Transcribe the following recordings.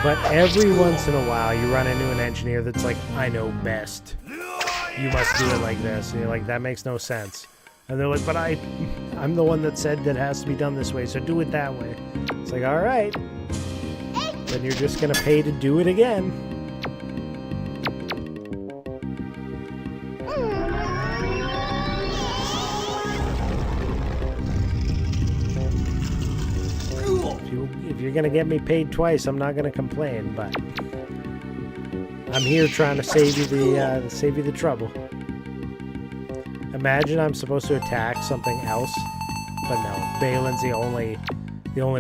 But every once in a while, you run into an engineer that's like, I know best. You must do it like this. And you're like, that makes no sense. And they're like, but I'm the one that said that it has to be done this way, so do it that way. It's like, all right. Then you're just going to pay to do it again. If you're going to get me paid twice, I'm not going to complain, but I'm here trying to save you the trouble. Imagine I'm supposed to attack something else, but no, Balin's the only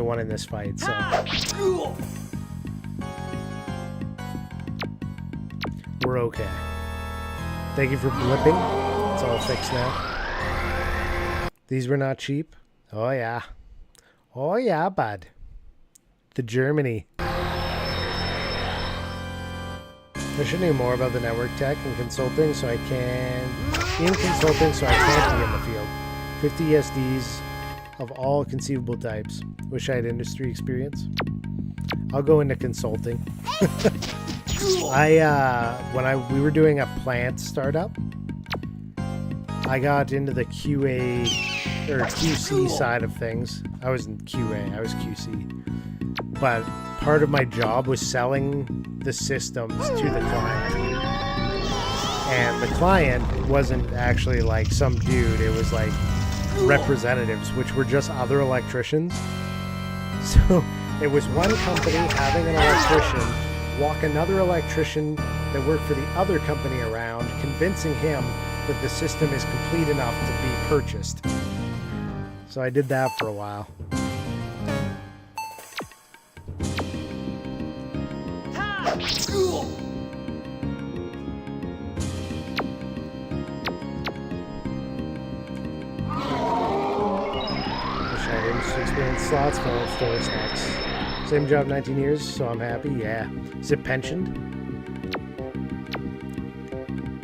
one in this fight, so. We're okay. Thank you for blipping. It's all fixed now. These were not cheap. Oh yeah. Oh yeah, bud. The Germany. I should know more about the network tech and consulting so I can't be in the field. 50 ESDs of all conceivable types. Wish I had industry experience. I'll go into consulting. When we were doing a plant startup, I got into the QA or QC side of things. I was in QA, I was QC. But part of my job was selling the systems to the client. And the client wasn't actually like some dude, it was like representatives, which were just other electricians. So it was one company having an electrician walk another electrician that worked for the other company around, convincing him that the system is complete enough to be purchased. So I did that for a while. Wish I didn't experience slots, but storage snacks. Same job 19 years, so I'm happy. Yeah. Is it pensioned?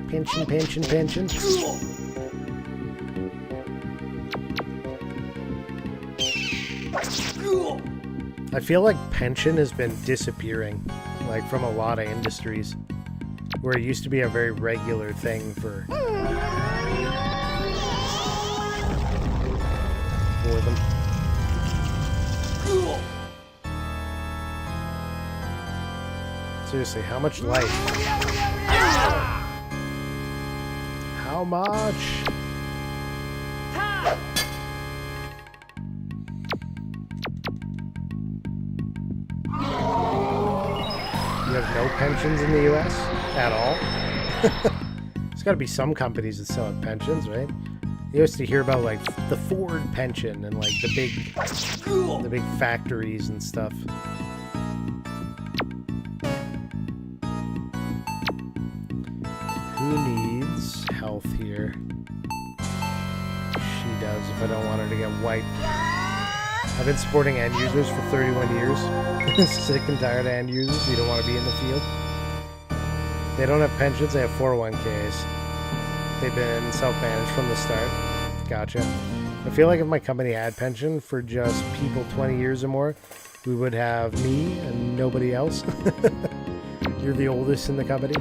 Pension. I feel like pension has been disappearing, like from a lot of industries, where it used to be a very regular thing for them. Seriously, how much life? How much? You have no pensions in the U.S. at all? There's got to be some companies that still have pensions, right? You used to hear about like the Ford pension and like the big factories and stuff. Who needs health here? She does, if I don't want her to get wiped. I've been supporting end users for 31 years. Sick and tired of end users. You don't want to be in the field. They don't have pensions, they have 401ks. They've been self-managed from the start. Gotcha. I feel like if my company had pension for just people 20 years or more, we would have me and nobody else. You're the oldest in the company.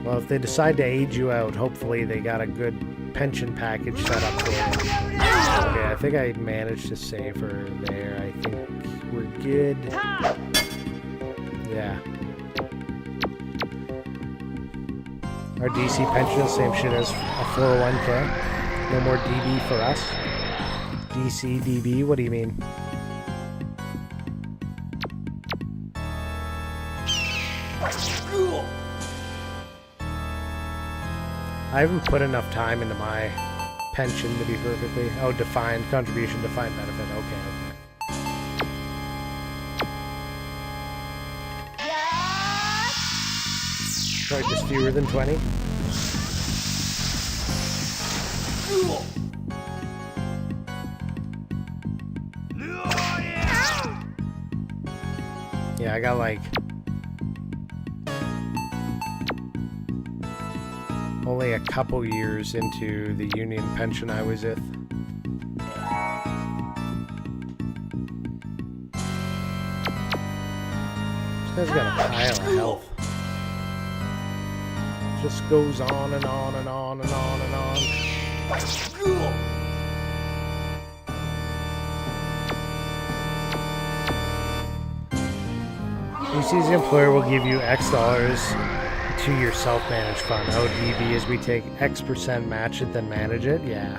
Well, if they decide to age you out, hopefully they got a good pension package set up for you. Okay, I think I managed to save her there. I think we're good. Yeah. Our DC pension is the same shit as a 401k. No more DB for us. DC, DB, what do you mean? I haven't put enough time into my pension to be perfectly... Oh, defined contribution, defined benefit. Okay. Probably just fewer than 20. Yeah, I got like... only a couple years into the union pension I was with. This guy's got a pile of health. Just goes on and on and on and on and on. DC's employer will give you X dollars to your self-managed fund. ODB is we take X% match it, then manage it. Yeah.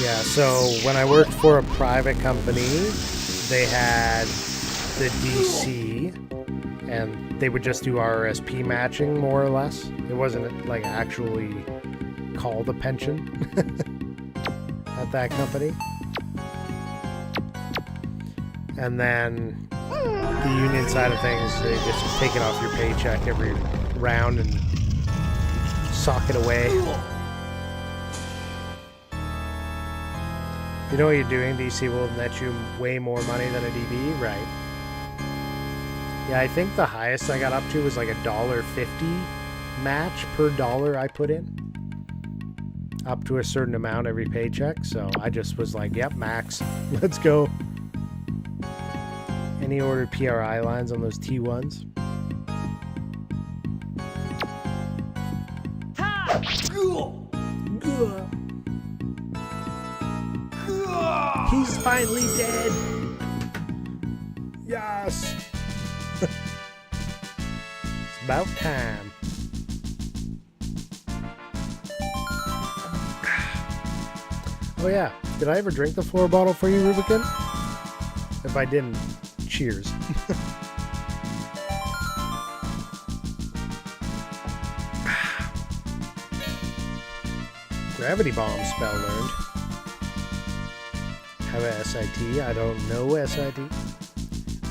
Yeah, so when I worked for a private company, they had the DC, and they would just do RRSP matching, more or less. It wasn't like actually called a pension at that company. And then the union side of things, they just take it off your paycheck every round and sock it away. You know what you're doing? DC will net you way more money than a DB, right? Yeah, I think the highest I got up to was like $1.50 match per dollar I put in. Up to a certain amount every paycheck. So I just was like, yep, max. Let's go. Any ordered PRI lines on those T1s? He's finally dead. Yes. It's about time. Oh yeah, did I ever drink the floor bottle for you, Rubicon? If I didn't, cheers. Gravity bomb spell learned. Have a SIT. I don't know SIT.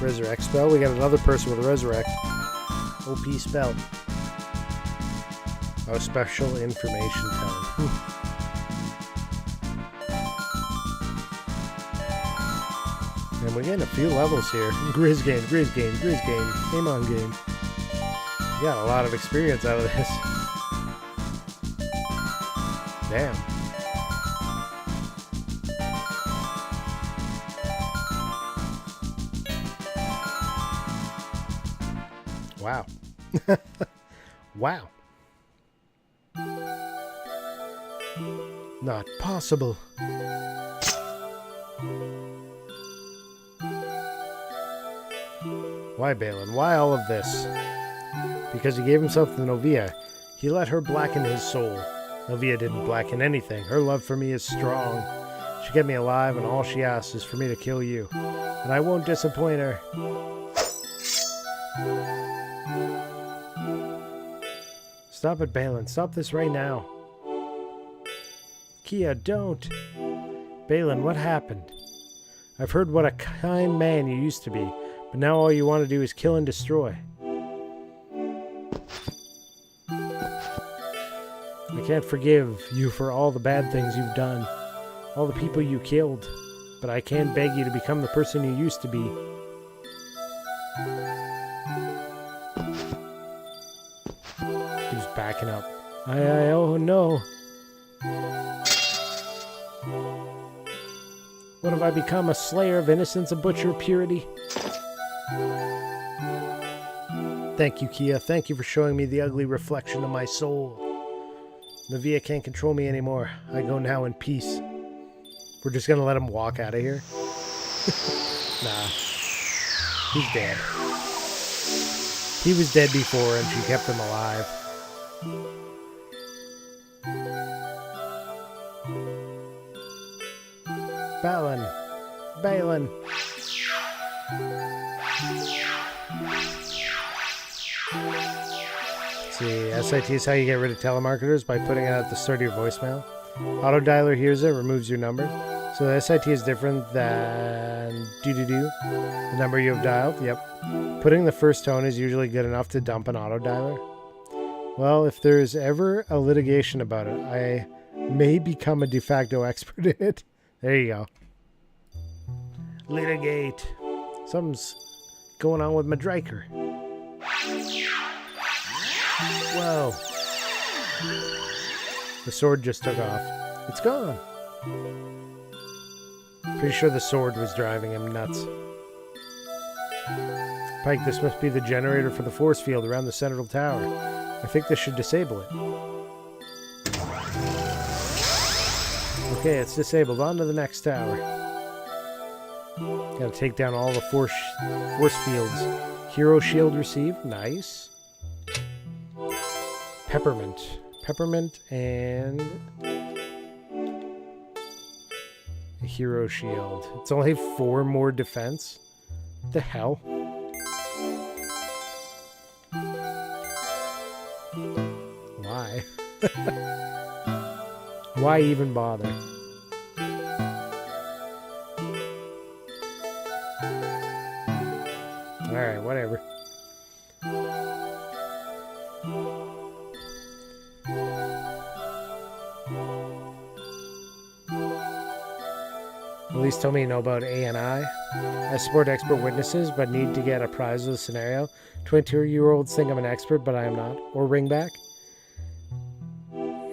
Resurrect spell. We got another person with a resurrect. OP spell. Oh, special information time. And we're getting a few levels here. Grizz game, Grizz game, Grizz game. Game on game. We got a lot of experience out of this. Damn. Wow. Wow. Not possible. Why, Balin? Why all of this? Because he gave himself to Novia. He let her blacken his soul. Novia didn't blacken anything. Her love for me is strong. She kept me alive, and all she asks is for me to kill you. And I won't disappoint her. Stop it, Balin. Stop this right now. Kia, don't. Balin, what happened? I've heard what a kind man you used to be, but now all you want to do is kill and destroy. I can't forgive you for all the bad things you've done, all the people you killed, but I can beg you to become the person you used to be. He's backing up. Oh no. What have I become? A slayer of innocence, a butcher of purity? Thank you, Kia. Thank you for showing me the ugly reflection of my soul. Novia can't control me anymore. I go now in peace. We're just gonna let him walk out of here? Nah. He's dead. He was dead before and she kept him alive. Balin. Balin. See, SIT is how you get rid of telemarketers, by putting it at the start of your voicemail. Auto dialer hears it, removes your number. So the SIT is different than the number you have dialed. Yep. Putting the first tone is usually good enough to dump an auto dialer. Well, if there's ever a litigation about it, I may become a de facto expert in it. There you go. Litigate. Something's going on with my Draker. Whoa. The sword just took off. It's gone. Pretty sure the sword was driving him nuts. Pike, this must be the generator for the force field around the central tower. I think this should disable it. Okay, it's disabled. On to the next tower. Gotta take down all the force fields. Hero shield received. Nice. Peppermint. Peppermint and a hero shield. It's only 4 more defense. What the hell? Why? Why even bother? Alright, whatever. At least tell me you know about ANI. I support expert witnesses, but need to get a prize of the scenario. 22-year-olds think I'm an expert, but I am not. Or ring back.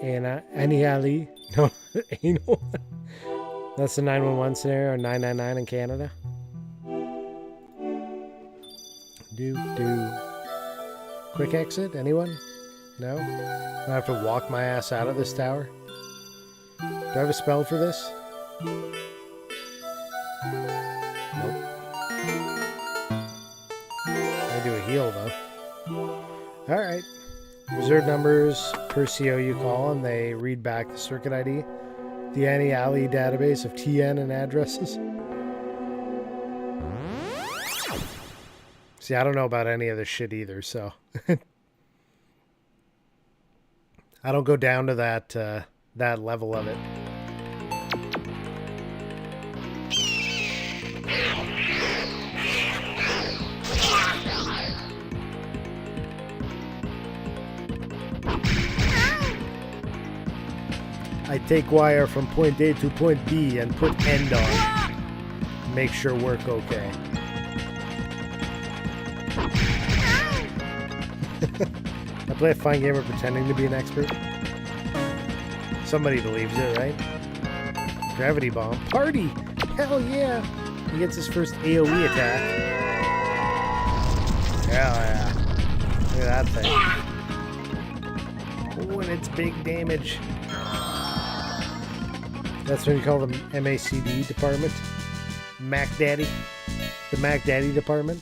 Annie Ali. No, anal. That's the 911 scenario, 999 in Canada. Quick exit? Anyone? No? I have to walk my ass out of this tower? Do I have a spell for this? Nope. I do a heal, though. Alright. Reserve numbers per CO you call, and they read back the circuit ID. The Annie Alley database of TN and addresses. See, I don't know about any of this shit either, so... I don't go down to that level of it. I take wire from point A to point B and put end on. Make sure work okay. I play a fine gamer pretending to be an expert. Somebody believes it, right? Gravity bomb. Party! Hell yeah! He gets his first AoE attack. Hell yeah. Look at that thing. Oh, and it's big damage. That's what you call the MACD department. Mac Daddy. The Mac Daddy department.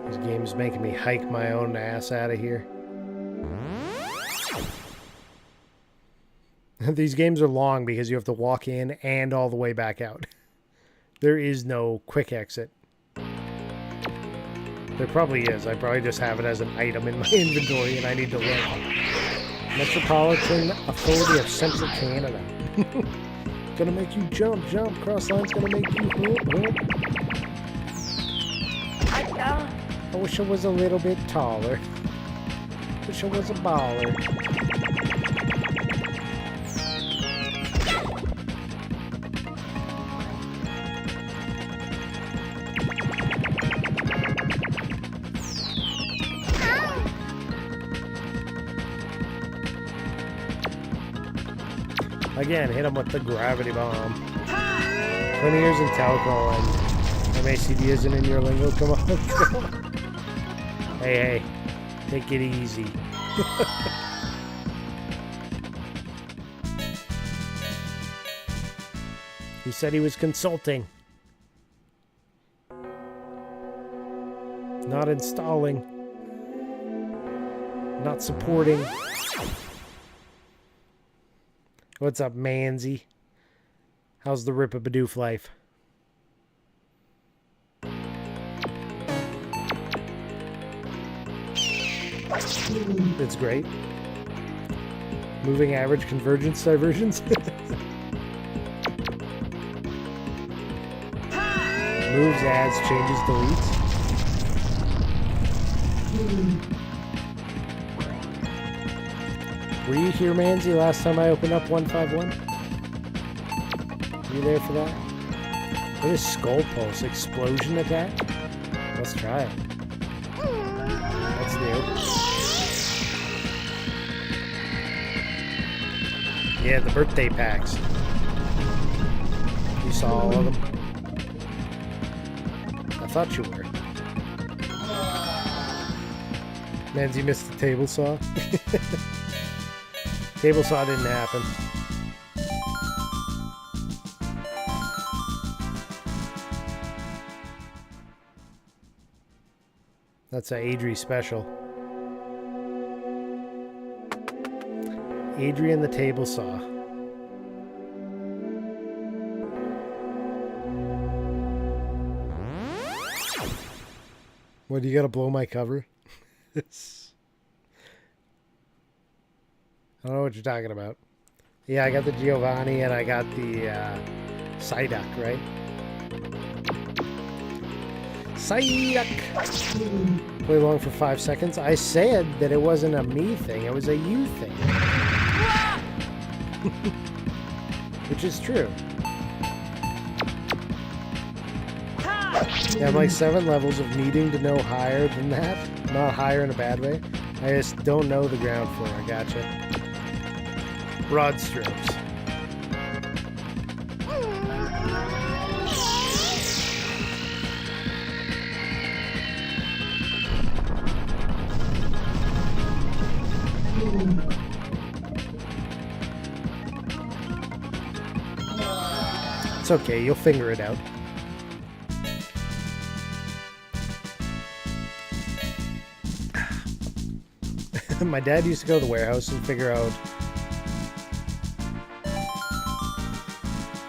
This game's making me hike my own ass out of here. These games are long because you have to walk in and all the way back out. There is no quick exit. There probably is. I probably just have it as an item in my inventory and I need to look. Metropolitan Authority of Central Canada. Gonna make you jump. Cross line's gonna make you hit. I wish I was a little bit taller. Wish I was a baller. Again, hit him with the gravity bomb. 20 years in telco and MACD isn't in your lingo. Come on. Hey, take it easy. He said he was consulting. Not installing. Not supporting. What's up, Manzy? How's the Rip-a-Badoof life? It's great. Moving average convergence divergence. Moves, adds, changes, deletes. Were you here, Manzi, last time I opened up 151? Were you there for that? What is Skull Pulse? Explosion attack? Let's try it. That's new. Yeah, the birthday packs. You saw all of them? I thought you were. Manzi missed the table saw. Table saw didn't happen. That's a Adri special. Adrian the table saw. What, you gotta blow my cover? I don't know what you're talking about. Yeah, I got the Giovanni and I got the Psyduck, right? Psyduck! Play along for 5 seconds. I said that it wasn't a me thing, it was a you thing. Which is true. Yeah, I'm like 7 levels of needing to know higher than that. Not higher in a bad way. I just don't know the ground floor. I gotcha. Broad strokes. It's okay, you'll figure it out. My dad used to go to the warehouse and figure out...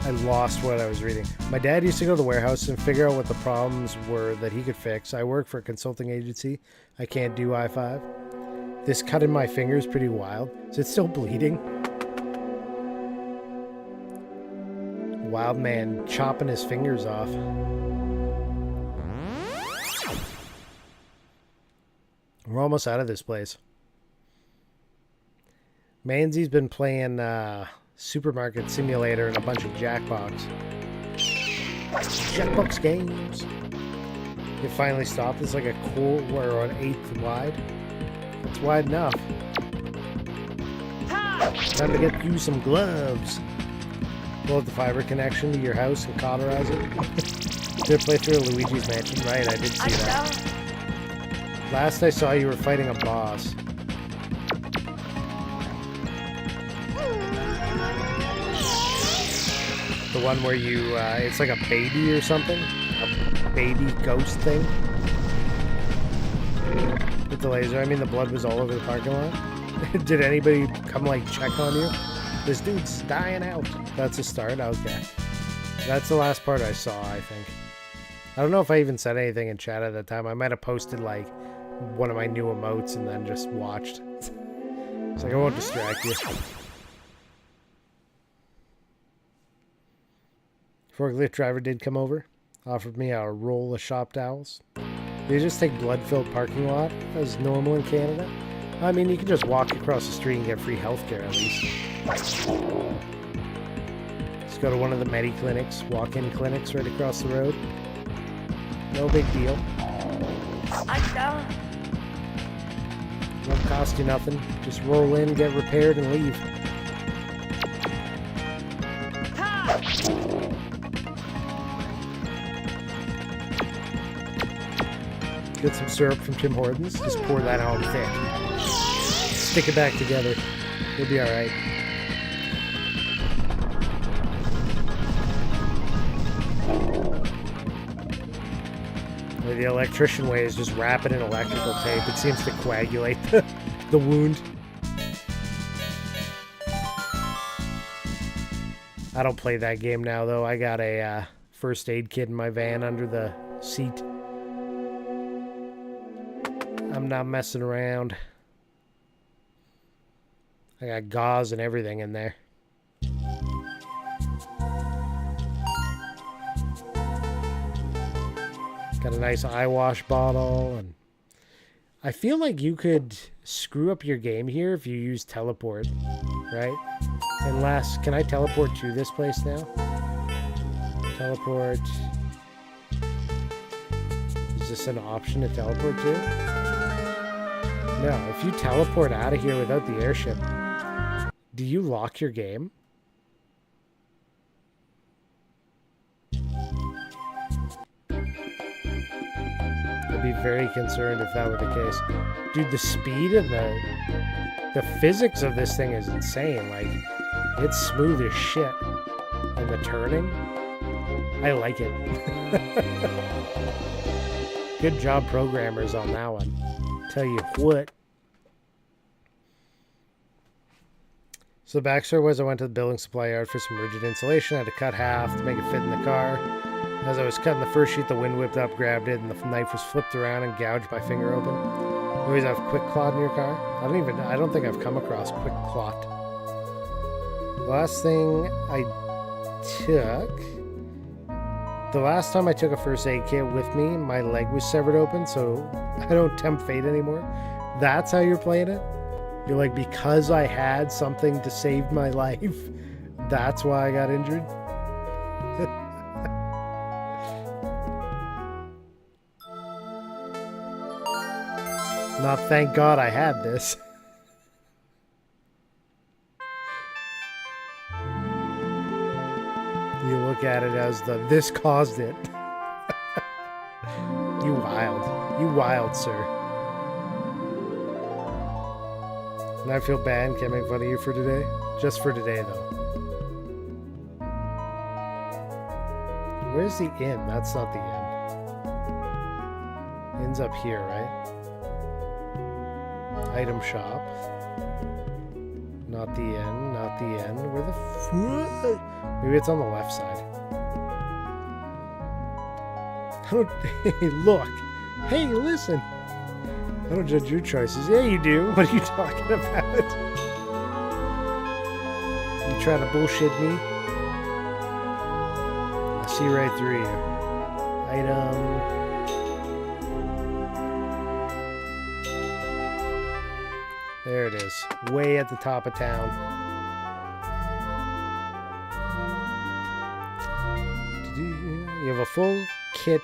I lost what I was reading. My dad used to go to the warehouse and figure out what the problems were that he could fix. I work for a consulting agency. I can't do I-5. This cut in my finger is pretty wild. Is it still bleeding? Wild man chopping his fingers off. We're almost out of this place. Manzi's been playing Supermarket Simulator and a bunch of Jackbox. Jackbox games. It finally stopped. It's like a cool, we're on 8th wide. It's wide enough. Time to get you some gloves. Pull out the fiber connection to your house and cauterize it. Did play through Luigi's Mansion? Right, I did see that. Last I saw you were fighting a boss. The one where you, it's like a baby or something? A baby ghost thing? With the laser, I mean the blood was all over the parking lot. Did anybody come like check on you? This dude's dying out. That's a start? Okay. That's the last part I saw, I think. I don't know if I even said anything in chat at that time. I might have posted like one of my new emotes and then just watched. It's like, I won't distract you. Forklift driver did come over. Offered me a roll of shop towels. They just take blood-filled parking lot as normal in Canada. I mean, you can just walk across the street and get free healthcare at least. Just go to one of the Medi-clinics, walk-in clinics right across the road. No big deal. Won't cost you nothing. Just roll in, get repaired, and leave. Get some syrup from Tim Hortons. Just pour that on thick. Stick it back together. You'll be alright. The electrician way is just wrap it in electrical tape. It seems to coagulate the wound. I don't play that game now, though. I got a first aid kit in my van under the seat. I'm not messing around. I got gauze and everything in there. Got a nice eye wash bottle, and I feel like you could screw up your game here if you use teleport, right? Unless, can I teleport to this place now? Teleport. Is this an option to teleport to? No, if you teleport out of here without the airship, do you lock your game? I'd be very concerned if that were the case. Dude, the speed and the physics of this thing is insane. Like, it's smooth as shit. And the turning, I like it. Good job, programmers, on that one. Tell you what. So the backstory was I went to the building supply yard for some rigid insulation. I had to cut half to make it fit in the car. As I was cutting the first sheet, the wind whipped up, grabbed it, and the knife was flipped around and gouged my finger open. You always have quick clot in your car? I don't think I've come across quick clot. The last thing I took... The last time I took a first aid kit with me, my leg was severed open, so I don't tempt fate anymore. That's how you're playing it? You're like, because I had something to save my life, that's why I got injured? Not thank God I had this. You look at it as this caused it. You wild, sir. And I feel bad, can't make fun of you for today. Just for today, though. Where's the inn? That's not the inn. Inn's up here, right? Item shop. Not the inn, not the inn. Where the fuck? Maybe it's on the left side. Hey, look. Hey, listen. I don't judge your choices. Yeah, you do. What are you talking about? You trying to bullshit me? I see right through you. Item. There it is. Way at the top of town. You have a full kit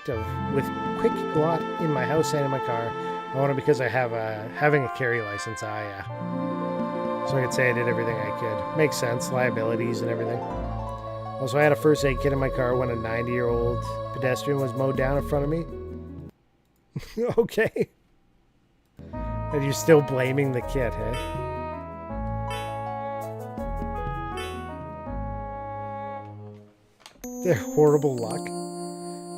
with quick glot in my house and in my car. I want it because I have having a carry license. So I could say I did everything I could. Makes sense. Liabilities and everything. Also, I had a first aid kit in my car when a 90-year-old pedestrian was mowed down in front of me. Okay. And you're still blaming the kid, hey? They're horrible luck.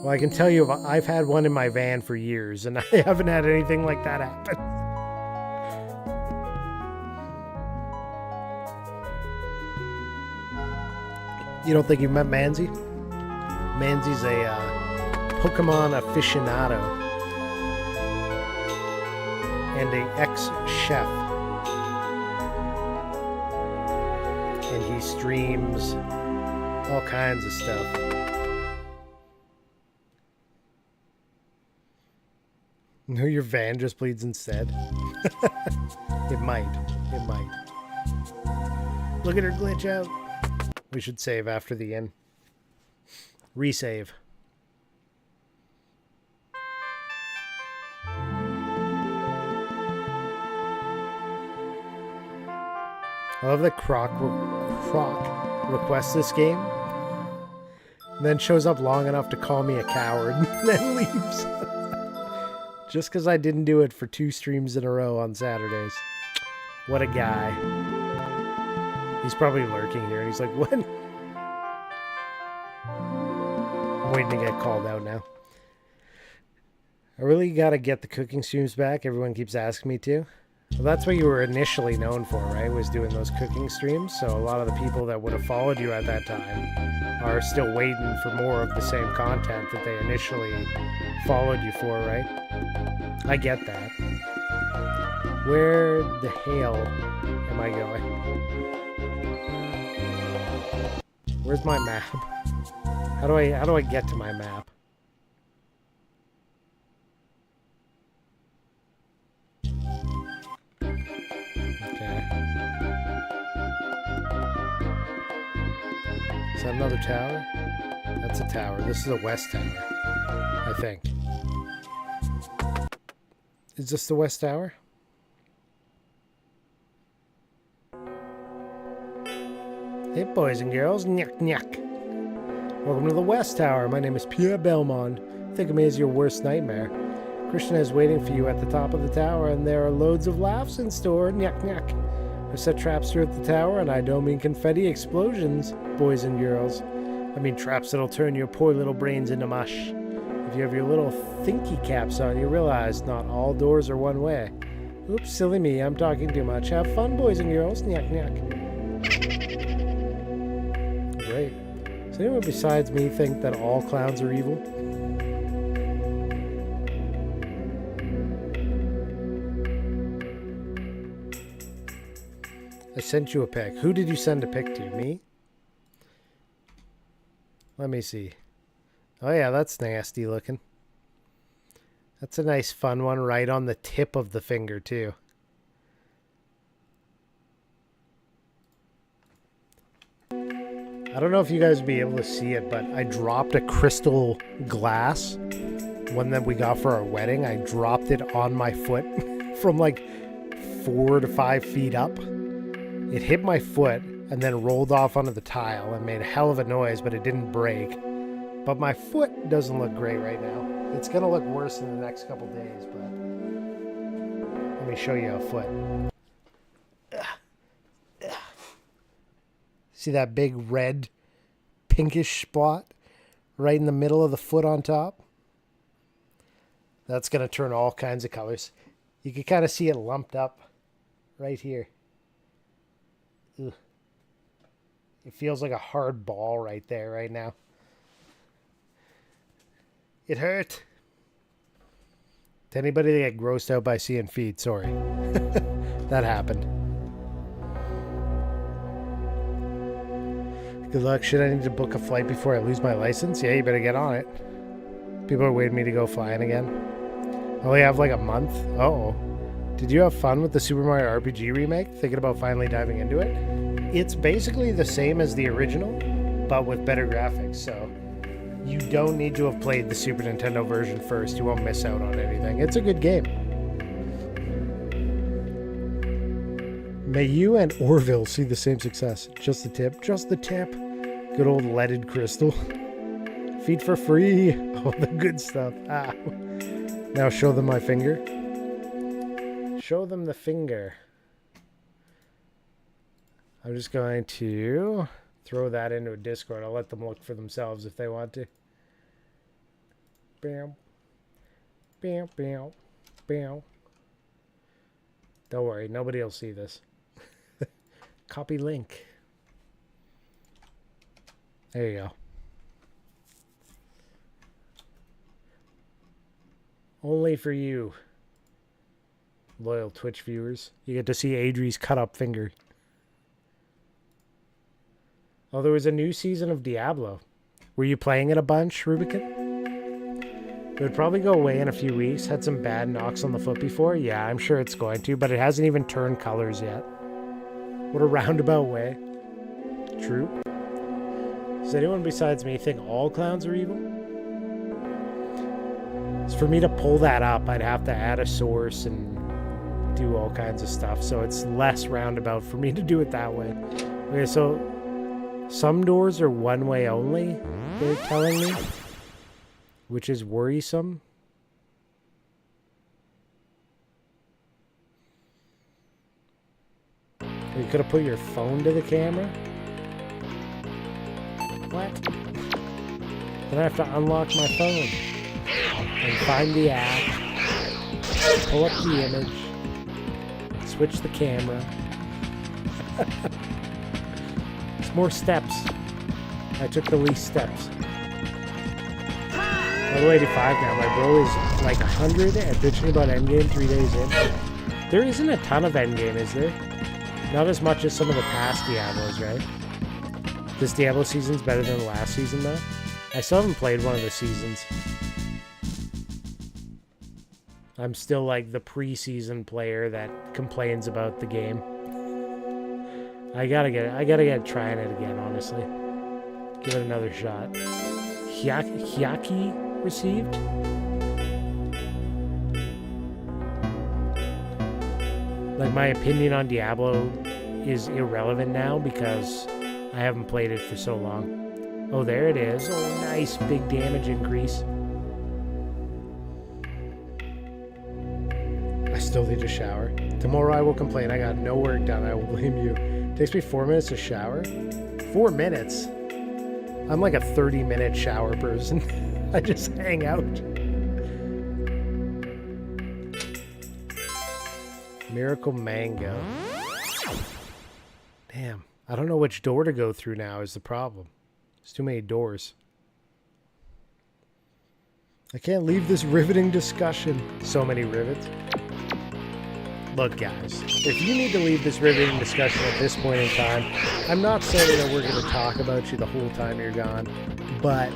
Well, I can tell you, I've had one in my van for years, and I haven't had anything like that happen. You don't think you've met Manzi? Manzi's a Pokemon aficionado and an ex-chef. And he streams all kinds of stuff. No, your van just bleeds instead. It might. It might. Look at her glitch out. We should save after the end. Resave. I love that Croc requests this game, and then shows up long enough to call me a coward, and then leaves. Just because I didn't do it for 2 streams in a row on Saturdays. What a guy. He's probably lurking here, and he's like, what? I'm waiting to get called out now. I really gotta get the cooking streams back. Everyone keeps asking me to. Well, that's what you were initially known for, right? Was doing those cooking streams. So a lot of the people that would have followed you at that time are still waiting for more of the same content that they initially followed you for, right? I get that. Where the hell am I going? Where's my map? How do I get to my map? that another tower? That's a tower. This is a west tower, I think. Is this the west tower? Hey, boys and girls. Nyuk, nyuk. Welcome to the west tower. My name is Pierre Belmont. Think of me as your worst nightmare. Krishna is waiting for you at the top of the tower, and there are loads of laughs in store. Nyuk, nyuk. I've set traps here at the tower, and I don't mean confetti explosions, boys and girls. I mean traps that'll turn your poor little brains into mush. If you have your little thinky caps on, you realize not all doors are one way. Oops, silly me, I'm talking too much. Have fun, boys and girls. Nyuk, nyuk. Great. Does anyone besides me think that all clowns are evil? I sent you a pic. Who did you send a pic to? Me? Let me see. Oh yeah, that's nasty looking. That's a nice fun one right on the tip of the finger too. I don't know if you guys will be able to see it, but I dropped a crystal glass, one that we got for our wedding. I dropped it on my foot from like 4 to 5 feet up. It hit my foot and then rolled off onto the tile and made a hell of a noise, but it didn't break. But my foot doesn't look great right now. It's going to look worse in the next couple days, but let me show you a foot. See that big red pinkish spot right in the middle of the foot on top? That's going to turn all kinds of colors. You can kind of see it lumped up right here. Ugh. It feels like a hard ball right there right now. It hurt. To anybody that get grossed out by seeing feet, sorry. That happened. Good luck. Should I need to book a flight before I lose my license? Yeah, you better get on it. People are waiting for me to go flying again. I only have like a month. Uh-oh. Did you have fun with the Super Mario RPG remake? Thinking about finally diving into it? It's basically the same as the original, but with better graphics, so you don't need to have played the Super Nintendo version first. You won't miss out on anything. It's a good game. May you and Orville see the same success. Just the tip. Just the tip. Good old leaded crystal. Feet for free. All the good stuff. Ah. Now show them my finger. Show them the finger. I'm just going to throw that into a Discord. I'll let them look for themselves if they want to. Bam. Bam, bam, bam. Don't worry, nobody will see this. Copy link. There you go. Only for you, loyal Twitch viewers. You get to see Adri's cut up finger. Oh, there was a new season of Diablo. Were you playing it a bunch, Rubicon? It would probably go away in a few weeks. Had some bad knocks on the foot before. Yeah, I'm sure it's going to, but it hasn't even turned colors yet. What a roundabout way. True. Does anyone besides me think all clowns are evil? For me to pull that up, I'd have to add a source and do all kinds of stuff, so it's less roundabout for me to do it that way. Okay, so some doors are one way only, they're telling me, which is worrisome. You could have put your phone to the camera? What? Then I have to unlock my phone and find the app, pull up the image, switch the camera. It's more steps. I took the least steps. All the way to 5 now. My bro is like 100 and bitching about endgame 3 days in. There isn't a ton of endgame, is there? Not as much as some of the past Diablos, right? This Diablo season's better than the last season, though. I still haven't played one of the seasons. I'm still like the pre-season player that complains about the game. I gotta get trying it again, honestly. Give it another shot. Hyaki received? Like, my opinion on Diablo is irrelevant now because I haven't played it for so long. Oh, there it is. Oh, nice big damage increase. I still need a shower. Tomorrow I will complain. I got no work done. I will blame you. Takes me 4 minutes to shower. 4 minutes? I'm like a 30-minute shower person. I just hang out. Miracle Mango. Damn. I don't know which door to go through now is the problem. There's too many doors. I can't leave this riveting discussion. So many rivets. Look, guys, if you need to leave this riveting discussion at this point in time, I'm not saying that we're going to talk about you the whole time you're gone, but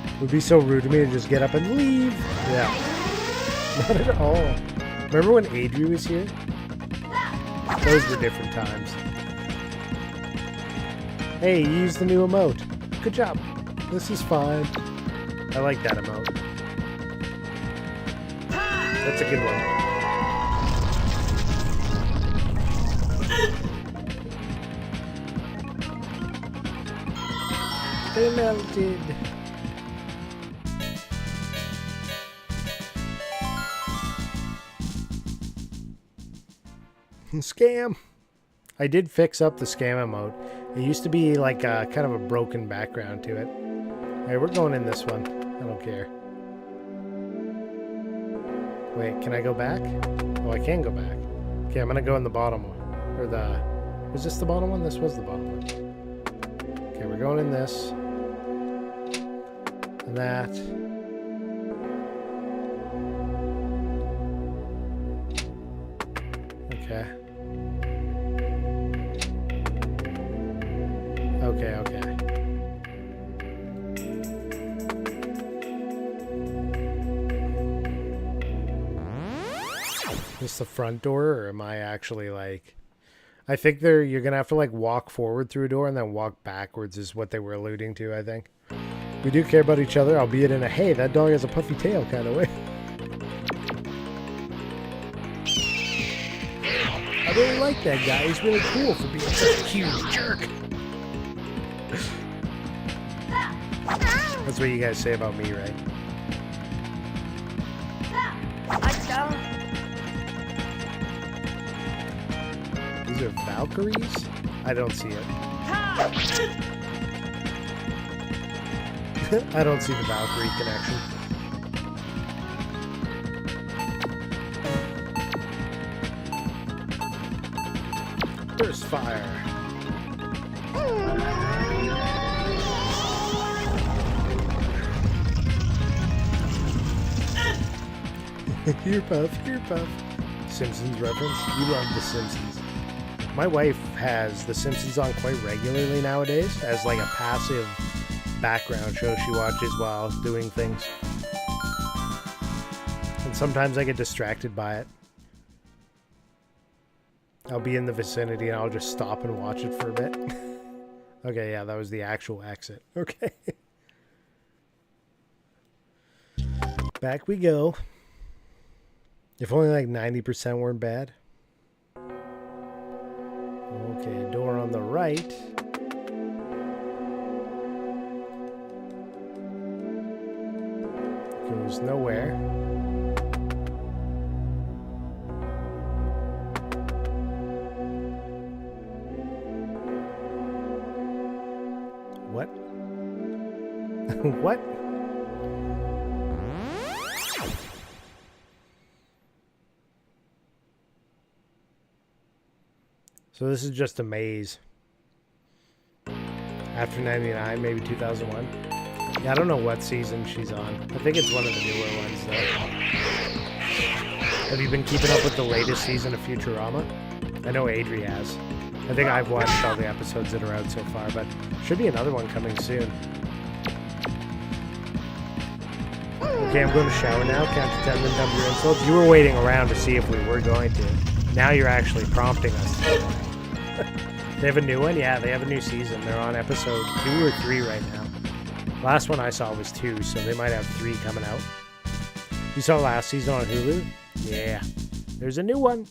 it would be so rude to me to just get up and leave. Yeah. Not at all. Remember when Adri was here? Those were different times. Hey, you used the new emote. Good job. This is fine. I like that emote. That's a good one. They melted. Scam. I did fix up the scam emote. It used to be like kind of a broken background to it. Hey, we're going in this one. I don't care. Wait, can I go back? Oh, I can go back. Okay, I'm gonna go in the bottom one. Or the... Was this the bottom one? This was the bottom one. Okay, we're going in this. And that. Okay. Okay, okay. Is this the front door, or am I actually like... I think you're gonna have to like walk forward through a door and then walk backwards is what they were alluding to, I think. We do care about each other, albeit in a, hey, that dog has a puffy tail kind of way. I really like that guy. He's really cool for being such a huge jerk. That's what you guys say about me, right? These are Valkyries? I don't see it. I don't see the Valkyrie connection. Burst fire. Here, Puff, here, Puff. Simpsons reference? You love The Simpsons. My wife has The Simpsons on quite regularly nowadays as like a passive background show she watches while doing things. And sometimes I get distracted by it. I'll be in the vicinity and I'll just stop and watch it for a bit. Okay, yeah, that was the actual exit. Okay. Back we go. If only like 90% weren't bad. Okay, door on the right. Goes nowhere. What? What? So this is just a maze. After 99, maybe 2001. Yeah, I don't know what season she's on. I think it's one of the newer ones, though. Have you been keeping up with the latest season of Futurama? I know Adri has. I think I've watched all the episodes that are out so far, but should be another one coming soon. Okay, I'm going to shower now. Count to 10, then dump your insults. You were waiting around to see if we were going to. Now you're actually prompting us. They have a new one? Yeah, they have a new season. They're on episode 2 or 3 right now. Last one I saw was 2, so they might have 3 coming out. You saw last season on Hulu? Yeah. There's a new one.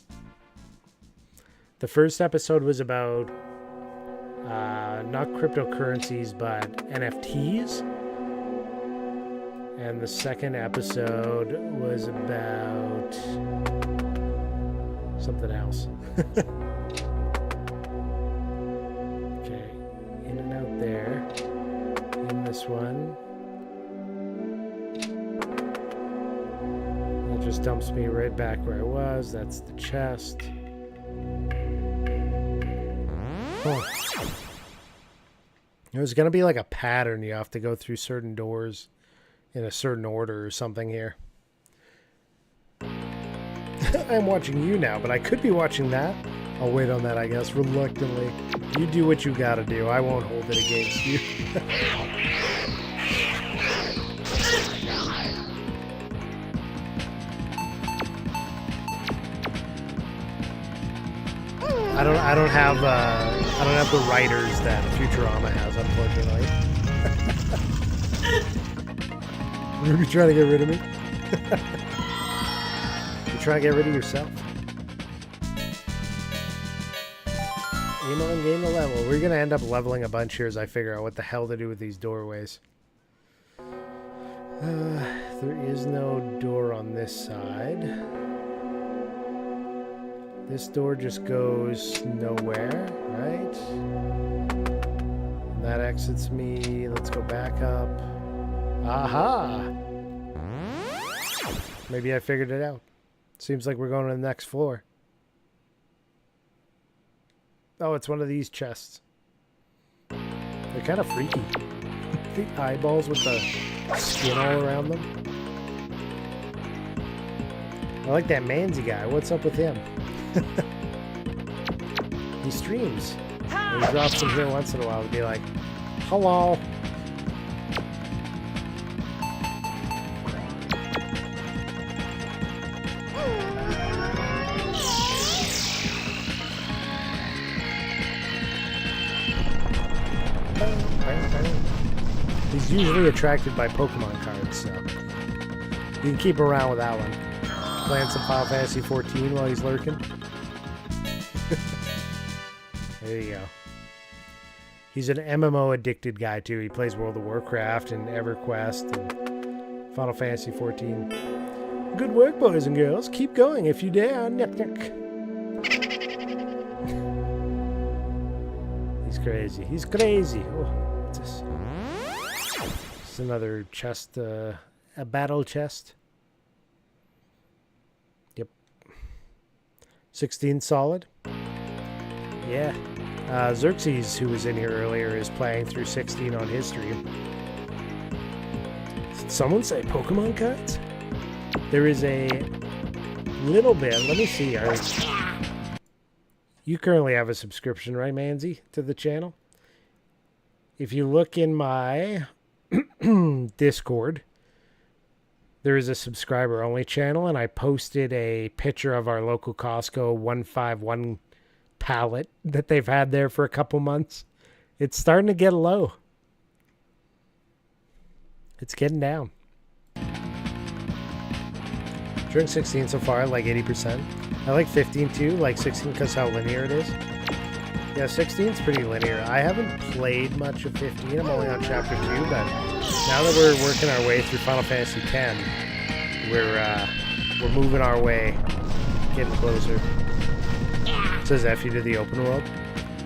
The first episode was about not cryptocurrencies, but NFTs. And the second episode was about something else. Okay, in and out there. In this one. That just dumps me right back where I was. That's the chest. Oh. There's going to be like a pattern. You have to go through certain doors in a certain order or something here. I'm watching you now, but I could be watching that. I'll wait on that, I guess, reluctantly. You do what you gotta do. I won't hold it against you. I don't have the writers that Futurama has, unfortunately. You're gonna be trying to get rid of me? You're trying to get rid of yourself? Aim on, gain the level. We're gonna end up leveling a bunch here as I figure out what the hell to do with these doorways. There is no door on this side. This door just goes nowhere, right? That exits me. Let's go back up. Aha! Maybe I figured it out. Seems like we're going to the next floor. Oh, it's one of these chests. They're kind of freaky. The eyeballs with the skin all around them. I like that Manzi guy. What's up with him? He streams. And he drops in here once in a while to be like, hello. He's usually attracted by Pokemon cards, so you can keep around with that one. Playing some Final Fantasy 14 while he's lurking. There you go. He's an MMO addicted guy too. He plays World of Warcraft and EverQuest and Final Fantasy 14. Good work, boys and girls. Keep going if you dare. He's crazy. He's crazy. Oh, what's this? This is another chest, a battle chest. Yep. 16 solid. Yeah. Xerxes, who was in here earlier, is playing through 16 on his stream. Did someone say Pokemon cards? There is a little bit. Let me see. You currently have a subscription, right, Manzi, to the channel? If you look in my Discord, there is a subscriber-only channel, and I posted a picture of our local Costco 151 pallet that they've had there for a couple months. It's starting to get low. It's getting down. During 16 so far, like 80%. I like 15 too, like 16 because how linear it is. Yeah, 16 is pretty linear. I haven't played much of 15. I'm only on chapter 2, but now that we're working our way through Final Fantasy 10, we're moving our way, getting closer. It says F you to the open world.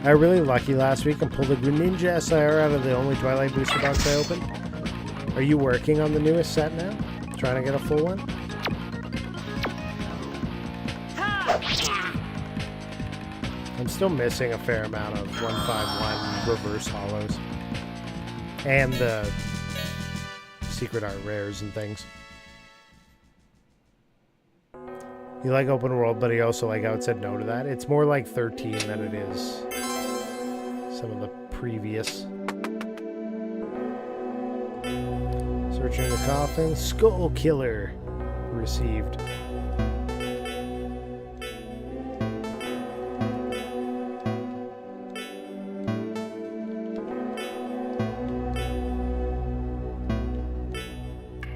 I got really lucky last week and pulled a Greninja SIR out of the only Twilight booster box I opened. Are you working on the newest set now? Trying to get a full one? I'm still missing a fair amount of 151 reverse hollows. And the secret art rares and things. You like open world, but you also like how it said no to that. It's more like 13 than it is some of the previous. Searching the coffin. Skull Killer received.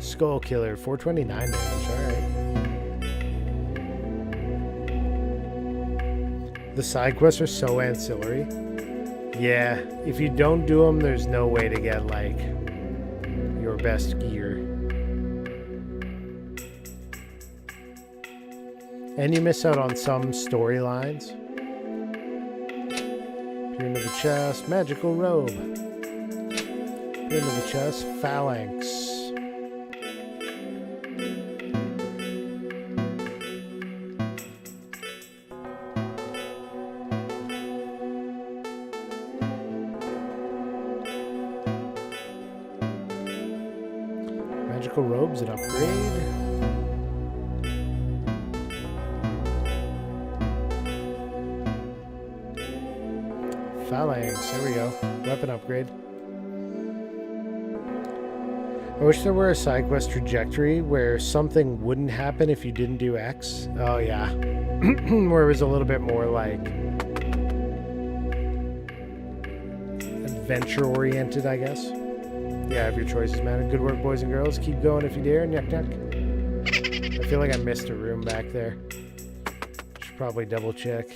Skull Killer, 429 damage. Alright. The side quests are so ancillary. Yeah, if you don't do them, there's no way to get, like, your best gear. And you miss out on some storylines. Peer into the chest, magical robe. Peer into the chest, phalanx. Magical robes, an upgrade. Phalanx, there we go. Weapon upgrade. I wish there were a side quest trajectory where something wouldn't happen if you didn't do X. Oh yeah. Where it was a little bit more like adventure oriented, I guess. Yeah, have your choices, man. Good work, boys and girls. Keep going if you dare. Nyuk nyuk. I feel like I missed a room back there. Should probably double check.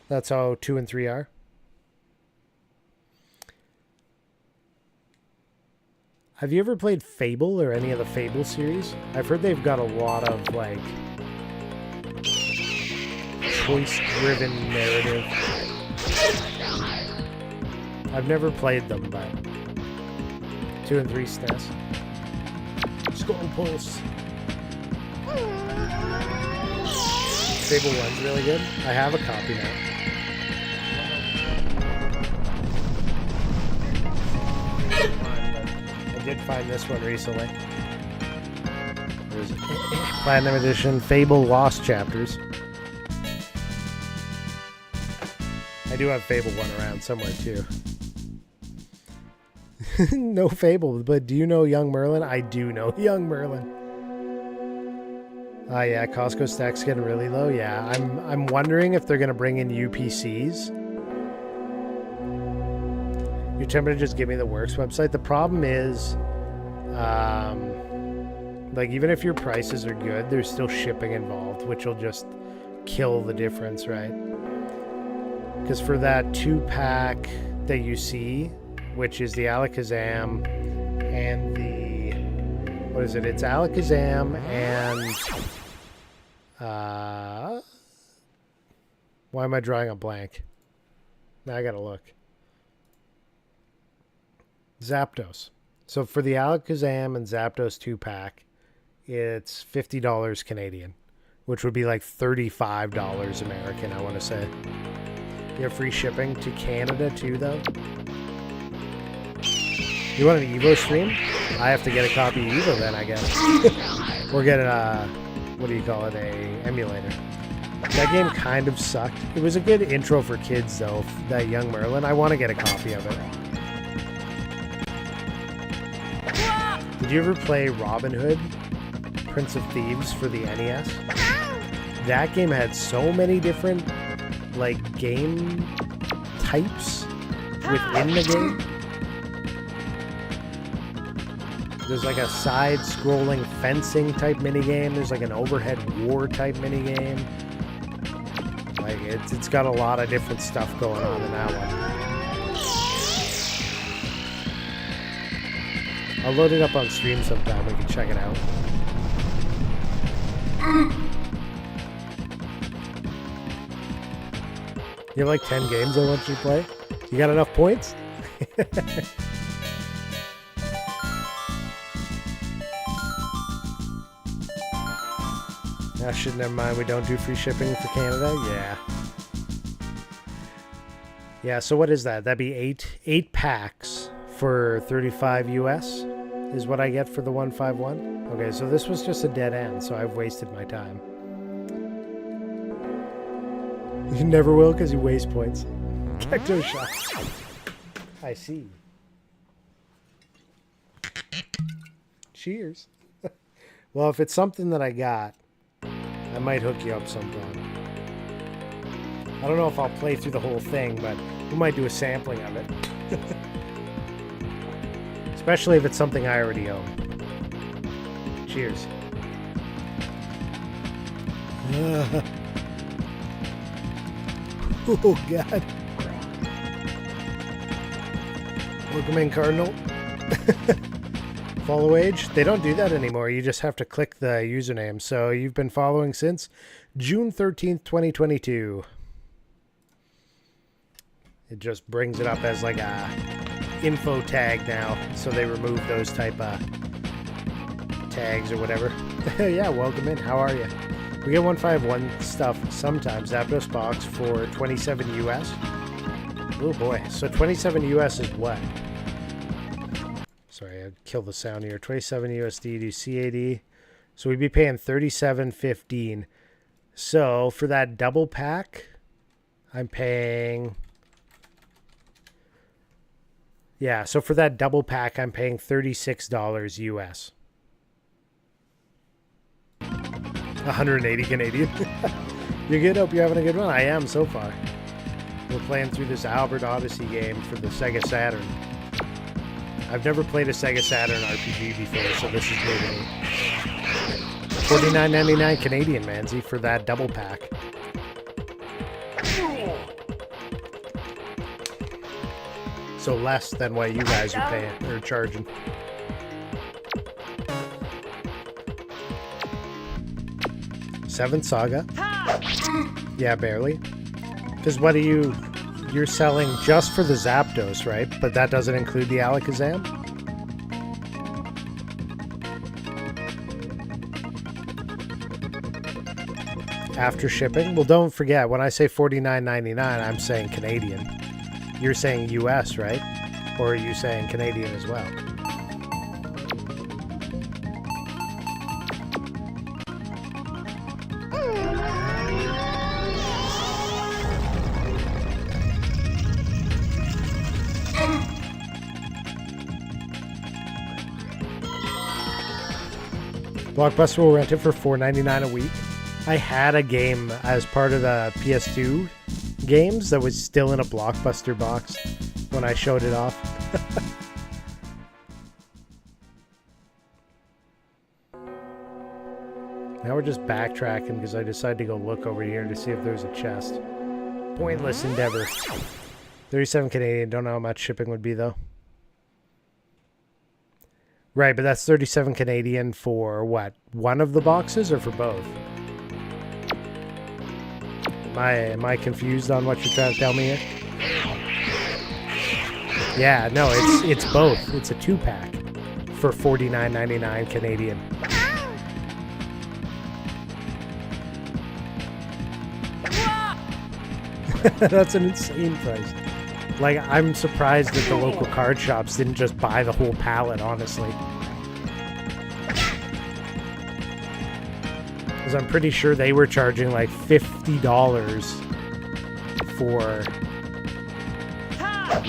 That's how 2 and 3 are. Have you ever played Fable or any of the Fable series? I've heard they've got a lot of, like, choice-driven narrative. I've never played them, but 2 and 3 SNES. Skull Pulse. Fable 1's really good. I have a copy now. I did find this one recently. There's Platinum Edition Fable Lost Chapters. I do have Fable 1 around somewhere too. No Fable, but do you know Young Merlin? I do know Young Merlin. Yeah, Costco stack's getting really low. Yeah, I'm wondering if they're gonna bring in UPCs. You're tempted to just give me the Works website. The problem is, like, even if your prices are good, there's still shipping involved, which will just kill the difference, right? Because for that 2-pack that you see, which is the Alakazam and the... What is it? It's Alakazam and... why am I drawing a blank? Now I gotta look. Zapdos. So for the Alakazam and Zapdos 2-pack, it's $50 Canadian, which would be like $35 American, I want to say. You have free shipping to Canada too, though. You want an Evo stream? I have to get a copy of Evo then, I guess. Or get a, what do you call it, a emulator. That game kind of sucked. It was a good intro for kids, though, that Young Merlin. I want to get a copy of it. Did you ever play Robin Hood, Prince of Thieves for the NES? That game had so many different, like, game types within the game. There's like a side-scrolling fencing type minigame. There's like an overhead war type minigame. Like, it's got a lot of different stuff going on in that one. I'll load it up on stream sometime. We can check it out. You have like 10 games I want you to play? You got enough points? Never mind, we don't do free shipping for Canada? Yeah. Yeah, so what is that? That'd be eight packs for 35 US is what I get for the 151. Okay, so this was just a dead end, so I've wasted my time. You never will because you waste points. Cacto shot. I see. Cheers. Well, if it's something that I got, I might hook you up sometime. I don't know if I'll play through the whole thing, but we might do a sampling of it. Especially if it's something I already own. Cheers. Oh, God. Welcome in, Cardinal. Follow age? They don't do that anymore. You just have to click the username. So you've been following since June 13th, 2022. It just brings it up as like a info tag now. So they remove those type of tags or whatever. Yeah, welcome in. How are you? We get 151 stuff sometimes. Zapdos box for 27 US. Oh boy. So 27 US is what? Sorry, I'd kill the sound here. 27 USD to CAD. So we'd be paying $37.15. So for that double pack, I'm paying... Yeah, so for that double pack, I'm paying $36 US. 180 Canadian. You good? Hope you're having a good one. I am so far. We're playing through this Albert Odyssey game for the Sega Saturn. I've never played a Sega Saturn RPG before, so this is new to me. $49.99 Canadian, Manzi, for that double pack. So less than what you guys are paying or charging. Seventh Saga. Yeah, barely. Because what are you... You're selling just for the Zapdos, right? But that doesn't include the Alakazam? After shipping? Well, don't forget, when I say $49.99, I'm saying Canadian. You're saying US, right? Or are you saying Canadian as well? Blockbuster will rent it for $4.99 a week. I had a game as part of the PS2 games that was still in a Blockbuster box when I showed it off. Now we're just backtracking because I decided to go look over here to see if there's a chest. Pointless endeavor. 37 Canadian. Don't know how much shipping would be though. Right, but that's 37 Canadian for what? One of the boxes or for both? Am I confused on what you're trying to tell me here? Yeah, no, it's both. It's a 2-pack for $49.99 Canadian. That's an insane price. Like, I'm surprised that the local card shops didn't just buy the whole pallet, honestly. Because I'm pretty sure they were charging like $50 for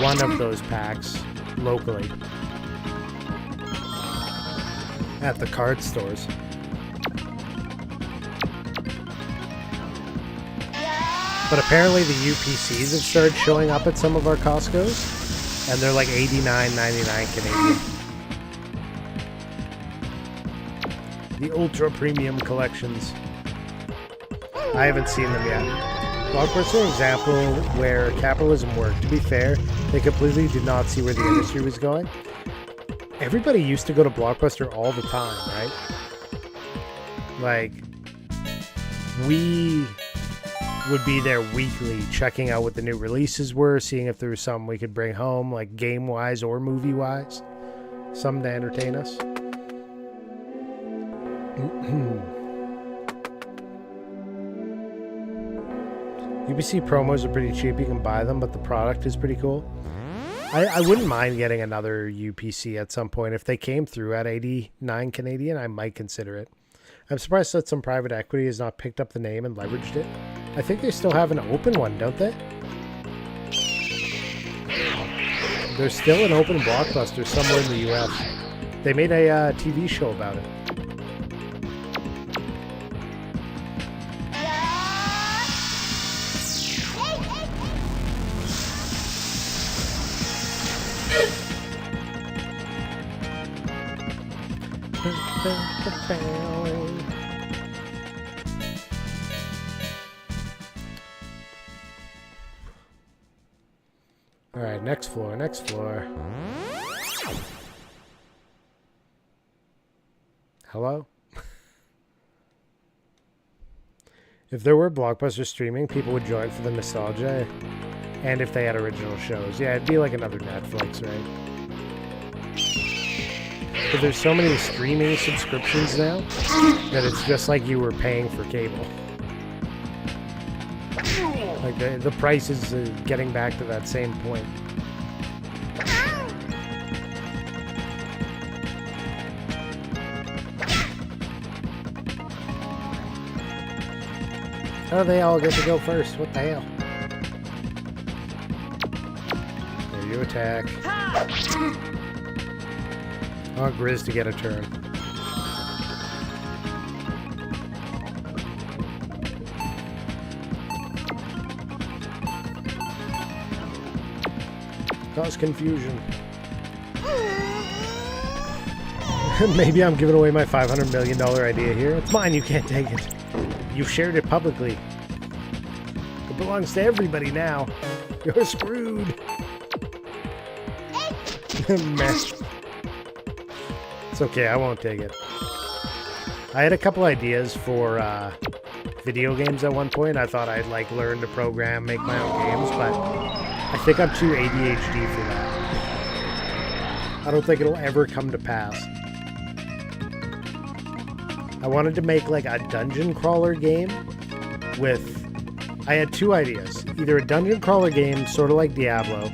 one of those packs locally at the card stores. But apparently the UPCs have started showing up at some of our Costco's, and they're like $89.99 Canadian. The ultra premium collections. I haven't seen them yet. Blockbuster example where capitalism worked. To be fair, they completely did not see where the industry was going. Everybody used to go to Blockbuster all the time, right? Like, we would be there weekly, checking out what the new releases were, seeing if there was something we could bring home, like game-wise or movie-wise. Something to entertain us. UPC promos are pretty cheap. You can buy them, but the product is pretty cool. I wouldn't mind getting another UPC at some point. If they came through at 89 Canadian, I might consider it. I'm surprised that some private equity has not picked up the name and leveraged it. I think they still have an open one, don't they? There's still an open Blockbuster somewhere in the US. They made a TV show about it. Alright, next floor, next floor. Hello? If there were Blockbuster streaming, people would join for the nostalgia. And if they had original shows. Yeah, it'd be like another Netflix, right? But there's so many streaming subscriptions now that it's just like you were paying for cable. Like the price is getting back to that same point. Oh, they all get to go first. What the hell? There you attack. I want Grizz to get a turn. Cause confusion. Maybe I'm giving away my $500 million idea here. It's mine, you can't take it. You've shared it publicly. It belongs to everybody now. You're screwed. Meh. It's okay, I won't take it. I had a couple ideas for video games at one point. I thought I'd like learn to program, make my own games, but I think I'm too ADHD for that. I don't think it'll ever come to pass. I wanted to make like a dungeon crawler game with... I had two ideas. Either a dungeon crawler game, sort of like Diablo,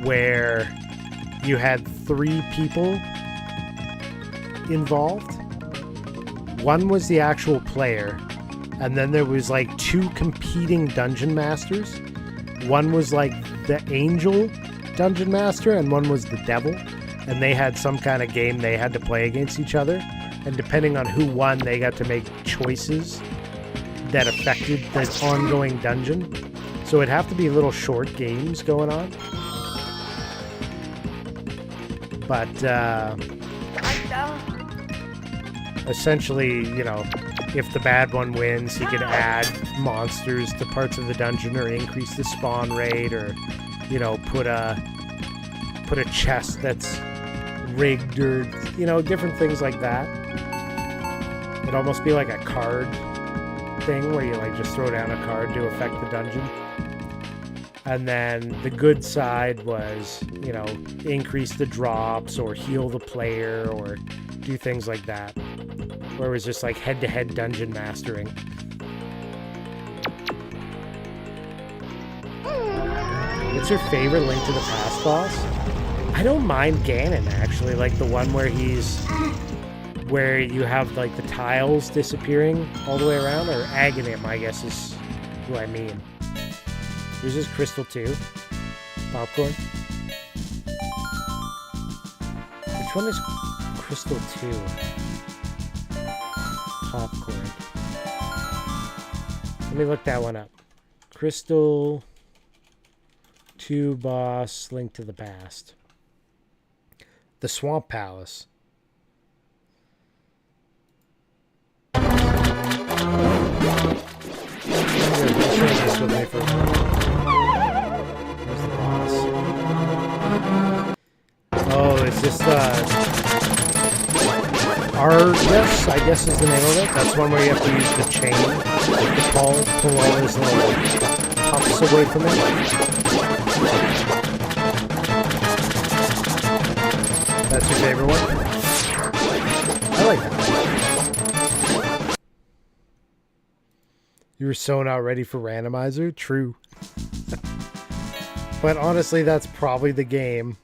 where you had 3 people involved. One was the actual player, and then there was like 2 competing dungeon masters. One was like the angel dungeon master, and one was the devil. And they had some kind of game they had to play against each other. And depending on who won, they got to make choices that affected the ongoing dungeon. So it'd have to be little short games going on. But essentially, you know, if the bad one wins, he could add monsters to parts of the dungeon or increase the spawn rate, or, you know, put a chest that's rigged, or, you know, different things like that. It'd almost be like a card thing where you like just throw down a card to affect the dungeon. And then the good side was, you know, increase the drops or heal the player or do things like that. Where it was just like head-to-head dungeon mastering. What's your favorite Link to the Past boss? I don't mind Ganon, actually. Like the one where where you have like the tiles disappearing all the way around, or Aghanim, I guess is who I mean. There's this Crystal 2. Popcorn. Which one is Crystal 2? Popcorn. Let me look that one up. Crystal 2 boss, Link to the Past. The Swamp Palace. This with me for a moment. Where's the boss? Oh, is this Argus, I guess is the name of it. That's one where you have to use the chain to pull all those little puffs away from it. That's your favorite one? I like that one. You were so not ready for randomizer? True. But honestly, that's probably the game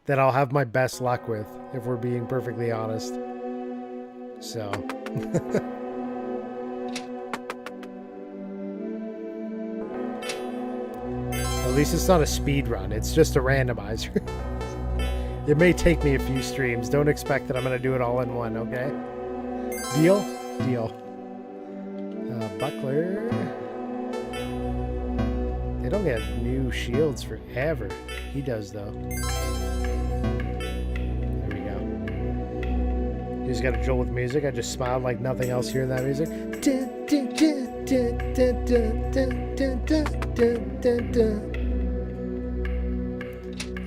that I'll have my best luck with, if we're being perfectly honest. So. At least it's not a speed run, it's just a randomizer. It may take me a few streams. Don't expect that I'm going to do it all in one, okay? Deal? Deal. Buckler. They don't get new shields forever. He does, though. There we go. He's got a jolt with music. I just smiled like nothing else hearing that music.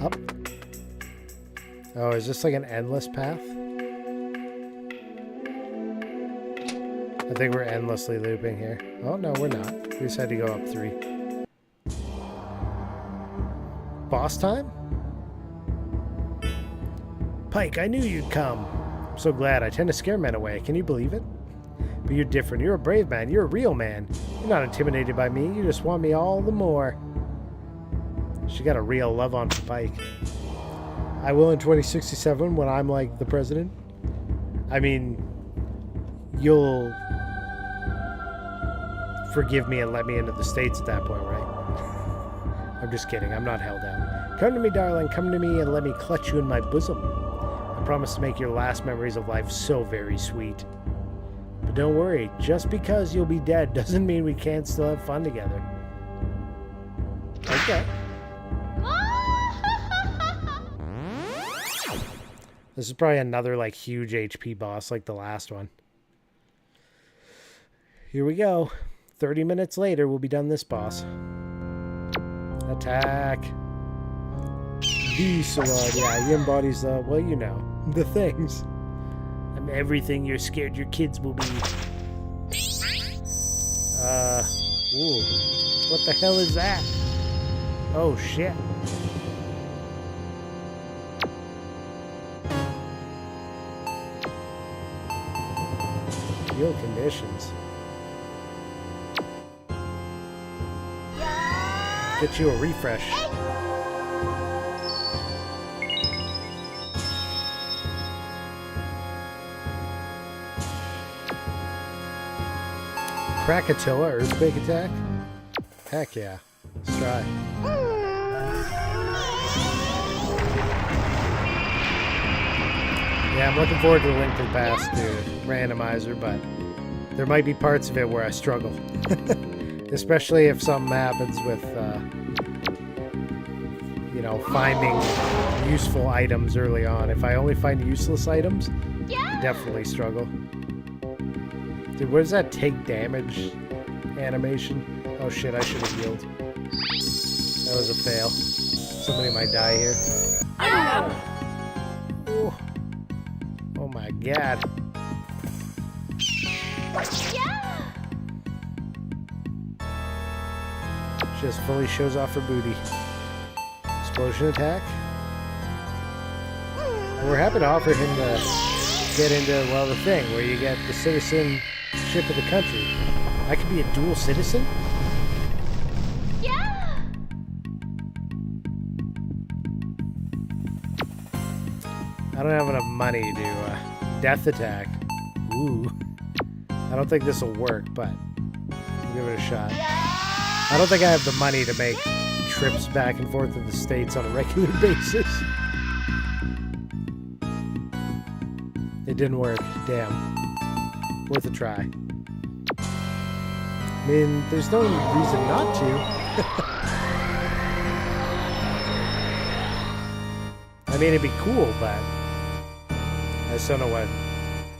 Up. Oh, is this like an endless path? I think we're endlessly looping here. Oh, no, we're not. We just had to go up 3. Boss time? Pike, I knew you'd come. I'm so glad. I tend to scare men away. Can you believe it? But you're different. You're a brave man. You're a real man. You're not intimidated by me. You just want me all the more. She got a real love on for Pike. I will in 2067 when I'm like the president. I mean, you'll forgive me and let me into the States at that point, right? I'm just kidding. I'm not held down. Come to me, darling. Come to me and let me clutch you in my bosom. I promise to make your last memories of life so very sweet. But don't worry. Just because you'll be dead doesn't mean we can't still have fun together. Okay. This is probably another like huge HP boss like the last one. Here we go. 30 minutes later, we'll be done this boss. Attack. The Sularin. Yeah, he embodies the, well, you know, the things. I'm everything you're scared your kids will be. Ooh. What the hell is that? Oh, shit. Real conditions. Get you a refresh. Krakatoa earthquake attack? Heck yeah. Let's try. Yeah, I'm looking forward to the Link to the Past randomizer, but there might be parts of it where I struggle. Especially if something happens with, you know, finding useful items early on. If I only find useless items, I definitely struggle. Dude, what does that take damage animation? Oh shit, I should have healed. That was a fail. Somebody might die here. Ooh. Oh my god. Just fully shows off her booty. Explosion attack. And we're happy to offer him to get into, well, the thing where you get the citizenship of the country. I could be a dual citizen? Yeah! I don't have enough money to, death attack. Ooh. I don't think this will work, but we'll give it a shot. I don't think I have the money to make trips back and forth to the States on a regular basis. It didn't work. Damn. Worth a try. I mean, there's no reason not to. I mean, it'd be cool, but I just don't know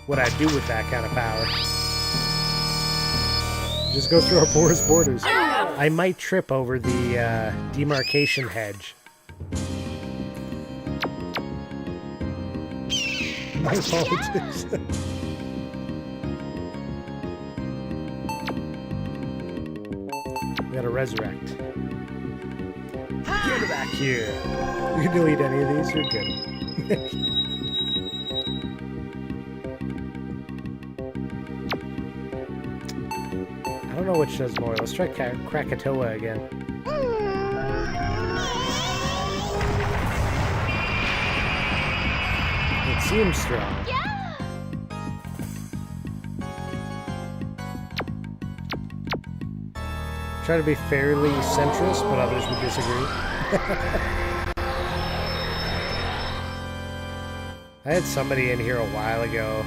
what I'd do with that kind of power. Just go through our porous borders. I might trip over the demarcation hedge. My politics. We gotta resurrect. Get back here. You can delete any of these, you're good. I don't know which does more. Let's try Krakatoa again. It seems strong. Yeah. Try to be fairly centrist, but others would disagree. I had somebody in here a while ago.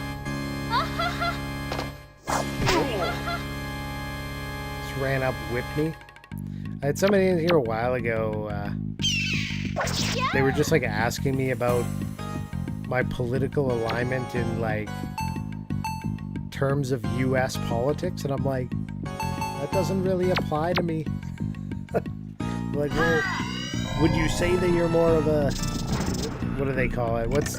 Just ran up, whipped me. I had somebody in here a while ago. They were just like asking me about my political alignment in like terms of US politics, and I'm like, that doesn't really apply to me. Like, well, would you say that you're more of a, what do they call it? What's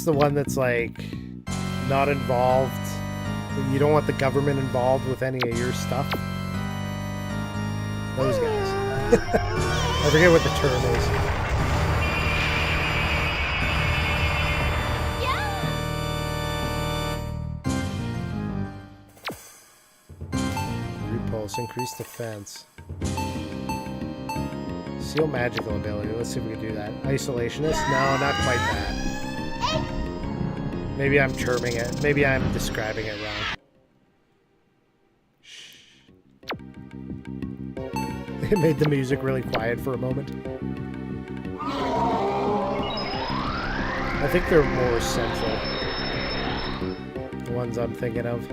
the one that's like not involved? You don't want the government involved with any of your stuff? Those guys. I forget what the term is. Repulse, increase defense. Seal magical ability. Let's see if we can do that. Isolationist? No, not quite that. Maybe I'm terming it. Maybe I'm describing it wrong. It made the music really quiet for a moment. I think they're more central. The ones I'm thinking of.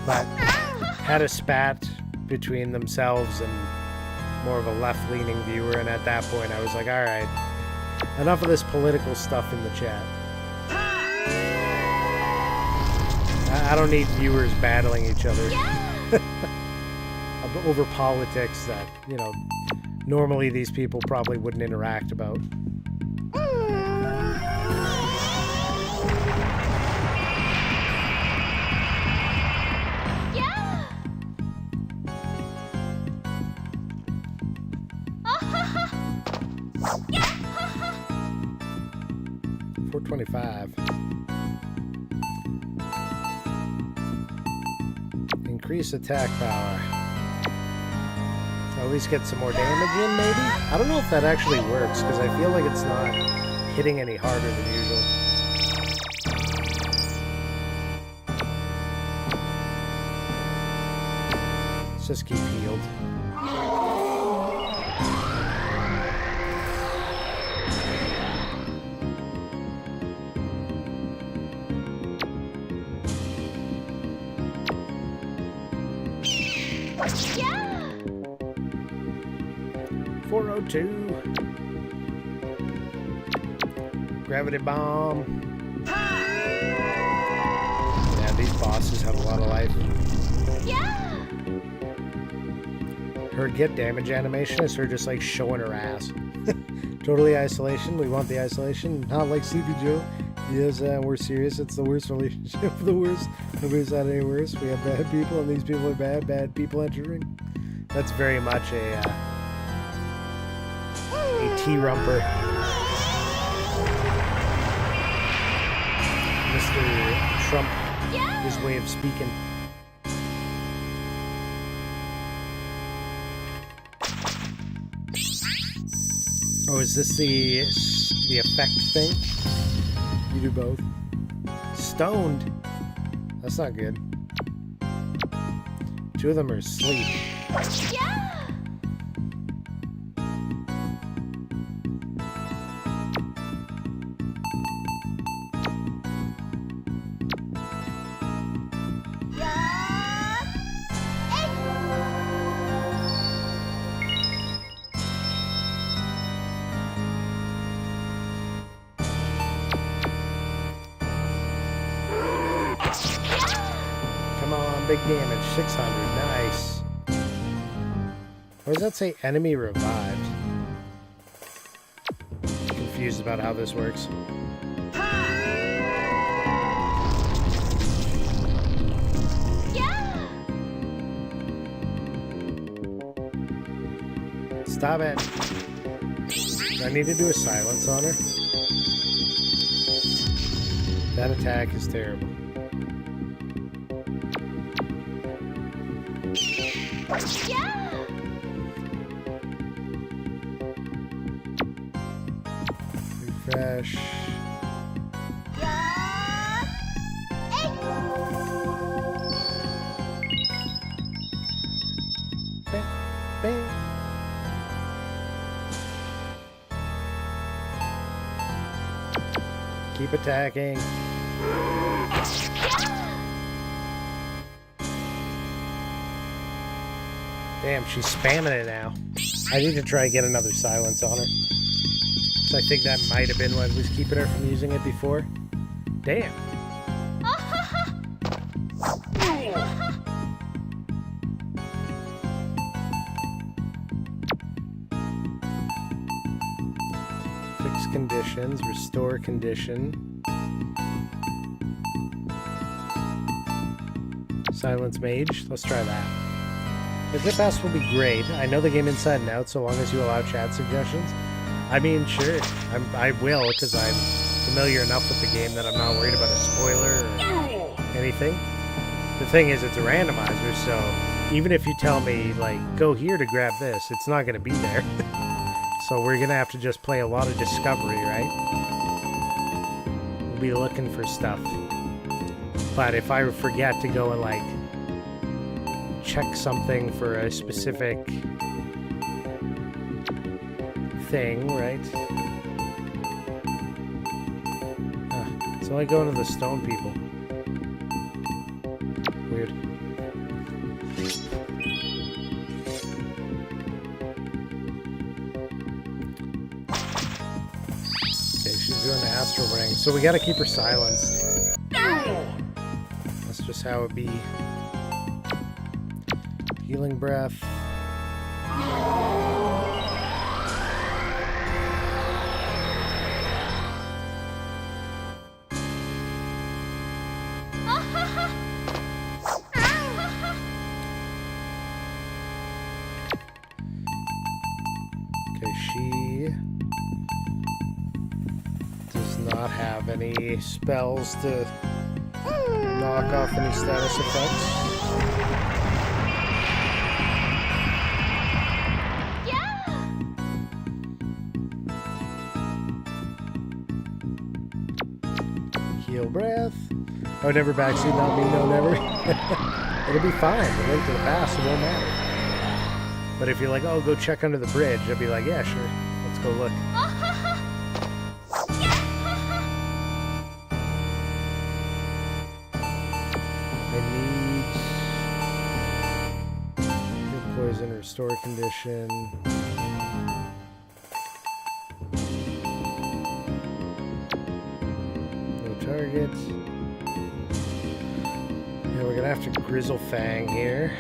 But had a spat between themselves and more of a left-leaning viewer, and at that point I was like, alright, enough of this political stuff in the chat. I don't need viewers battling each other over politics that, you know, normally these people probably wouldn't interact about. Increase attack power. At least get some more damage in, maybe? I don't know if that actually works, because I feel like it's not hitting any harder than usual. Let's just keep healed. Yeah! 402. Gravity bomb. Yeah, these bosses have a lot of life. Yeah! Her get damage animation is her just like showing her ass. Totally isolation. We want the isolation. Not like Sleepy Joe. Yes, we're serious. It's the worst relationship. The worst. Nobody's had any worse. We have bad people, and these people are bad. Bad people entering. That's very much a T-rumper. Mr. Trump, his way of speaking. Oh, is this the effect thing? You do both. Stoned? That's not good. Two of them are asleep. Yeah! Big damage, 600, nice. Or does that say enemy revived? Confused about how this works. Yeah! Stop it. Do I need to do a silence on her? That attack is terrible. Yeah! Refresh. Bang, bang. Keep attacking. Damn, she's spamming it now. I need to try and get another silence on her. So I think that might have been what was keeping her from using it before. Damn. Fix conditions, restore condition. Silence mage, let's try that. The Blip Pass will be great. I know the game inside and out so long as you allow chat suggestions. I mean, sure, I will, because I'm familiar enough with the game that I'm not worried about a spoiler or anything. The thing is, it's a randomizer, so even if you tell me, like, go here to grab this, it's not going to be there. So we're going to have to just play a lot of discovery, right? We'll be looking for stuff. But if I forget to go and, like, check something for a specific thing, right? It's only going to the stone people. Weird. Okay, she's doing the astral ring, so we gotta keep her silenced. That's just how it be. Healing breath. Okay, she does not have any spells to knock off any status effects. Heal breath. Oh, never backseat, not me, no, never. It'll be fine. The link to the past, it won't matter. But if you're like, oh, go check under the bridge, I'll be like, yeah, sure. Let's go look. I need poison, restore condition. Targets. Yeah, we're gonna have to Grizzle Fang here.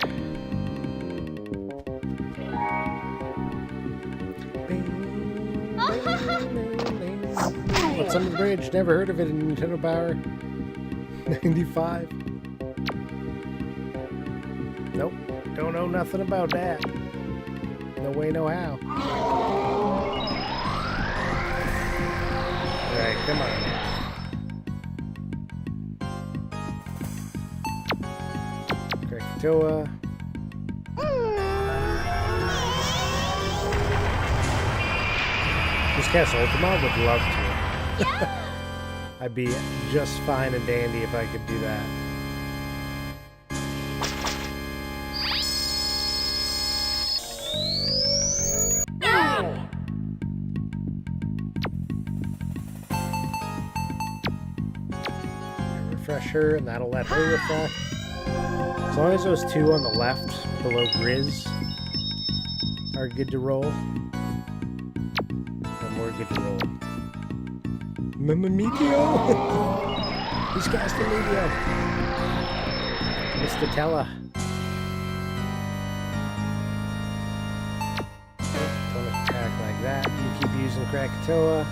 What's on the bridge? Never heard of it in Nintendo Power. 95. Nope. Don't know nothing about that. No way, no how. Alright, come on. Krakatoa. Just cast Ultima? Would love to. I'd be just fine and dandy if I could do that. Refresh her, and that'll let her refresh. As long as those two on the left, below Grizz, are good to roll, then we're good to roll. Meteor! He's casting Meteor! Mr. Tella. Don't attack like that. You keep using Krakatoa.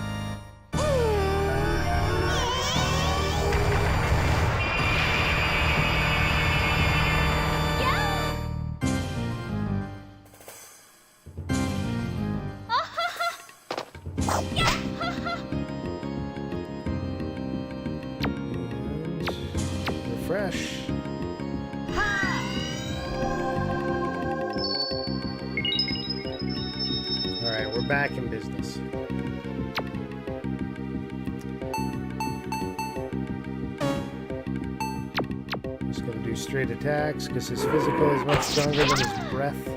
Refresh. Alright, we're back in business. Just gonna do straight attacks because his physical is much stronger than his breath.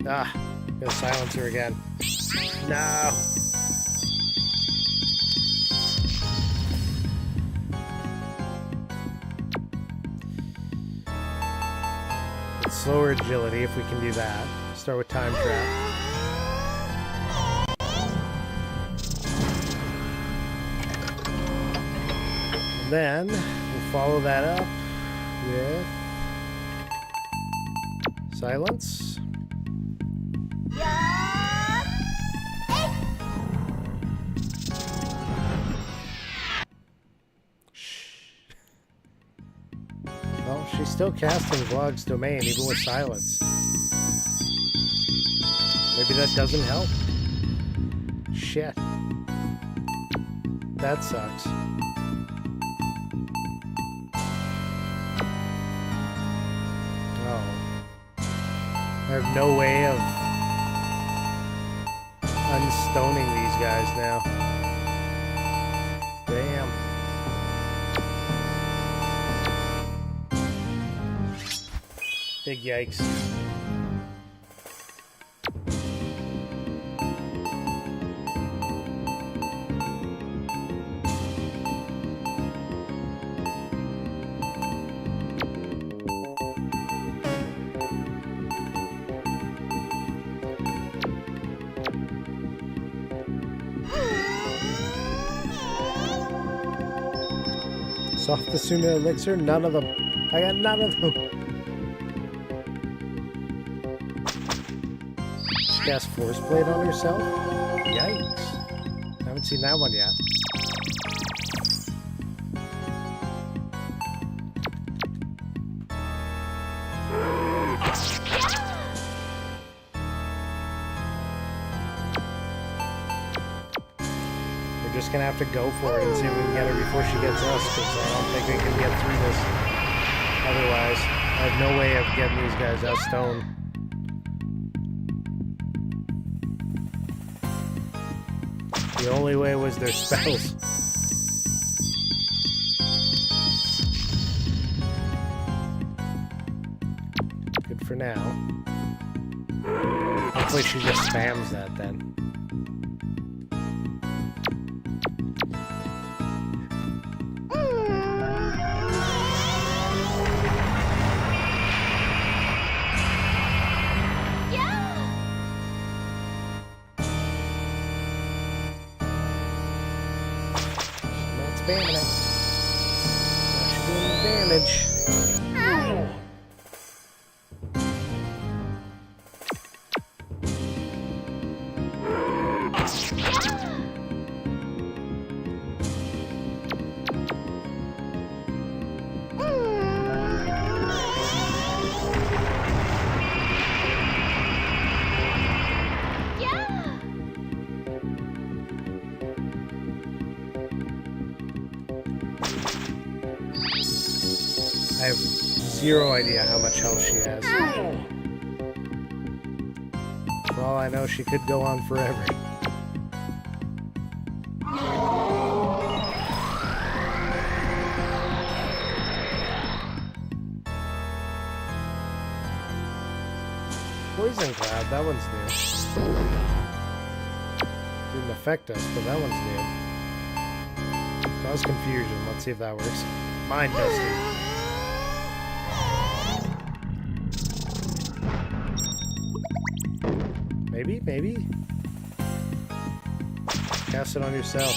Ah, gonna silence her again. No. slower agility if we can do that. Start with time trap. And then we'll follow that up with silence. Well, she's still casting Vlog's domain even with silence. Maybe that doesn't help. Shit. That sucks. Oh. I have no way of unstoning these guys now. Damn. Big yikes. Soft the Suna elixir? None of them. I got none of them. She cast Force Blade on herself? Yikes. I haven't seen that one yet. We're just gonna have to go for it and see if we can get her before she gets us, because I don't think we can get through this. Otherwise, I have no way of getting these guys out stone. The only way was their spells. Good for now. Hopefully she just spams that then. Spamming it. She's doing the damage. I have zero idea how much health she has. For all I know, she could go on forever. Poison Cloud, that one's new. Didn't affect us, but that one's new. Cause confusion, let's see if that works. Mind dusting. Maybe, maybe. Cast it on yourself.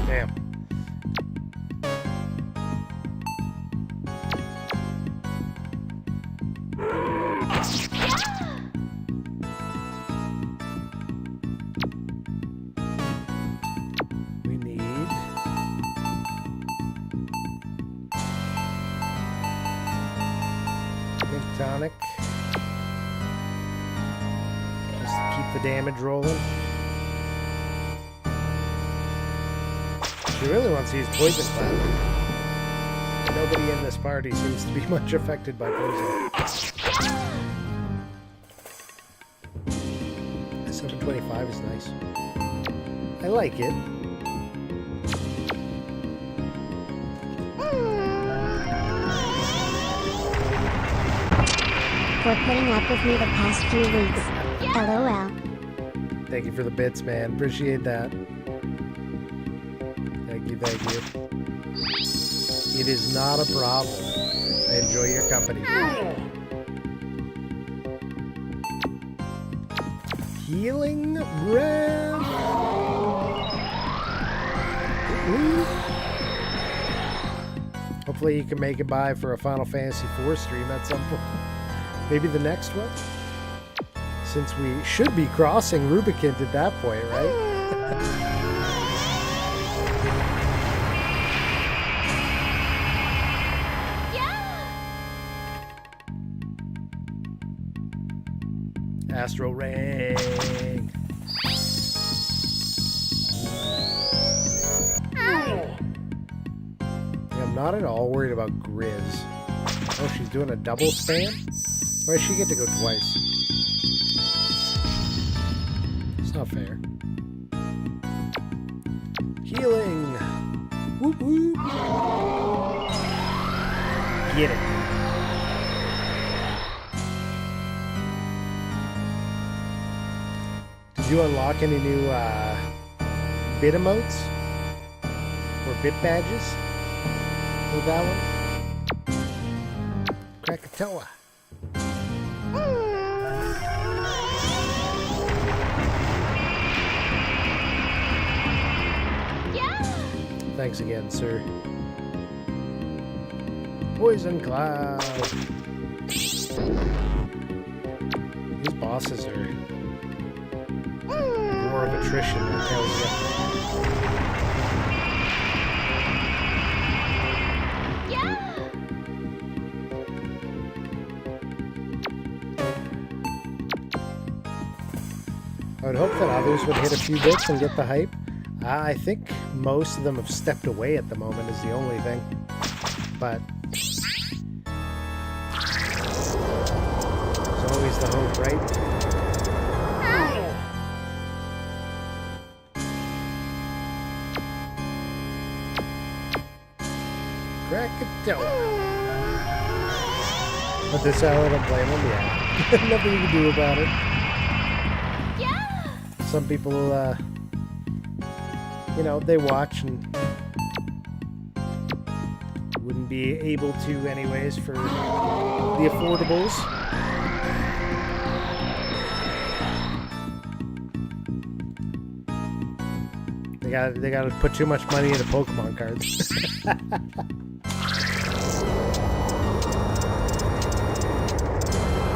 Damn. We need tonic. The damage rolling. She really wants to use Poison Cloud. Nobody in this party seems to be much affected by poison. 725 is nice. I like it. For putting up with me the past few weeks. LOL. Thank you for the bits, man. Appreciate that. Thank you, thank you. It is not a problem. I enjoy your company. Healing breath. Ooh. Hopefully you can make it by for a Final Fantasy IV stream at some point. Maybe the next one? Since we should be crossing Rubicon at that point, right? Astral Ring. I'm not at all worried about Grizz. Oh, she's doing a double spam? Why does she get to go twice? It's not fair. Healing! Whoop whoop! Get it. Did you unlock any new bit emotes? Or bit badges? With that one? Krakatoa. Yeah. Thanks again, sir. Poison Cloud. These bosses are more of attrition, it tells you. I would hope that others would hit a few bits and get the hype. I think most of them have stepped away at the moment is the only thing. But there's always the hope, right? Krakatoa. But this hour I don't blame them, yeah. Nothing you can do about it. Some people, you know, they watch and wouldn't be able to anyways for the affordables. They got to put too much money into Pokemon cards.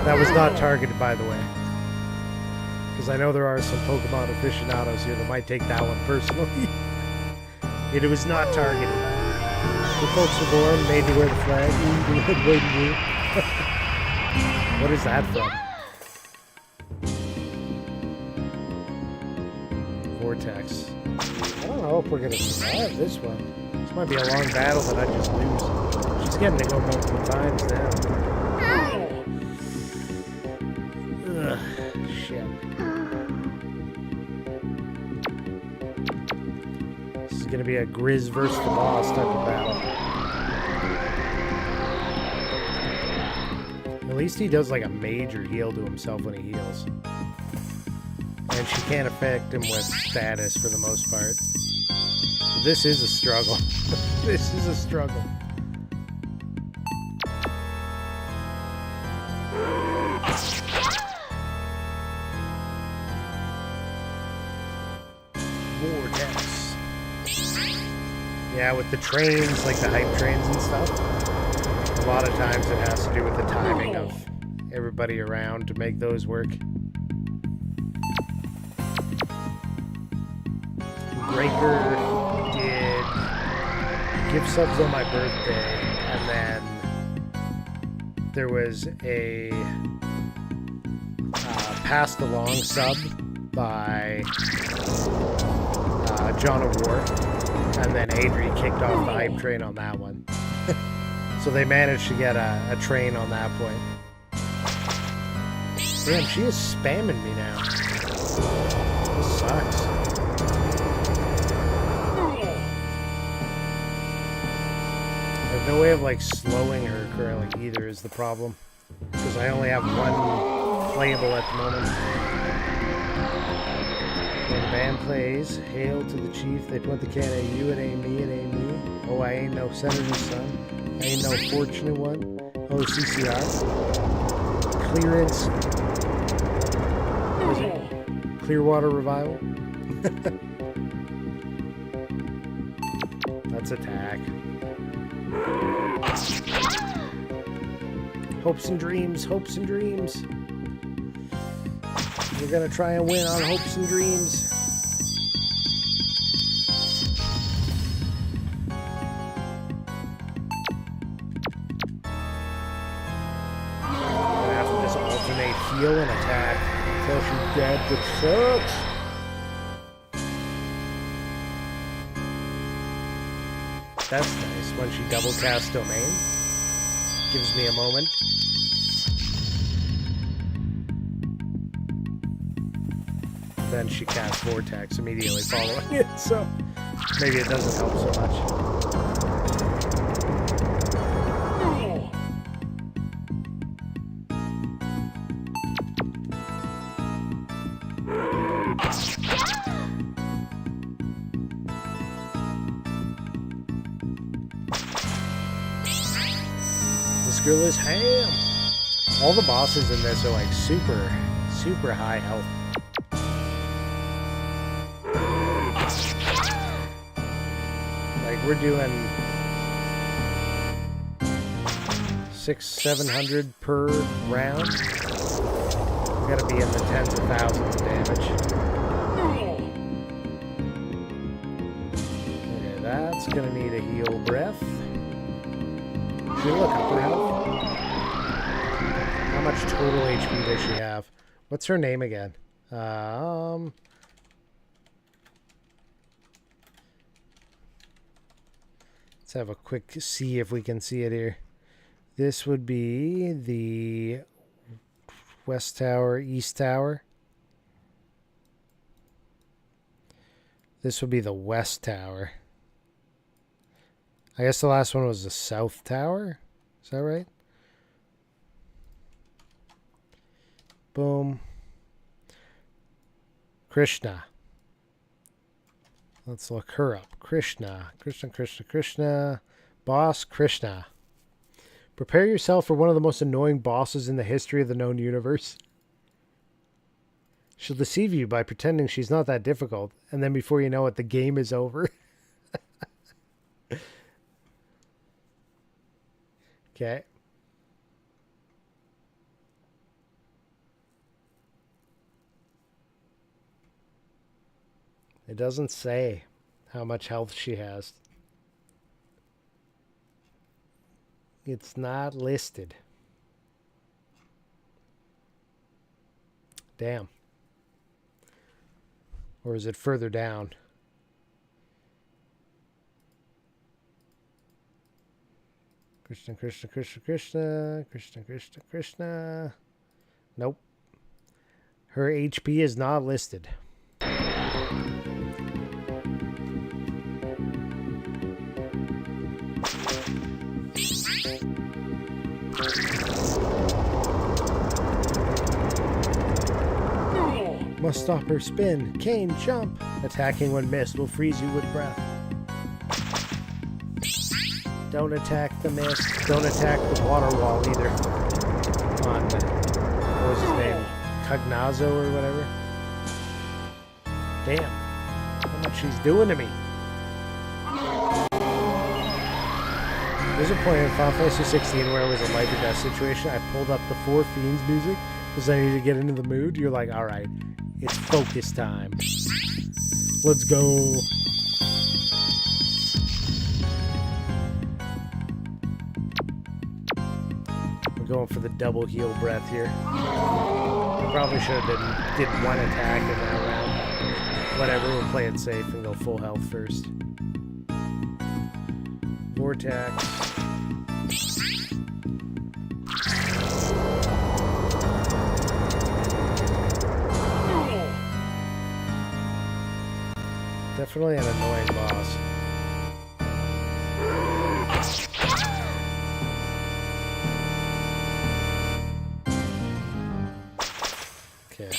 That was not targeted, by the way. Because I know there are some Pokemon aficionados here that might take that one personally. It was not targeted. The folks were born, made to wear the flag. What is that from? Vortex. I don't know if we're going to survive this one. This might be a long battle that I just lose. She's getting to go multiple times now. Ugh, shit. This is going to be a Grizz versus the boss type of battle. At least he does like a major heal to himself when he heals. And she can't affect him with status for the most part. This is a struggle. This is a struggle. Vortex. Yeah, with the trains, like the hype trains and stuff, a lot of times it has to do with the timing of everybody around to make those work. Breaker did gift subs on my birthday, and then there was a passed along sub by John of War, and then Adri kicked off the hype train on that one. So they managed to get a train on that point. Damn, she is spamming me now. This sucks. No way of like slowing her currently either is the problem, because I only have one playable at the moment. When the band plays "Hail to the Chief," they point the can at you, it ain't me, it ain't me. Oh, I ain't no senator's son, I ain't no fortunate one. Oh, CCR clearance. What is it? Clearwater Revival. Let's attack. Hopes and dreams, hopes and dreams. We're gonna try and win on hopes and dreams. Gonna have to just alternate heal and attack until she's dead, which sucks. That's nice when she double casts Domain. Gives me a moment. Then she casts Vortex immediately following it, so maybe it doesn't help so much. This girl is ham. All the bosses in this are like super, super high health. Like we're doing 600-700 per round. We gotta be in the tens of thousands of damage. Okay, that's gonna need a heal breath. Should we look up her health? How much total HP does she have? What's her name again? Let's have a quick see if we can see it here. This would be the West Tower, East Tower. This would be the West Tower. I guess the last one was the South Tower. Is that right? Boom. Krishna. Let's look her up. Krishna. Krishna. Boss Krishna. Prepare yourself for one of the most annoying bosses in the history of the known universe. She'll deceive you by pretending she's not that difficult, and then before you know it, the game is over. Okay. It doesn't say how much health she has. It's not listed. Damn. Or is it further down? Krishna. Nope. Her HP is not listed. Must stop her spin. Cane, jump. Attacking when missed will freeze you with breath. Don't attack the mist. Don't attack the water wall either. On, what was his name? Cognazo or whatever. Damn. How much she's doing to me. There's a point in Final Fantasy 16 where it was a life or death situation. I pulled up the Four Fiends music because I needed to get into the mood. You're like, alright, it's focus time. Let's go. We're going for the double heal breath here. I probably should have did one attack in that round. Whatever, we'll play it safe and go full health first. Vortex. Definitely an annoying boss. Okay.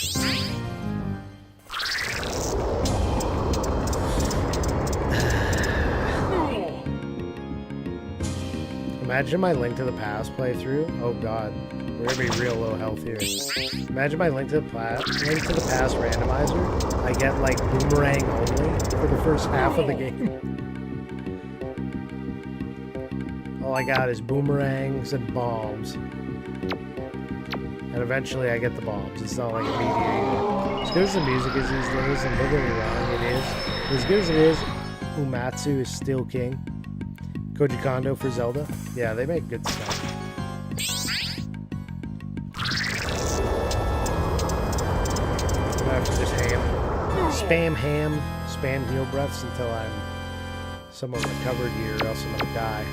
Imagine my Link to the Past playthrough. Oh god, we're gonna be real low health here. Imagine my Link to the Past randomizer. I get like boomerang only for the first half of the game. All I got is boomerangs and bombs. And eventually I get the bombs. It's not like immediate. As good as the music is these days, and don't get me wrong, it is. As good as it is, Uematsu is still king. Koji Kondo for Zelda. Yeah, they make good stuff. I have to just spam heal breaths until I'm somewhat recovered here, or else I'm gonna die.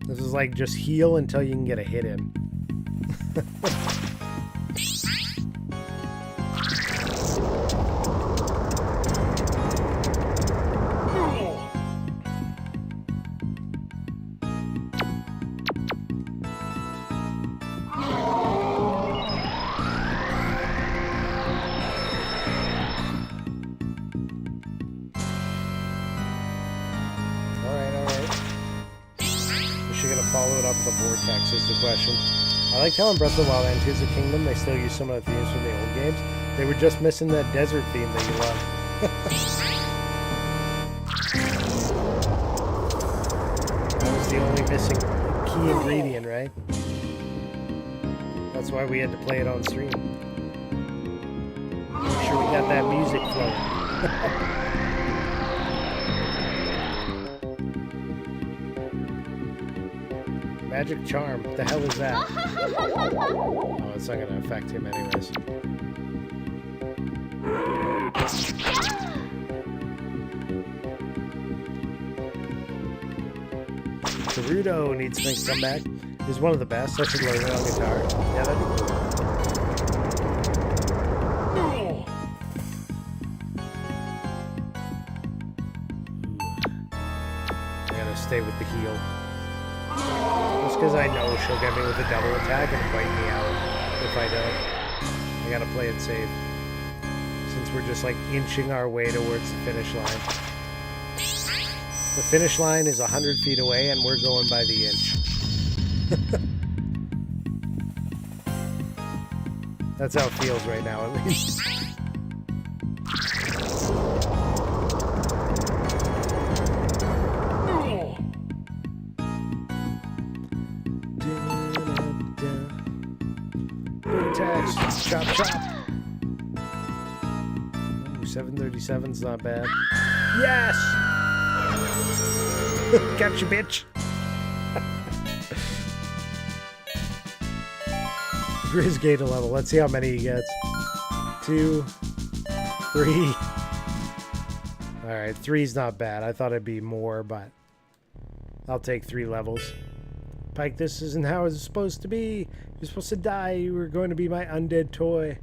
This is like just heal until you can get a hit in. Vortex is the question. I like how in Breath of the Wild and Tears of the Kingdom they still use some of the themes from the old games. They were just missing that desert theme that you love. That was the only missing key ingredient, right? That's why we had to play it on stream. Make sure we got that music flowing. Magic Charm. What the hell is that? Oh, it's not going to affect him anyways. Gerudo needs to make a comeback. He's one of the best. I should learn it on guitar. Yeah, that'd be cool. I gotta stay with the heal. Just because I know she'll get me with a double attack and wipe me out if I don't. I gotta play it safe. Since we're just like inching our way towards the finish line. The finish line is 100 feet away and we're going by the inch. That's how it feels right now, at least. Chop, chop. Ooh, 737's not bad. Yes! Catch you, bitch! Grizz gate a level. Let's see how many he gets. 2, 3. Alright, 3's not bad. I thought it'd be more, but I'll take 3 levels. Pike, this isn't how it's supposed to be. You're supposed to die. You were going to be my undead toy.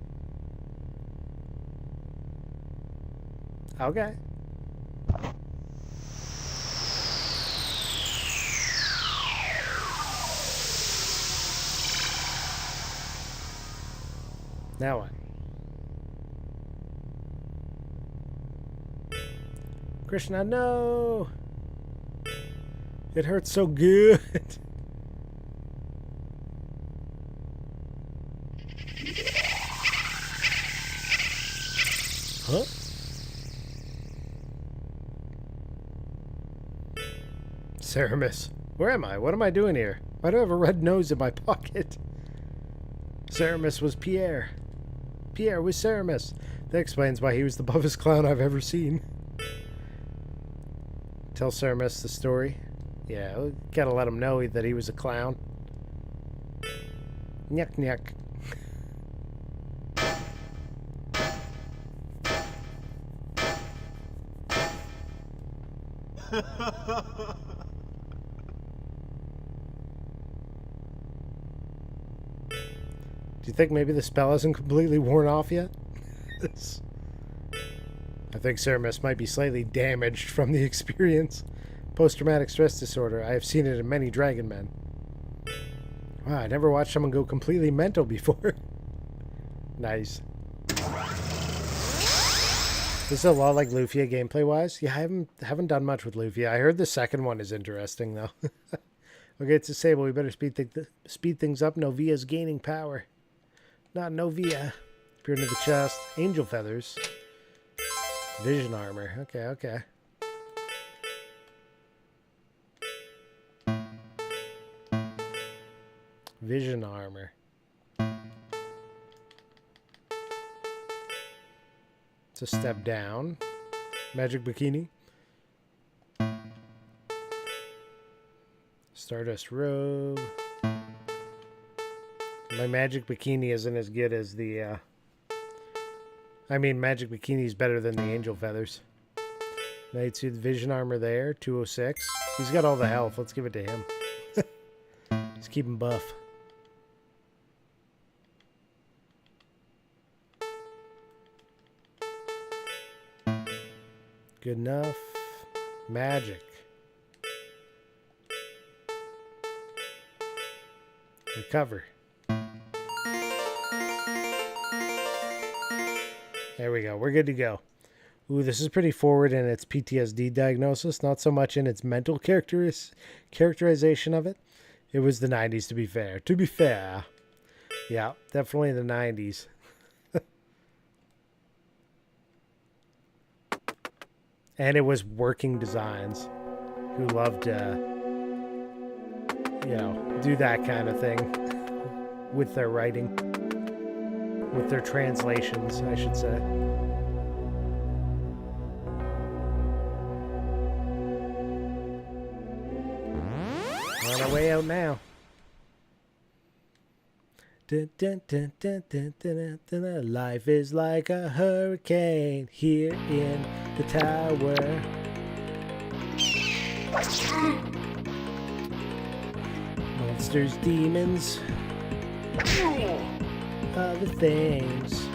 Okay. Now what? Krishna, no! It hurts so good. Huh? Ceramus. Where am I? What am I doing here? Why do I have a red nose in my pocket? Ceramus was Pierre. Pierre was Ceramus. That explains why he was the buffest clown I've ever seen. Tell Ceramus the story. Yeah, we gotta let him know that he was a clown. Nyuk nyuk. Do you think maybe the spell hasn't completely worn off yet? I think Ceramus might be slightly damaged from the experience. Post-traumatic stress disorder. I have seen it in many dragon men. Wow, I never watched someone go completely mental before. Nice. This is a lot like Lufia gameplay wise. Yeah, I haven't done much with Lufia. I heard the second one is interesting though. Okay, it's disabled. We better speed things up. Novia's gaining power. Not Novia. Appear into the chest. Angel feathers. Vision armor. Okay, okay. Vision armor. It's a step down. Magic bikini. Stardust robe. My magic bikini isn't as good as the I mean, magic bikini is better than the angel feathers. Night suit, vision armor there, 206. He's got all the health. Let's give it to him. Just keep him buff. Good enough. Magic. Recover. There we go. We're good to go. Ooh, this is pretty forward in its PTSD diagnosis. Not so much in its mental characterization of it. It was the 90s, to be fair. To be fair. Yeah, definitely the 90s. And it was Working Designs who loved to, you know, do that kind of thing with their writing. With their translations, I should say. On our way out now. Life is like a hurricane here in the tower. Monsters, demons, other things.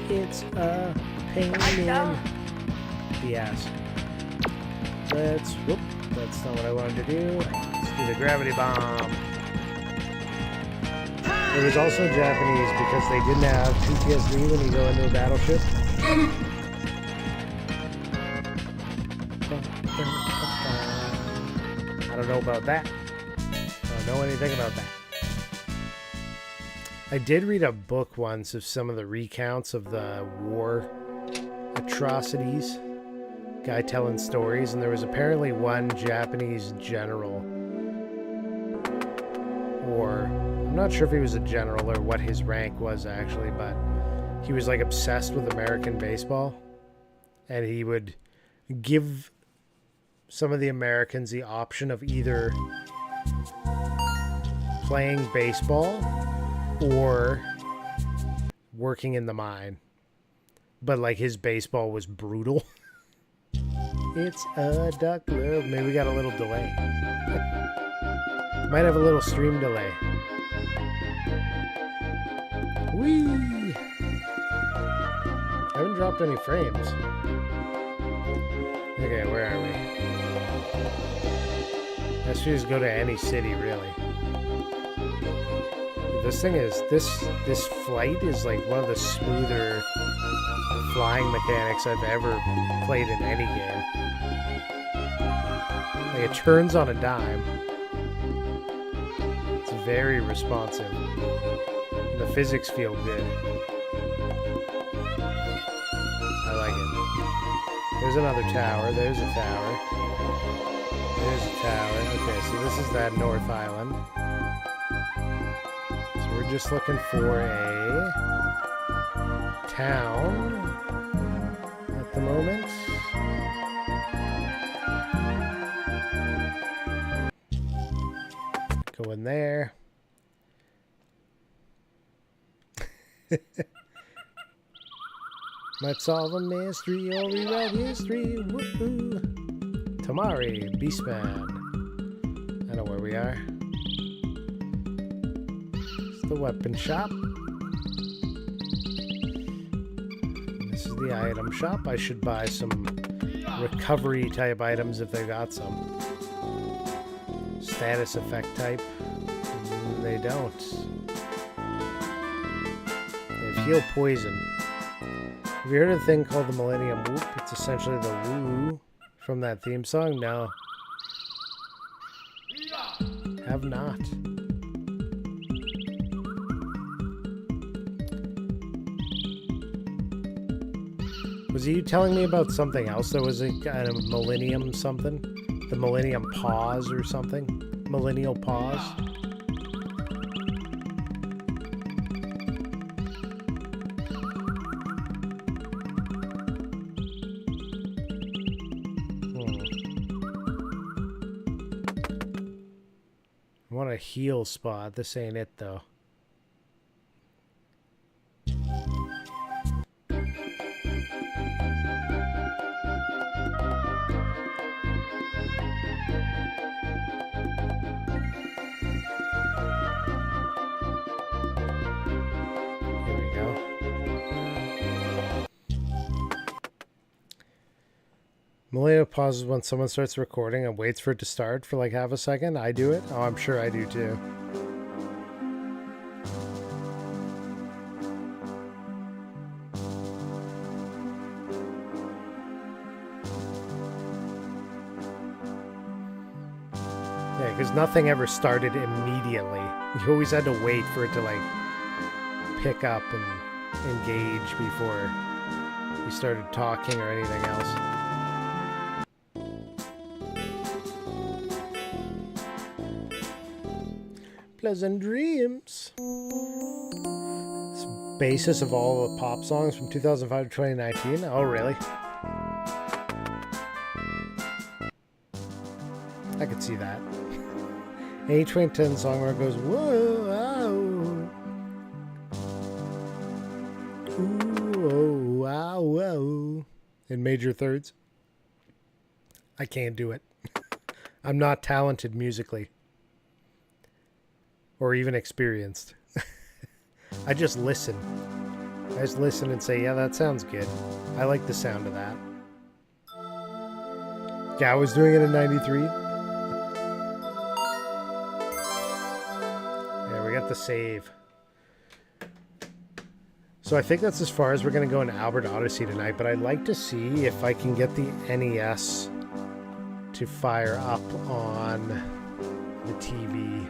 It's a pain in the ass. Whoop, that's not what I wanted to do. Let's do the gravity bomb. It was also Japanese because they didn't have PTSD when you go into a battleship. I don't know about that. I don't know anything about that. I did read a book once of some of the recounts of the war atrocities. Guy telling stories, and there was apparently one Japanese general, or I'm not sure if he was a general or what his rank was actually, but he was like obsessed with American baseball, and he would give some of the Americans the option of either playing baseball or working in the mine. But like his baseball was brutal. It's a duck globe. Maybe we got a little delay. Might have a little stream delay. Whee! I haven't dropped any frames. Okay, where are we? Let's just go to any city, really. This thing is, this flight is like one of the smoother flying mechanics I've ever played in any game. Like it turns on a dime. It's very responsive. And the physics feel good. I like it. There's another tower. There's a tower. There's a tower. Okay, so this is that North Island. So we're just looking for a town at the moment. Go in there. Might solve a mystery or rewrite history. Woohoo! Tamari, Beastman. I know where we are. It's the weapon shop. This is the item shop. I should buy some recovery type items if they got some. Status effect type. They don't. They have heal poison. Have you heard of a thing called the Millennium Whoop? It's essentially the woo from that theme song. No. Have not. Was you telling me about something else that was a millennium something? The millennium pause or something? Millennial pause? I want a heal spot. This ain't it though. Millennial pauses when someone starts recording and waits for it to start for like half a second. I do it. Oh, I'm sure I do too. Yeah, because nothing ever started immediately. You always had to wait for it to like pick up and engage before you started talking or anything else. Pleasant dreams. It's basis of all the pop songs from 2005 to 2019. Oh, really? I could see that. Any 2010 song where it goes, whoa, wow. Ooh, wow, wow. In major thirds. I can't do it. I'm not talented musically. Or even experienced. I just listen. I just listen and say, yeah, that sounds good. I like the sound of that. Yeah, I was doing it in 93. Yeah, we got the save. So I think that's as far as we're going to go in Albert Odyssey tonight, but I'd like to see if I can get the NES to fire up on the TV.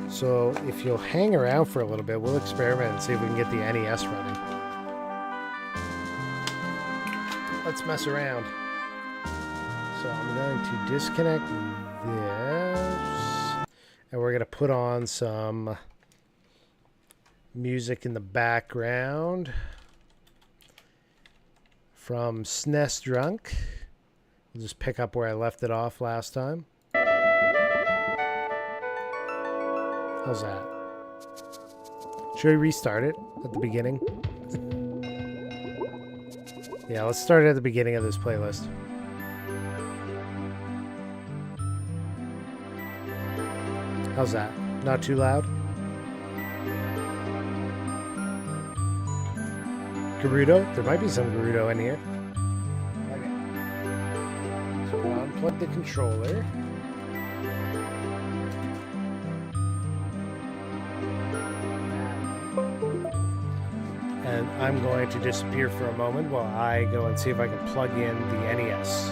So if you'll hang around for a little bit, we'll experiment and see if we can get the NES running. Let's mess around. So I'm going to disconnect this, and we're going to put on some music in the background from SNES Drunk. We'll just pick up where I left it off last time. How's that? Should we restart it at the beginning? Yeah, let's start it at the beginning of this playlist. How's that? Not too loud? Gerudo? There might be some Gerudo in here. Okay. So we'll unplug the controller. And I'm going to disappear for a moment while I go and see if I can plug in the NES.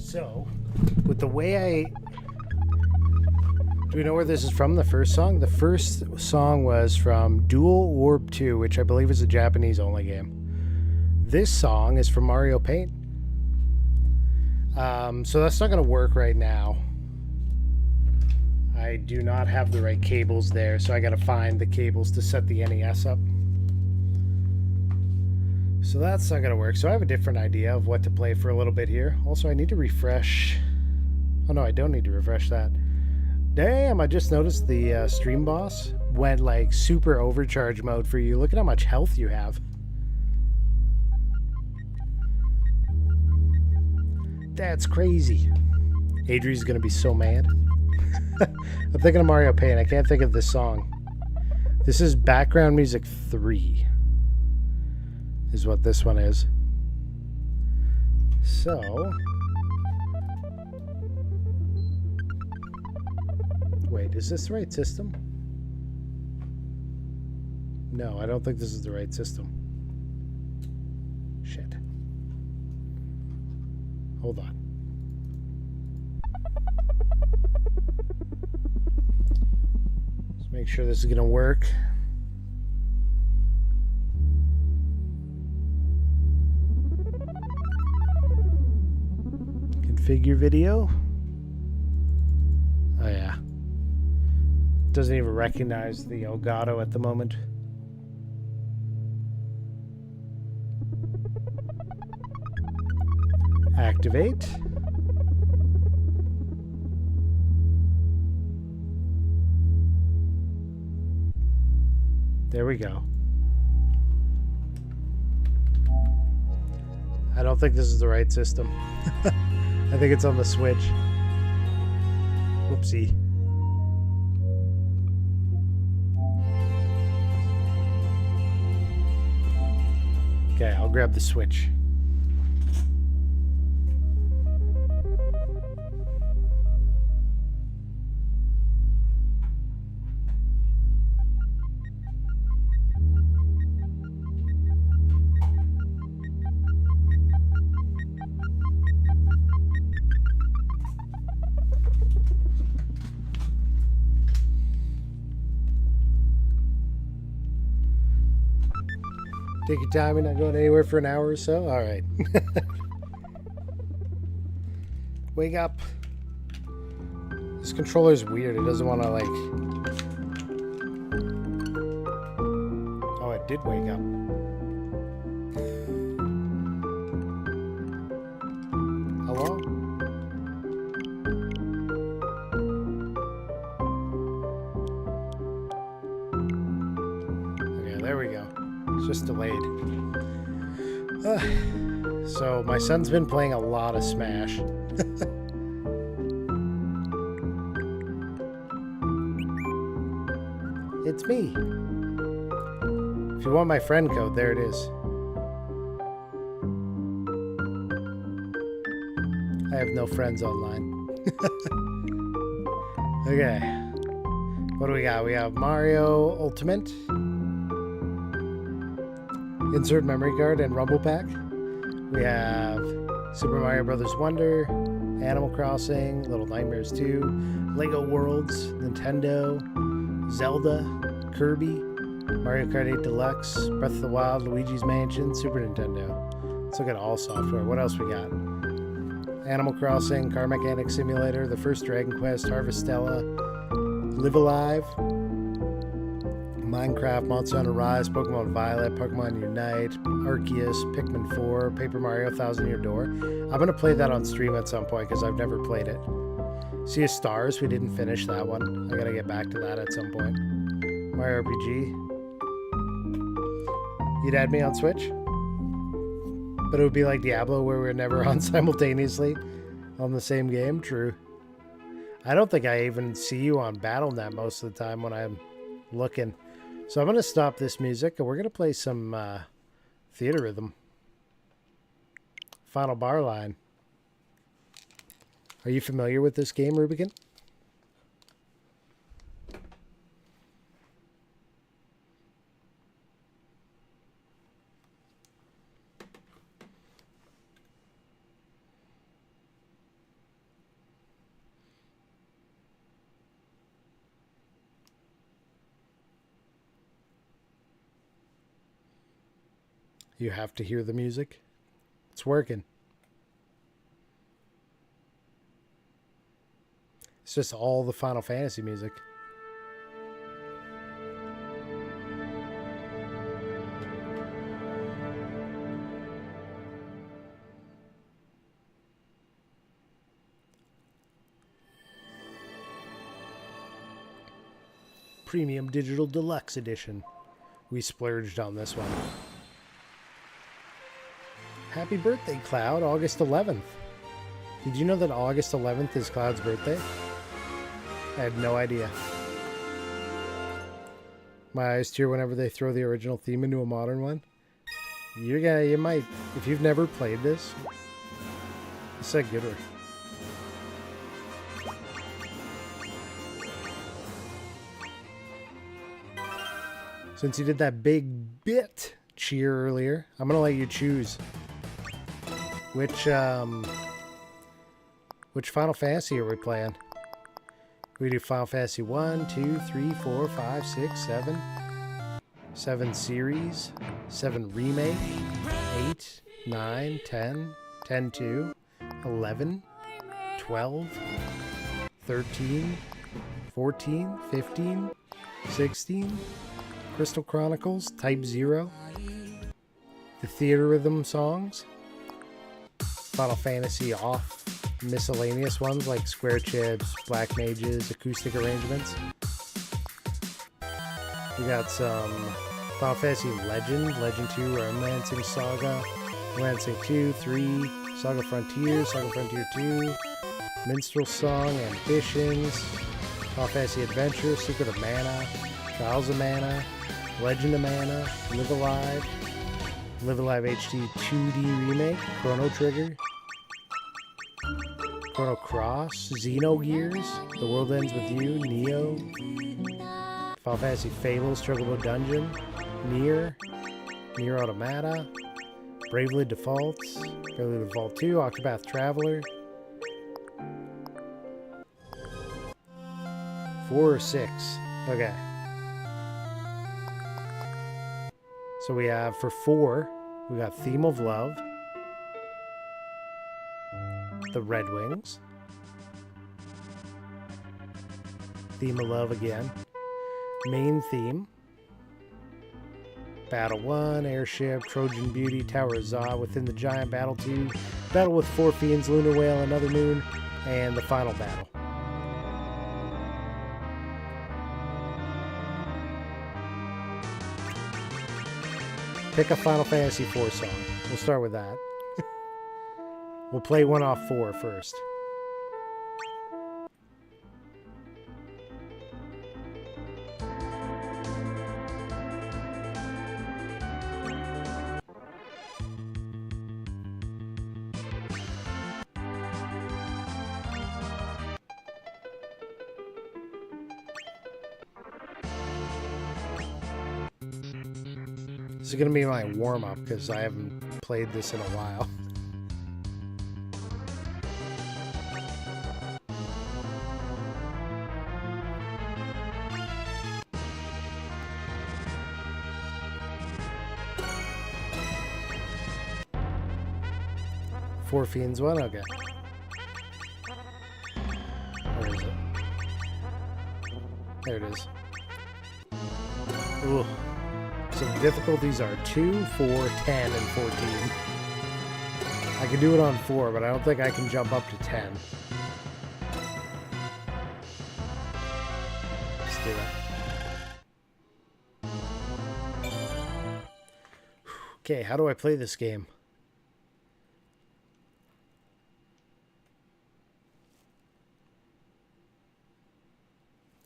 So, with the way do we know where this is from, the first song? The first song was from Dual Orb 2, which I believe is a Japanese-only game. This song is from Mario Paint. So that's not going to work right now. I do not have the right cables there, so I got to find the cables to set the NES up. So that's not going to work. So I have a different idea of what to play for a little bit here. Also, I need to refresh. Oh, no, I don't need to refresh that. Damn, I just noticed the stream boss went like super overcharge mode for you. Look at how much health you have. That's crazy. Adri's going to be so mad. I'm thinking of Mario Paint. I can't think of this song. This is Background Music 3. Is what this one is. So... Wait, is this the right system? No, I don't think this is the right system. Shit. Hold on. Let's make sure this is gonna work. Configure video. Oh yeah. Doesn't even recognize the Elgato at the moment. Activate. There we go. I don't think this is the right system. I think it's on the Switch. Whoopsie. Okay, I'll grab the Switch. Take your time, you're not going anywhere for an hour or so? Alright. Wake up. This controller's weird. It doesn't want to, like... Oh, it did wake up. Hello? Okay, there we go. It's just delayed. So my son's been playing a lot of Smash. It's me. If you want my friend code, there it is. I have no friends online. Okay. What do we got? We have Mario Ultimate. Insert memory card and rumble pack. We have Super Mario Brothers Wonder, Animal Crossing, Little Nightmares 2, Lego Worlds, Nintendo, Zelda, Kirby, Mario Kart 8 Deluxe, Breath of the Wild, Luigi's Mansion, Super Nintendo. Let's look at all software. What else we got? Animal Crossing, Car Mechanic Simulator, The First Dragon Quest, Harvestella, Live Alive, Minecraft, Monster Hunter Rise, Pokemon Violet, Pokemon Unite, Arceus, Pikmin 4, Paper Mario, Thousand Year Door. I'm going to play that on stream at some point because I've never played it. Sea of Stars, we didn't finish that one. I got to get back to that at some point. Mario RPG. You'd add me on Switch? But it would be like Diablo where we're never on simultaneously on the same game? True. I don't think I even see you on BattleNet most of the time when I'm looking. So I'm going to stop this music and we're going to play some Theatrythm. Final bar line. Are you familiar with this game, Rubicon? You have to hear the music. It's working. It's just all the Final Fantasy music. Premium Digital Deluxe Edition. We splurged on this one. Happy birthday, Cloud, August 11th. Did you know that August 11th is Cloud's birthday? I had no idea. My eyes tear whenever they throw the original theme into a modern one. You might, if you've never played this, it's a good one. Since you did that big bit cheer earlier, I'm gonna let you choose which Final Fantasy are we playing? We do Final Fantasy 1, 2, 3, 4, 5, 6, 7. 7 series, 7 remake, 8, 9, 10, 10 2, 11, 12, 13, 14, 15, 16. Crystal Chronicles, Type 0, the Theatrythm songs, Final Fantasy off miscellaneous ones like Square Chips, Black Mages, acoustic arrangements. We got some Final Fantasy Legend, Legend 2, Romancing Saga, Romancing 2, 3, Saga Frontier 2, Minstrel Song, Ambitions, Final Fantasy Adventure, Secret of Mana, Trials of Mana, Legend of Mana, Live Alive HD 2D Remake, Chrono Trigger, Chrono Cross, Xenogears, The World Ends With You, Neo, Final Fantasy Fables, Chocobo Dungeon, Nier Automata, Bravely Default 2, Octopath Traveler. 4 or 6. Okay. So we have, for 4, we got Theme of Love, The Red Wings, Theme of Love again, Main Theme, Battle 1, Airship, Trojan Beauty, Tower of Zah, Within the Giant, Battle 2, Battle with 4 Fiends, Lunar Whale, Another Moon, and the final battle. Pick a Final Fantasy IV song. We'll start with that. We'll play one off 4 first. This is going to be my warm-up because I haven't played this in a while. Four Fiends one? Okay. Where is it? There it is. Ooh. So the difficulties are 2, 4, 10, and 14. I can do it on 4, but I don't think I can jump up to 10. Let's do it. Okay, how do I play this game?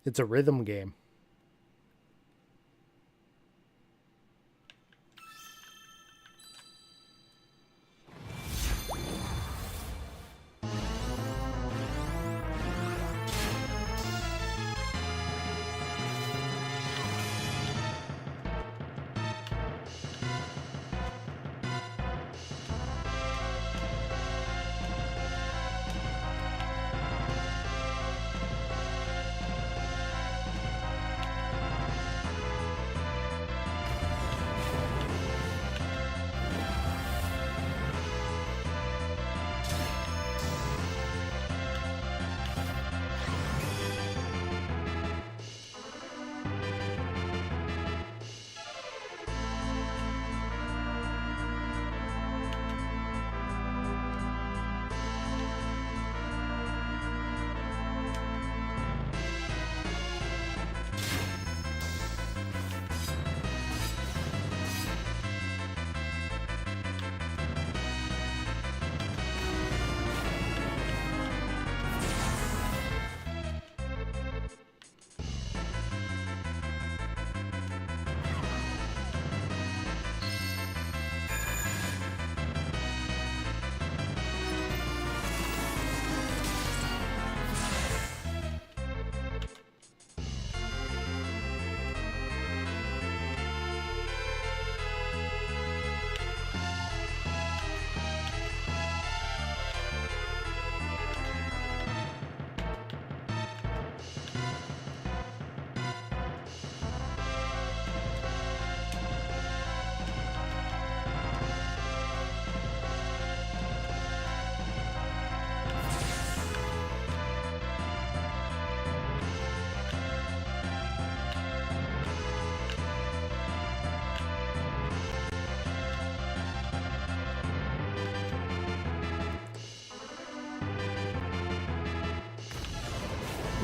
It's a rhythm game.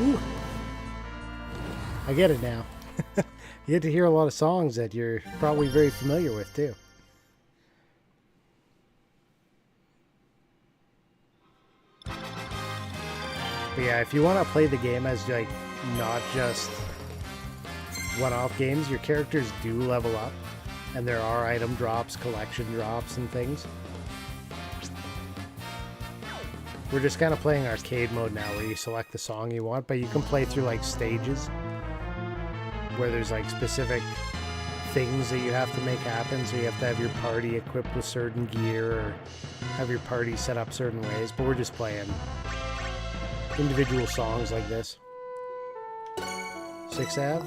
Ooh. I get it now. You get to hear a lot of songs that you're probably very familiar with, too. But yeah, if you want to play the game as, like, not just one-off games, your characters do level up. And there are item drops, collection drops, and things. We're just kind of playing arcade mode now, where you select the song you want, but you can play through, like, stages where there's, like, specific things that you have to make happen. So you have to have your party equipped with certain gear or have your party set up certain ways. But we're just playing individual songs like this. 6th Ave.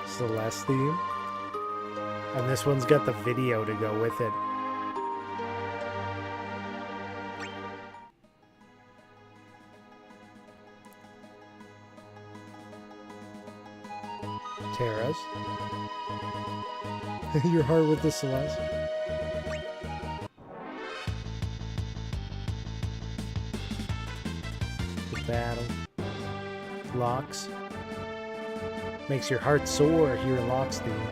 Celeste theme. And this one's got the video to go with it. Terra's. Your heart with the Celeste. The battle. Locks. Makes your heart soar hearing Locks theme.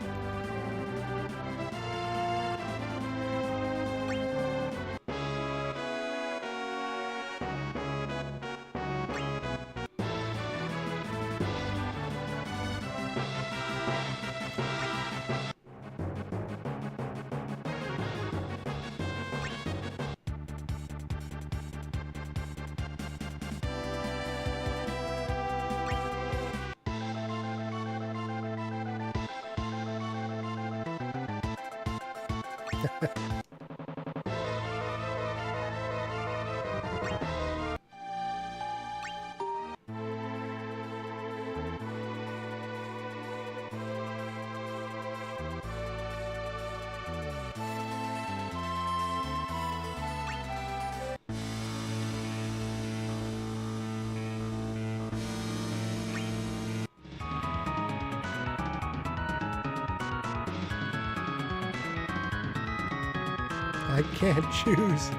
I can't choose.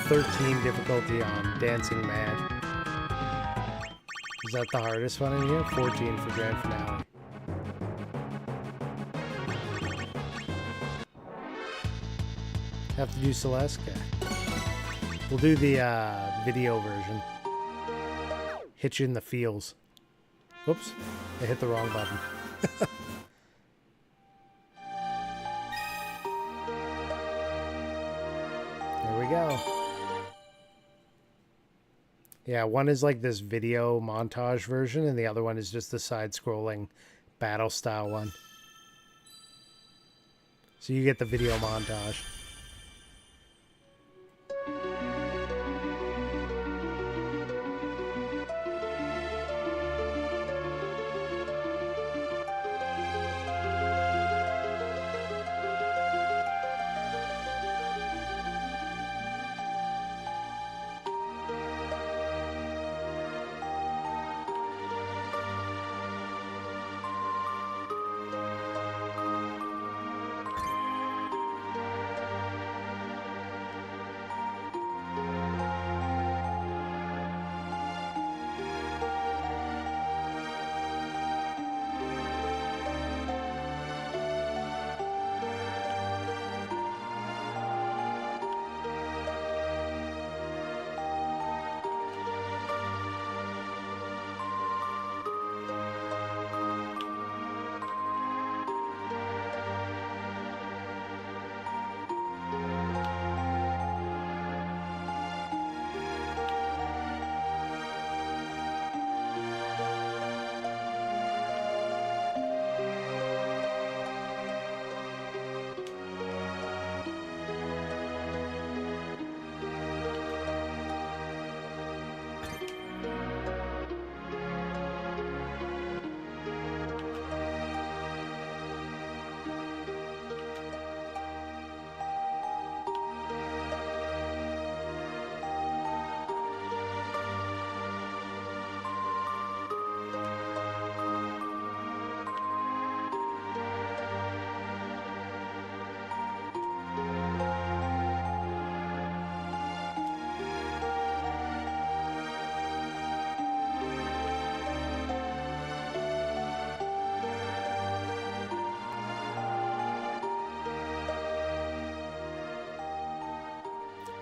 13 difficulty on Dancing Mad. Is that the hardest one in here? 14 for Grand Finale. Have to do Celeste? Okay. We'll do the video version. Hit you in the feels. Whoops. I hit the wrong button. There we go. Yeah, one is like this video montage version, and the other one is just the side-scrolling battle style one. So you get the video montage.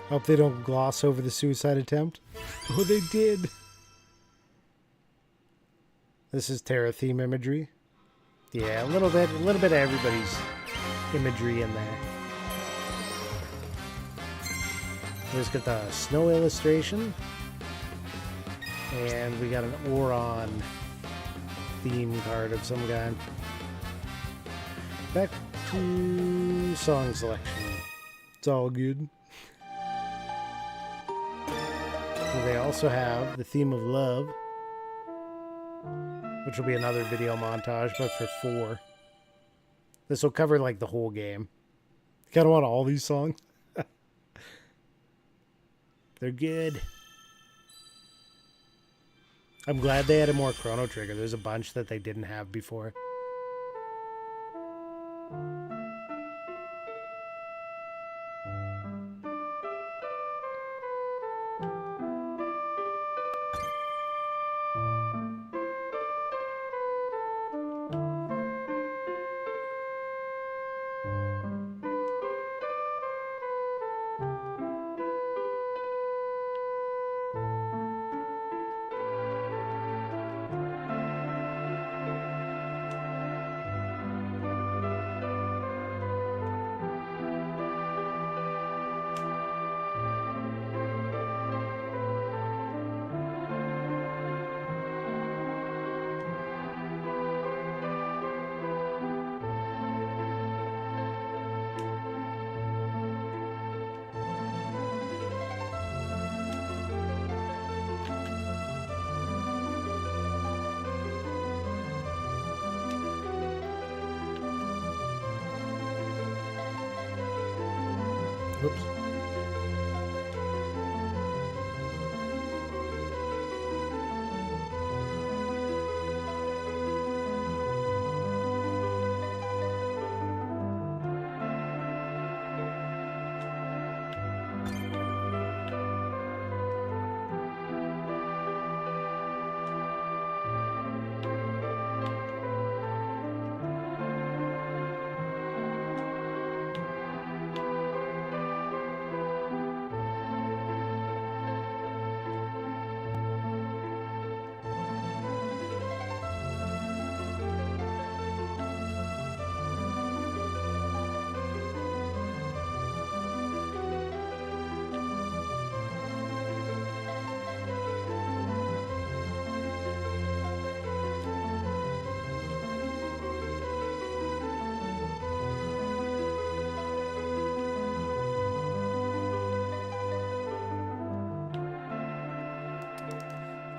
Hope they don't gloss over the suicide attempt. Oh, they did. This is Theatrythm imagery. Yeah, a little bit of everybody's imagery in there. We just got the snow illustration. And we got an Oron theme card of some kind. Back to song selection. It's all good. So they also have the theme of love, which will be another video montage, but for 4. This will cover like the whole game. You kind of want all these songs. They're good. I'm glad they added more Chrono Trigger. There's a bunch that they didn't have before. Oops.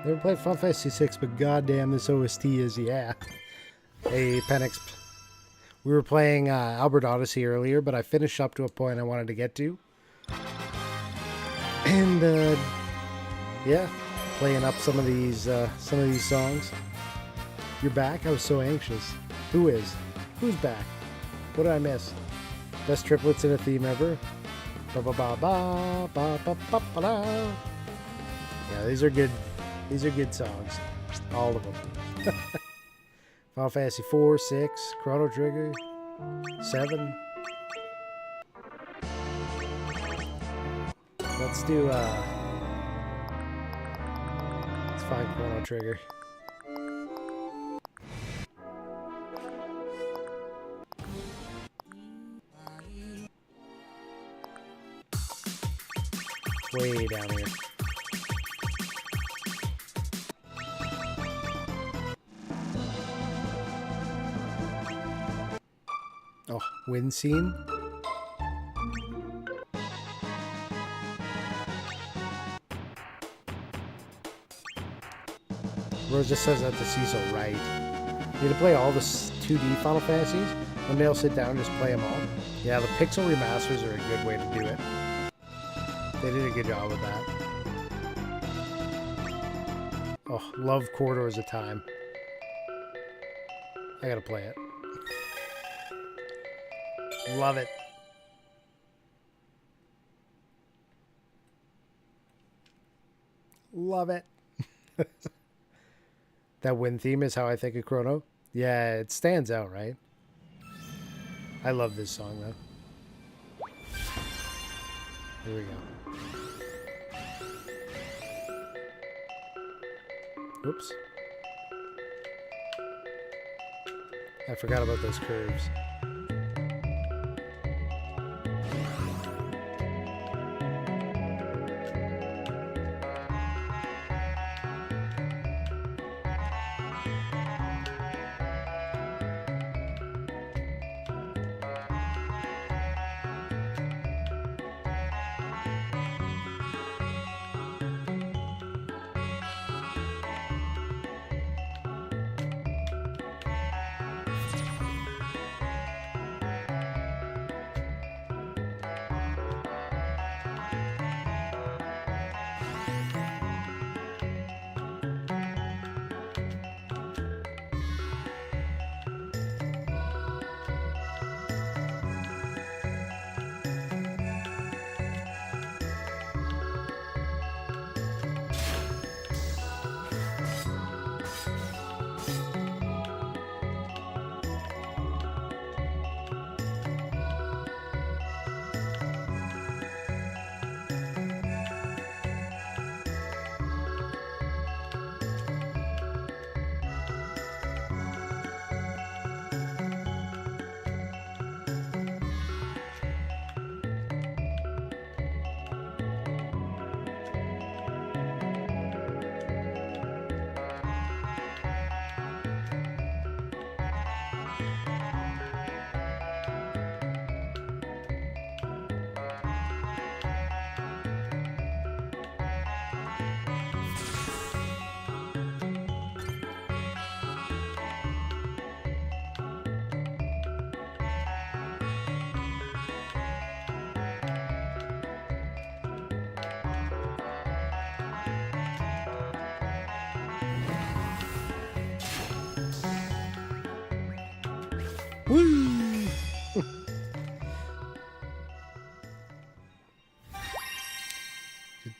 Never played Final Fantasy 6, but goddamn, this OST is, yeah. Hey, Penix. We were playing Albert Odyssey earlier, but I finished up to a point I wanted to get to. And, yeah, playing up some of these songs. You're back? I was so anxious. Who is? Who's back? What did I miss? Best triplets in a theme ever. Ba ba ba ba ba ba ba ba da. Yeah, these are good. These are good songs. All of them. Final Fantasy 4, 6, Chrono Trigger, 7. Let's do, let's find Chrono Trigger. Way down here. Oh, wind scene. Rose just says that the Cecil right. You need to play all the 2D Final Fantasies. One day I'll sit down and just play them all. Yeah, the pixel remasters are a good way to do it. They did a good job with that. Oh, love Corridors of Time. I gotta play it. Love it. Love it. That wind theme is how I think of Chrono. Yeah, it stands out, right? I love this song, though. Here we go. Oops. I forgot about those curves. Woo!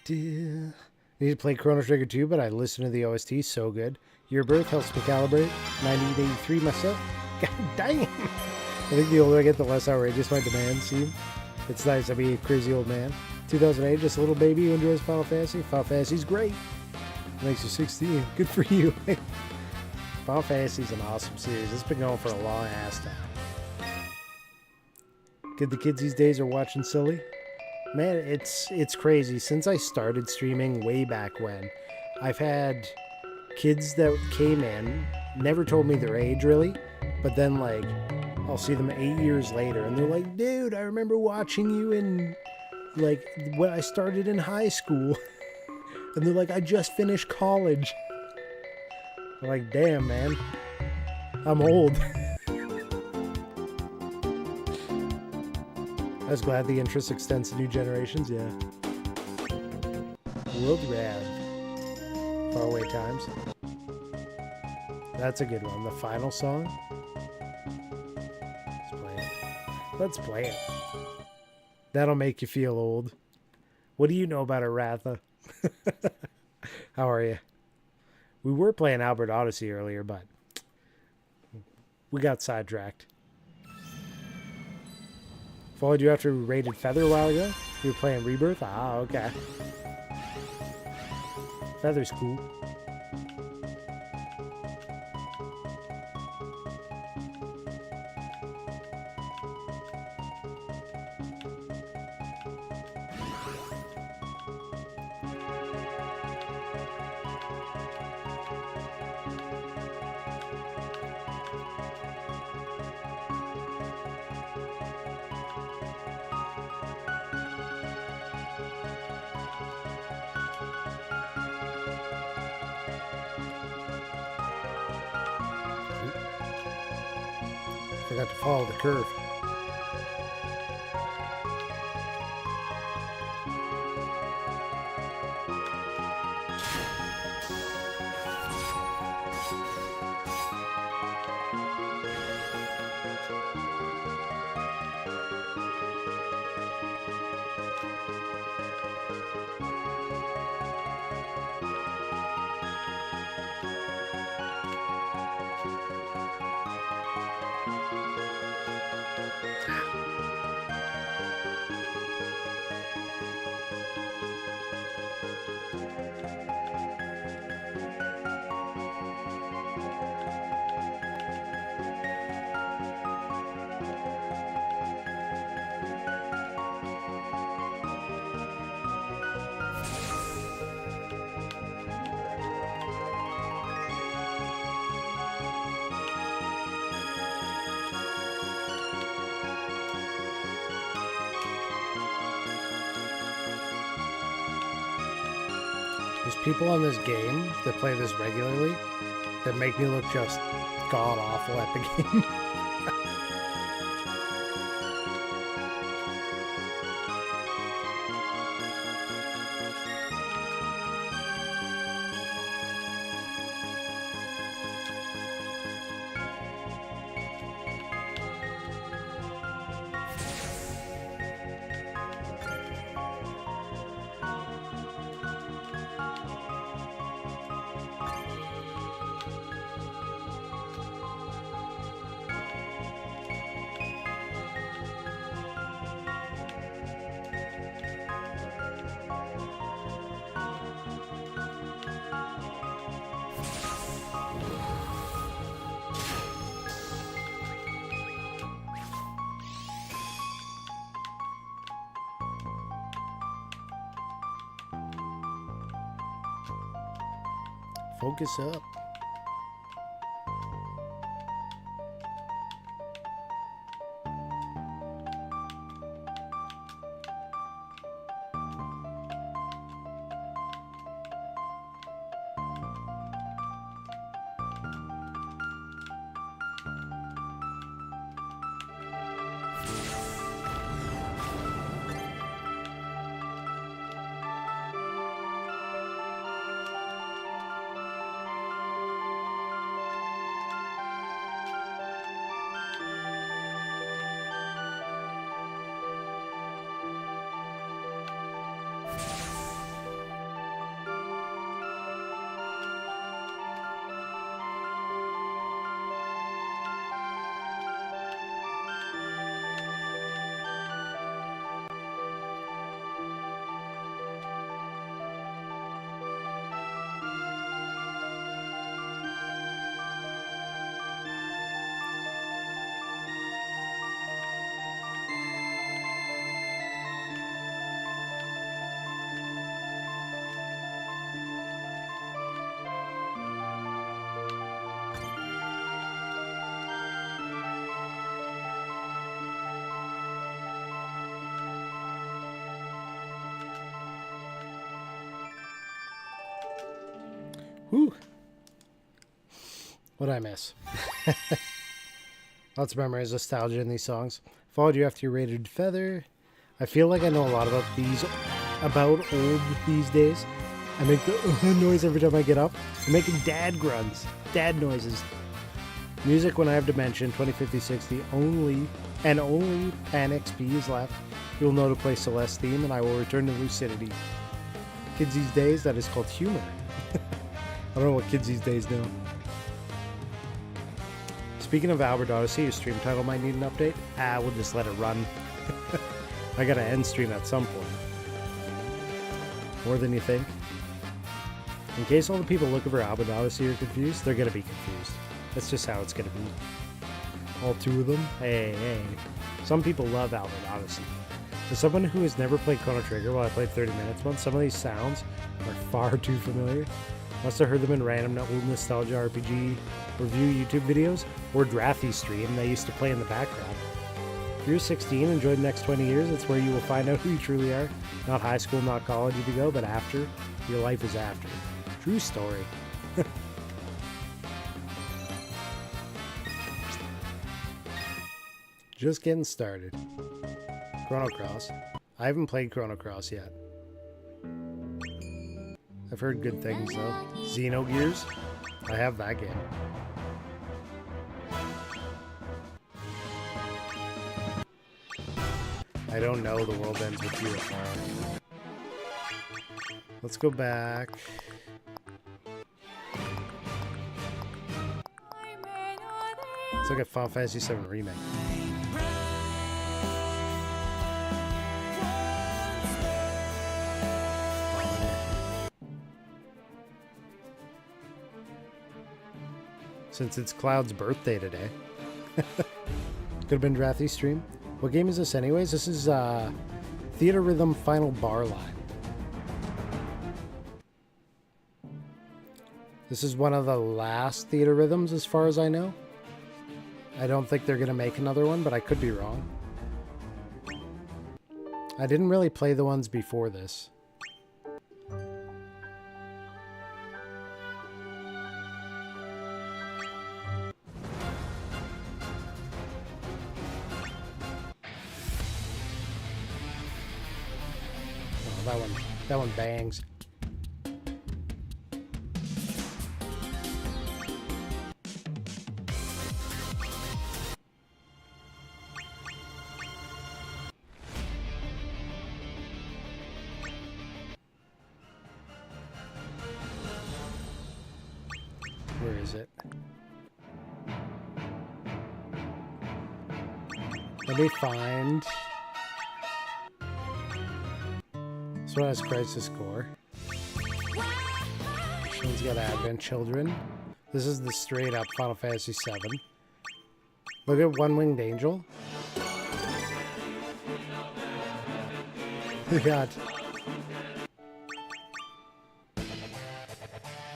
Need to play Chrono Trigger 2, but I listened to the OST, so good. Your Birth helps me calibrate. 1983 myself. God dang it. I think the older I get, the less outrageous my demands seem. It's nice to be a crazy old man. 2008, just a little baby who enjoys Final Fantasy. Final Fantasy's great. Makes you 16. Good for you. Final Fantasy's an awesome series. It's been going for a long ass time. Good the kids these days are watching silly. Man, it's crazy. Since I started streaming way back when, I've had kids that came in, never told me their age really, but then like I'll see them 8 years later and they're like, dude, I remember watching you in like when I started in high school. And they're like, I just finished college. I'm like, damn, man, I'm old. I was glad the interest extends to new generations, yeah. World Rad. Faraway Times. That's a good one. The final song. Let's play it. Let's play it. That'll make you feel old. What do you know about Aratha? How are you? We were playing Albert Odyssey earlier, but we got sidetracked. Followed you after we raided Feather a while ago? You were playing Rebirth? Ah, okay. Feather's cool. Forgot to follow the curve. There's people on this game that play this regularly that make me look just god awful at the game. Focus up. Whew. What'd I miss? Lots of memories, nostalgia in these songs. Followed you after you raided Feather. I feel like I know a lot about old these days. I make the noise every time I get up. I'm making dad grunts, dad noises. Music when I have Dimension, 2050-60, only Pan XP is left. You'll know to play Celeste theme, and I will return to Lucidity. Kids these days, that is called humor. I don't know what kids these days know. Speaking of Albert Odyssey, your stream title might need an update. We'll just let it run. I gotta end stream at some point. More than you think. In case all the people looking for Albert Odyssey are confused, they're gonna be confused. That's just how it's gonna be. All two of them? Hey. Some people love Albert Odyssey. For someone who has never played Chrono Trigger while I played 30 minutes once, some of these sounds are far too familiar. Must have heard them in random old nostalgia RPG review YouTube videos or Drathy stream they used to play in the background. If you're 16 and enjoy the next 20 years, that's where you will find out who you truly are. Not high school, not college if you go, but after. Your life is after. True story. Just getting started. Chrono Cross. I haven't played Chrono Cross yet. I've heard good things though. Xenogears. I have that game. I don't know the world ends with you. Let's go back. Let's look at Final Fantasy VII Remake. Since it's Cloud's birthday today. Could have been Drathy's stream. What game is this anyways? This is Theatrythm Final Bar Line. This is one of the last Theatrythms as far as I know. I don't think they're going to make another one, but I could be wrong. I didn't really play the ones before this. that one bangs. Where is it? Let me find... This one has Crisis Core. This one's got Advent Children. This is the straight up Final Fantasy VII. Look at One Winged Angel. God.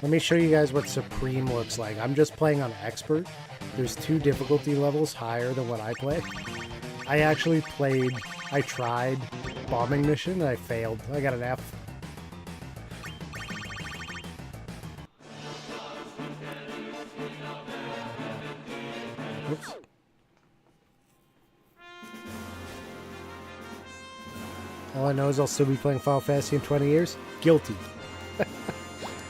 Let me show you guys what Supreme looks like. I'm just playing on Expert. There's 2 difficulty levels higher than what I play. I actually I tried bombing mission and I failed. I got an F. Oops. All I know is I'll still be playing Final Fantasy in 20 years. Guilty.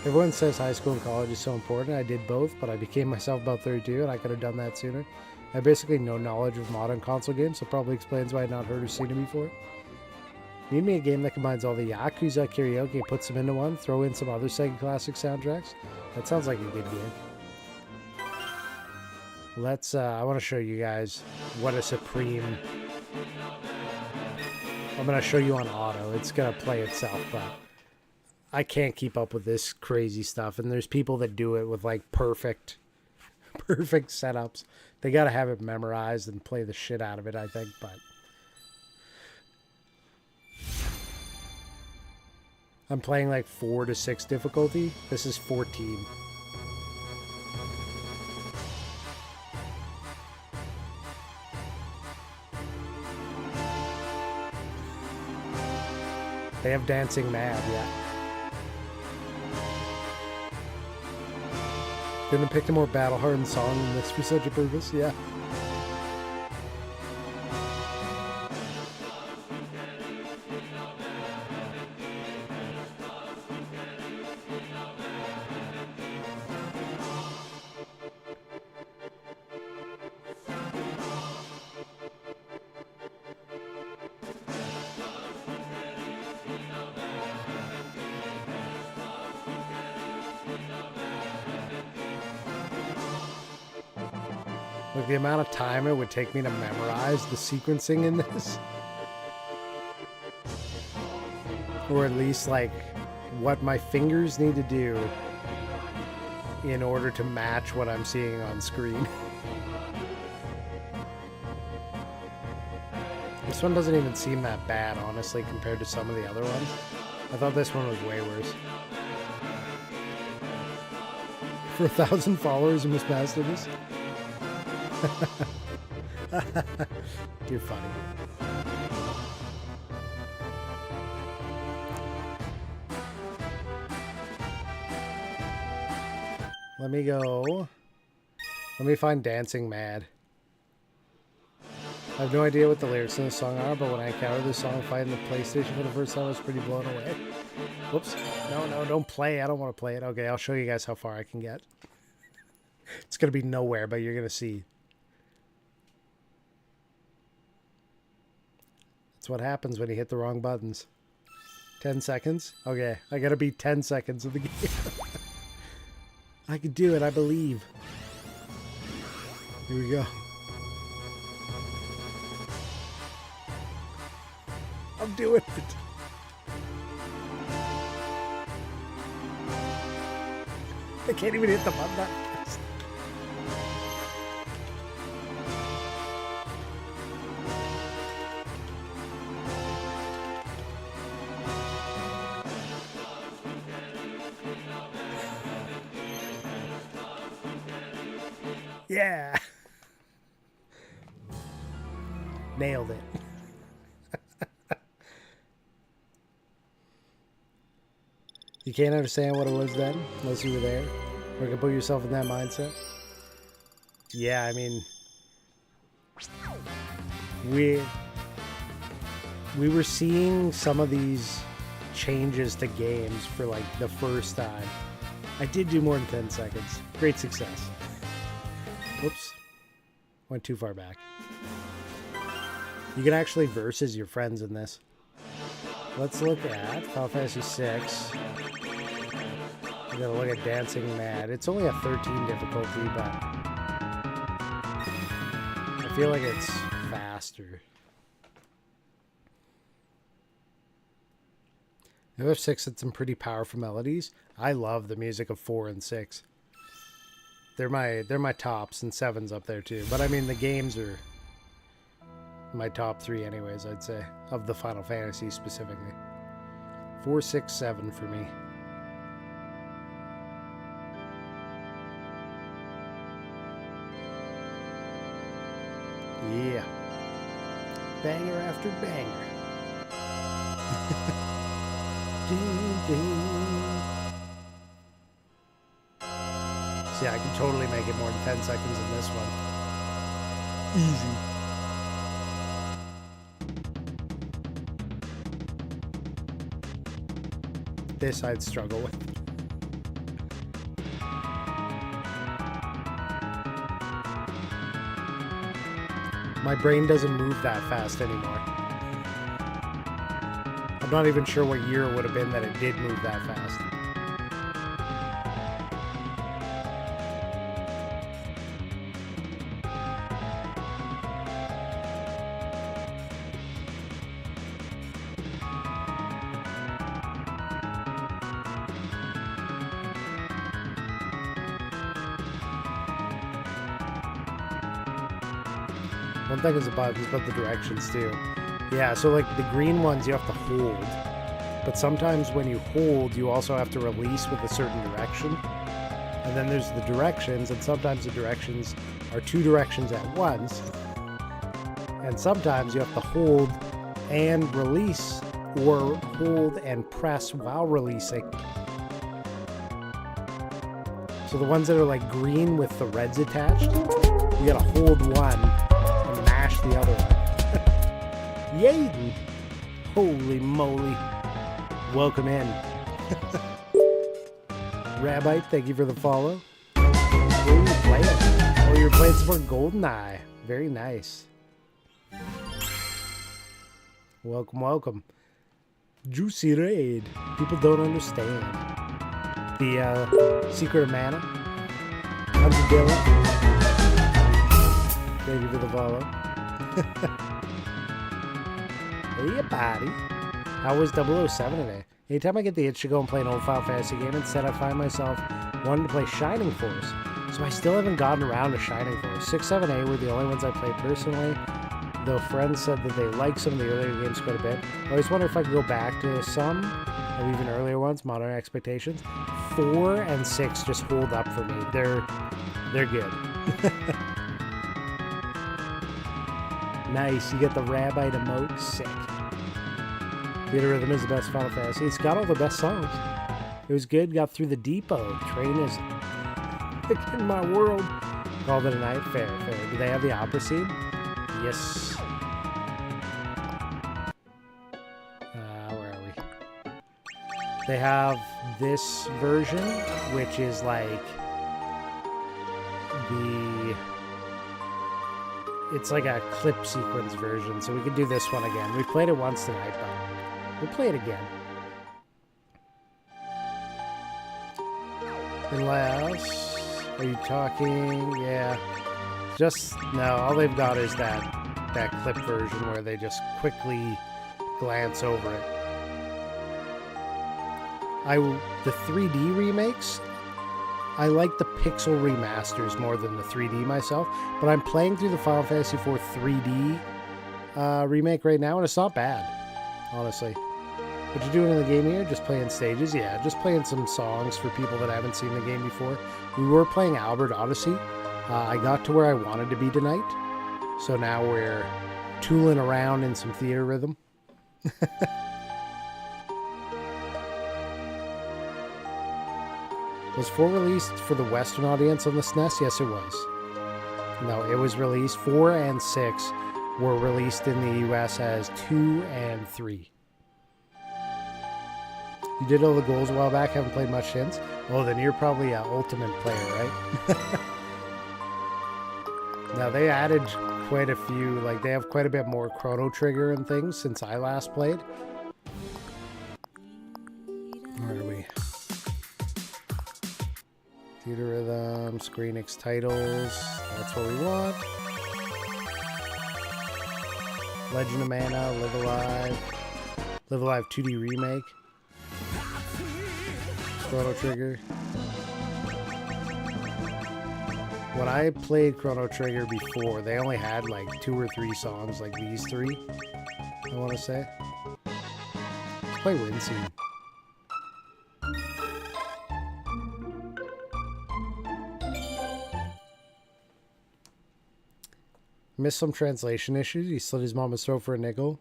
Everyone says high school and college is so important. I did both, but I became myself about 32 and I could have done that sooner. I have basically no knowledge of modern console games, so probably explains why I've not heard or seen it before. Need me a game that combines all the Yakuza karaoke, puts them into one, throw in some other Sega Classic soundtracks. That sounds like a good game. Let's, I want to show you guys what a Supreme... I'm going to show you on auto. It's going to play itself, but I can't keep up with this crazy stuff. And there's people that do it with like perfect setups. They got to have it memorized and play the shit out of it, I think, but... I'm playing like 4 to 6 difficulty. This is 14. They have Dancing Mad, yeah. Couldn't have picked a more battle-hardened song than this for such a purpose, yeah. Like the amount of time it would take me to memorize the sequencing in this. Or at least like what my fingers need to do in order to match what I'm seeing on screen. This one doesn't even seem that bad, honestly, compared to some of the other ones. I thought this one was way worse. For 1,000 followers, you must master this? You're funny. Let me go. Let me find Dancing Mad. I have no idea what the lyrics in the song are, but when I encountered this song fighting the PlayStation for the first time, I was pretty blown away. Whoops. No, don't play. I don't want to play it. Okay, I'll show you guys how far I can get. It's going to be nowhere, but you're going to see. That's what happens when you hit the wrong buttons. 10 seconds? Okay, I got to beat 10 seconds of the game. I can do it, I believe. Here we go. I'm doing it. I can't even hit the button that fast. Yeah. Nailed it. You can't understand what it was then, unless you were there. Or you can put yourself in that mindset. Yeah, I mean... We were seeing some of these changes to games for like the first time. I did do more than 10 seconds. Great success. Whoops. Went too far back. You can actually versus your friends in this. Let's look at Final Fantasy VI. We gotta look at Dancing Mad. It's only a 13 difficulty, but I feel like it's faster. FF6 had some pretty powerful melodies. I love the music of 4 and 6. They're my tops, and 7's up there too. But I mean, the games are my top 3 anyways, I'd say, of the Final Fantasy specifically. 4, 6, 7 for me. Yeah. Banger after banger. See, I can totally make it more than 10 seconds in this one. Easy. This I'd struggle with. My brain doesn't move that fast anymore. I'm not even sure what year it would have been that it did move that fast. One thing is about the directions too. Yeah, so like the green ones you have to hold, but sometimes when you hold, you also have to release with a certain direction. And then there's the directions, and sometimes the directions are 2 directions at once. And sometimes you have to hold and release, or hold and press while releasing. So the ones that are like green with the reds attached, you gotta hold one and mash the other one. Yaden! Holy moly. Welcome in. Rabite, thank you for the follow. What are you playing? Oh, you're playing some more GoldenEye. Very nice. Welcome, welcome. Juicy raid. People don't understand. The Secret of Mana. How's it doing? Thank you for the follow. Hey, buddy. How was 007 today? Anytime I get the itch to go and play an old Final Fantasy game, instead I find myself wanting to play Shining Force. So I still haven't gotten around to Shining Force. 6, 7, 8 were the only ones I played personally, though friends said that they like some of the earlier games quite a bit. I always wonder if I could go back to some of even earlier ones, Modern Expectations. 4 and 6 just hold up for me. They're good. Nice, you get the Rabite emote. Sick. Theatrythm is the best Final Fantasy. It's got all the best songs. It was good. Got through the depot. Train is in my world. Called it a night. Fair. Do they have the opera scene? Yes. Where are we? They have this version, which is like it's like a clip sequence version, so we could do this one again. We played it once tonight, but we'll play it again. Unless, are you talking? Yeah. No, all they've got is that clip version where they just quickly glance over it. The 3D remakes, I like the pixel remasters more than the 3D myself, but I'm playing through the Final Fantasy IV 3D remake right now, and it's not bad, honestly. What you doing in the game here? Just playing stages? Yeah, just playing some songs for people that haven't seen the game before. We were playing Albert Odyssey. I got to where I wanted to be tonight, so now we're tooling around in some Theatrythm. Was 4 released for the Western audience on the SNES? Yes, it was. No, it was released. 4 and 6 were released in the US as 2 and 3. You did all the goals a while back, haven't played much since? Oh, then you're probably an ultimate player, right? Now, they added quite a few, like, they have quite a bit more Chrono Trigger and things since I last played. Where are we? Theatrythm, Screenix titles, that's what we want. Legend of Mana, Live Alive. Live Alive 2D Remake. Chrono Trigger. When I played Chrono Trigger before, they only had like 2 or 3 songs like these 3, I want to say. Let's play Wind Scene. Missed some translation issues. He slit his mama's throat for a nickel.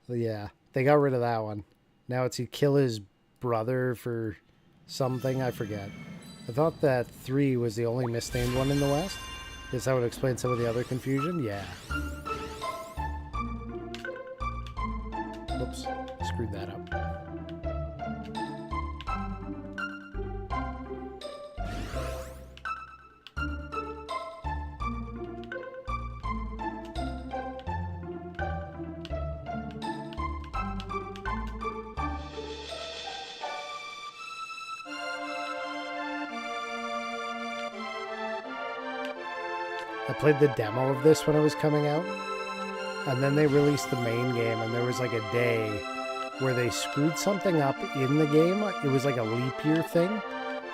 Yeah, they got rid of that one. Now it's he'd kill his brother for something, I forget. I thought that 3 was the only misnamed one in the West. Guess that would explain some of the other confusion. Yeah. Whoops, screwed that up. I played the demo of this when it was coming out, and then they released the main game, and there was like a day where they screwed something up in the game. It was like a leap year thing,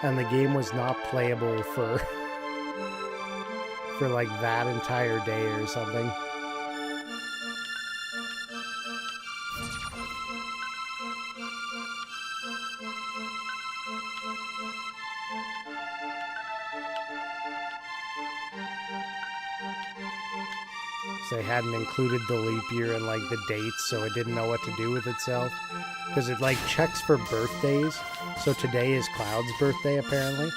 and the game was not playable for like that entire day or something. They hadn't included the leap year and like the dates, so it didn't know what to do with itself. Because it like checks for birthdays. So today is Cloud's birthday, apparently.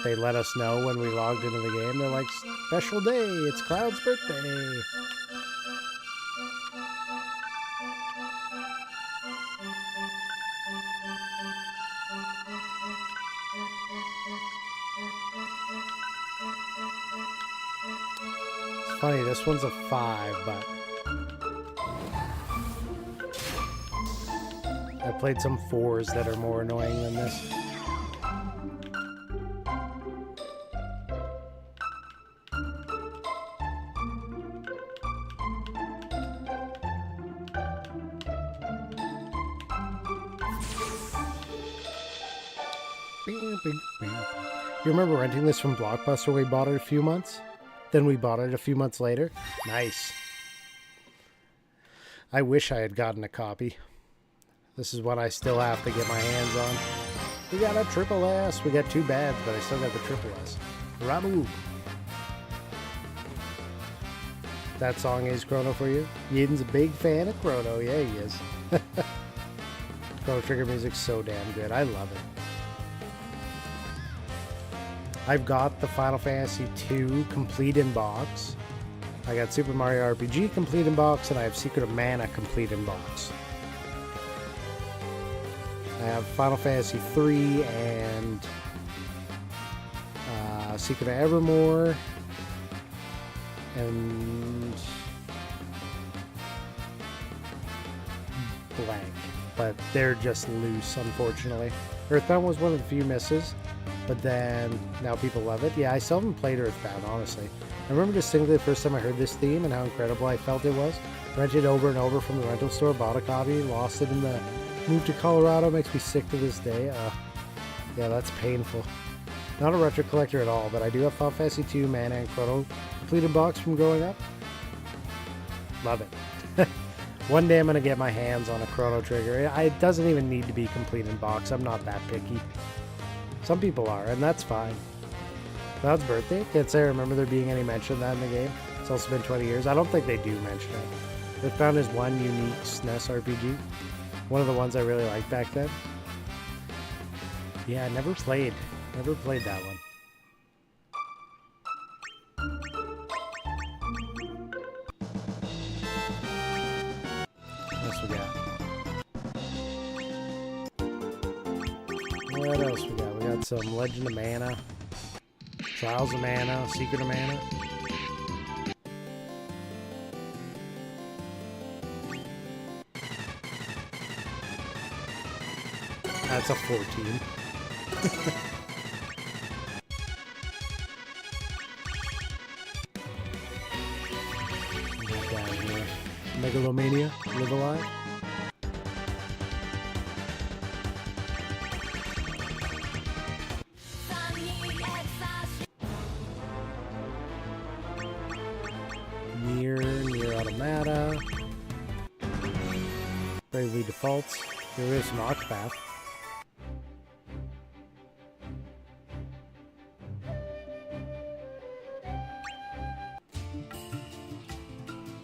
They let us know when we logged into the game. They're like, special day, it's Cloud's birthday. Funny, this one's a 5, but I played some 4s that are more annoying than this. You remember renting this from Blockbuster? We bought it a few months. Then we bought it a few months later. Nice. I wish I had gotten a copy. This is what I still have to get my hands on. We got a triple S. We got 2 bads, but I still got the triple S. Ramu. That song is Chrono for you? Yin's a big fan of Chrono. Yeah, he is. Chrono Trigger music's so damn good. I love it. I've got the Final Fantasy II complete in box. I got Super Mario RPG complete in box, and I have Secret of Mana complete in box. I have Final Fantasy III and Secret of Evermore and blank, but they're just loose, unfortunately. Earthbound was one of the few misses. But then, now people love it. Yeah, I still haven't played Earthbound, honestly. I remember distinctly the first time I heard this theme and how incredible I felt it was. Rented over and over from the rental store, bought a copy, lost it in the move to Colorado, makes me sick to this day. Yeah, that's painful. Not a retro collector at all, but I do have Final Fantasy II, Mana, and Chrono completed box from growing up. Love it. One day I'm going to get my hands on a Chrono Trigger. It doesn't even need to be complete in box. I'm not that picky. Some people are, and that's fine. Cloud's birthday? Can't say I remember there being any mention of that in the game. It's also been 20 years. I don't think they do mention it. Earthbound is one unique SNES RPG. One of the ones I really liked back then. Yeah, I never played that one. What else we got? else we got? We got some Legend of Mana, Trials of Mana, Secret of Mana. That's a 14. Get down here. Megalomania, live alive. Near Automata. Bravely Defaults. There is some Octopath.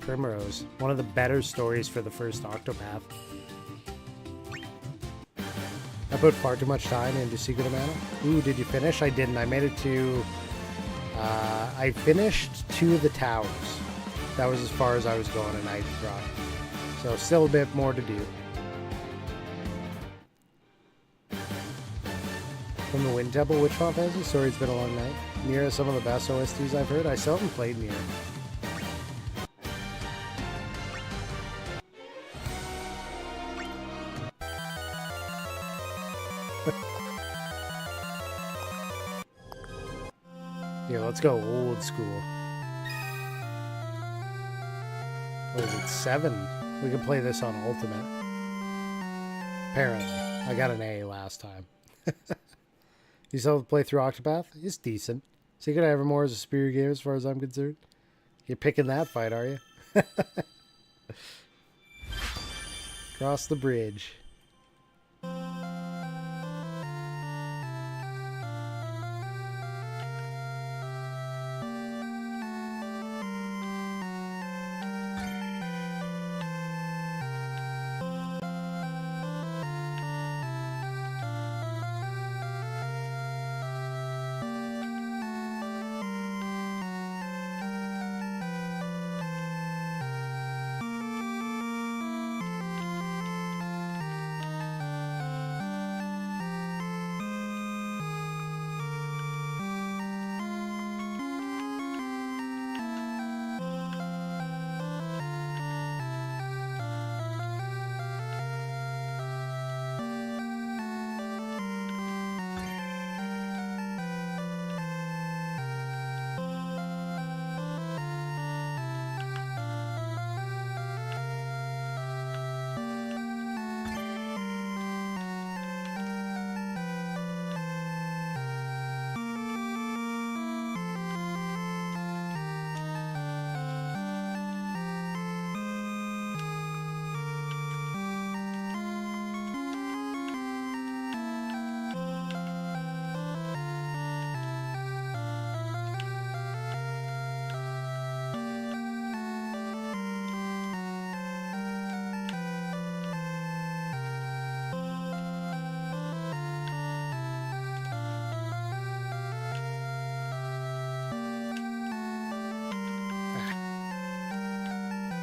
Primrose. One of the better stories for the first Octopath. I put far too much time into Secret of Mana. Ooh, did you finish? I didn't. I made it to... I finished 2 of the towers. That was as far as I was going in Night Rock. So still a bit more to do. From the Wind Temple, which Final Fantasy? Sorry, it's been a long night. Nier is some of the best OSTs I've heard. I still haven't played Nier. Yeah, let's go old school. What is it, 7? We can play this on Ultimate. Apparently. I got an A last time. You still have to play through Octopath? It's decent. Secret of Evermore is a superior game as far as I'm concerned. You're picking that fight, are you? Cross the bridge.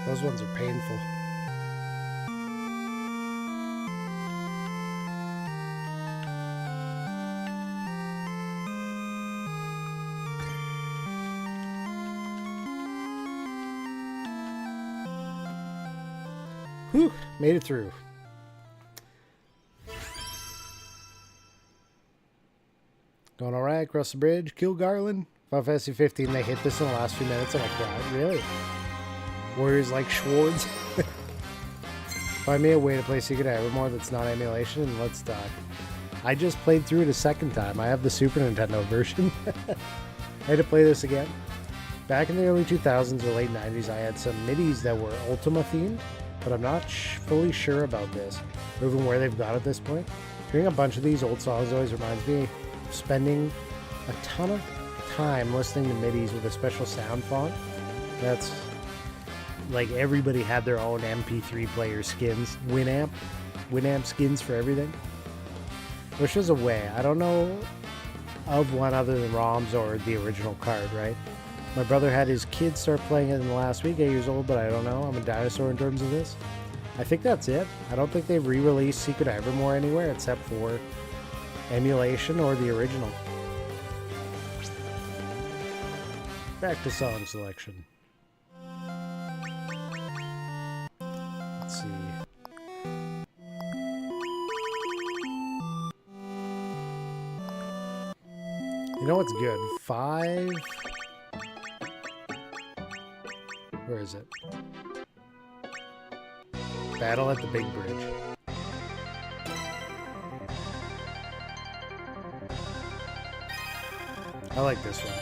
Those ones are painful. Whew, made it through. Going alright, cross the bridge, kill Garland. Final Fantasy 15, they hit this in the last few minutes and I cried. Really? Warriors like Schwartz. Find me a way to play Secret of Evermore that's not emulation and let's die. I just played through it a second time. I have the Super Nintendo version. I had to play this again. Back in the early 2000s or late 90s, I had some MIDIs that were Ultima themed, but I'm not fully sure about this, or even where they've got at this point. Hearing a bunch of these old songs always reminds me of spending a ton of time listening to MIDIs with a special sound font. That's like everybody had their own MP3 player skins, Winamp skins for everything. Which is a way. I don't know of one other than ROMs or the original card, right? My brother had his kids start playing it in the last week, 8 years old, but I don't know. I'm a dinosaur in terms of this. I think that's it. I don't think they've re-released Secret of Evermore anywhere except for Emulation or the original? Back to song selection. Let's see. You know what's good? 5. Where is it? Battle at the Big Bridge. I like this one.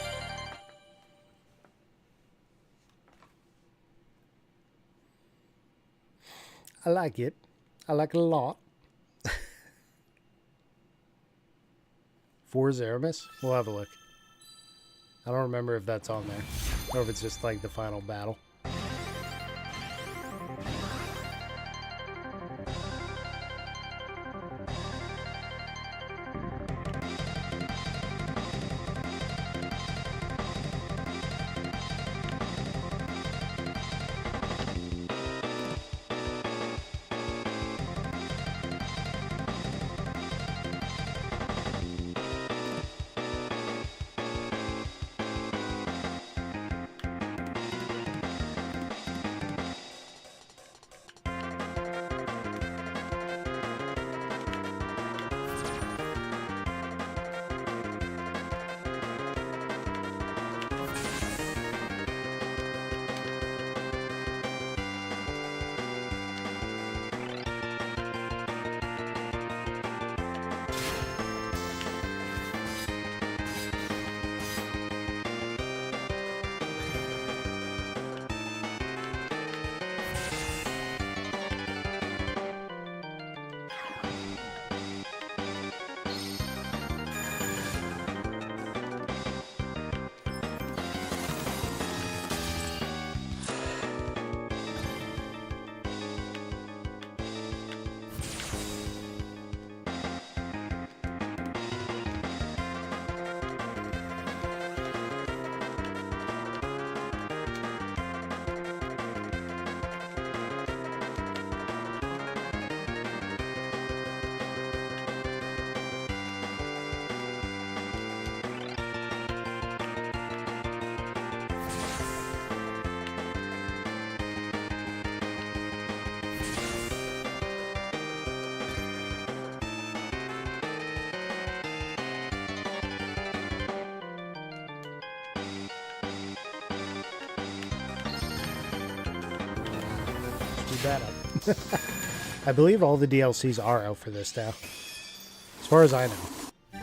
I like it. I like it a lot. 4 Zeramis? We'll have a look. I don't remember if that's on there. Or if it's just like the final battle. That up. I believe all the DLCs are out for this now, as far as I know.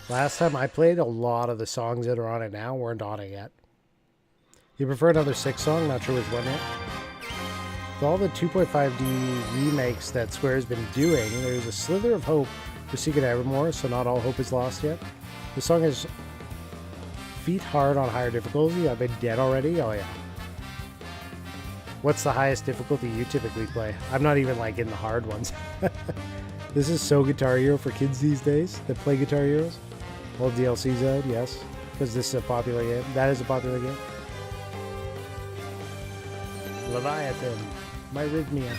Last time I played, a lot of the songs that are on it now weren't on it yet. You prefer another 6 song? Not sure which one yet. With all the 2.5D remakes that Square's been doing, there's a slither of hope for Secret Evermore, so not all hope is lost yet. The song is feet hard on higher difficulty. I've been dead already. Oh yeah. What's the highest difficulty you typically play? I'm not even like in the hard ones. This is so Guitar Hero for kids these days that play Guitar Heroes. All DLCs out, yes. Because this is a popular game. That is a popular game. Leviathan. My Rhythmia.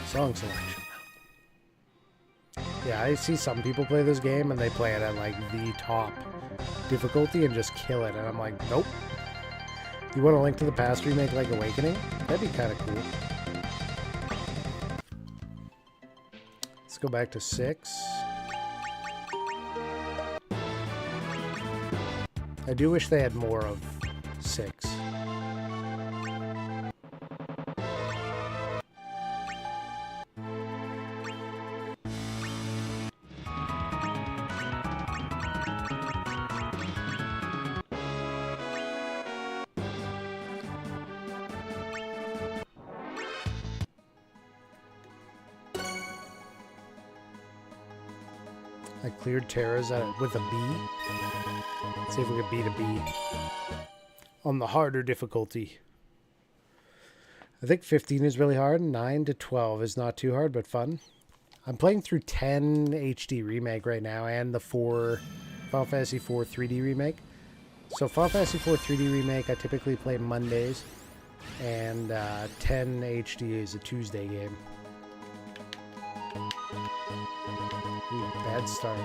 Song selection. Yeah, I see some people play this game and they play it at like the top difficulty and just kill it. And I'm like, nope. You want a Link to the Past remake like Awakening? That'd be kind of cool. Let's go back to 6. I do wish they had more of 6. I cleared Terra's with a B. Let's see if we can beat a B on the harder difficulty. I think 15 is really hard. 9 to 12 is not too hard, but fun. I'm playing through 10 HD Remake right now and the Final Fantasy IV 3D Remake. So Final Fantasy IV 3D Remake, I typically play Mondays, and 10 HD is a Tuesday game. Ooh, bad start.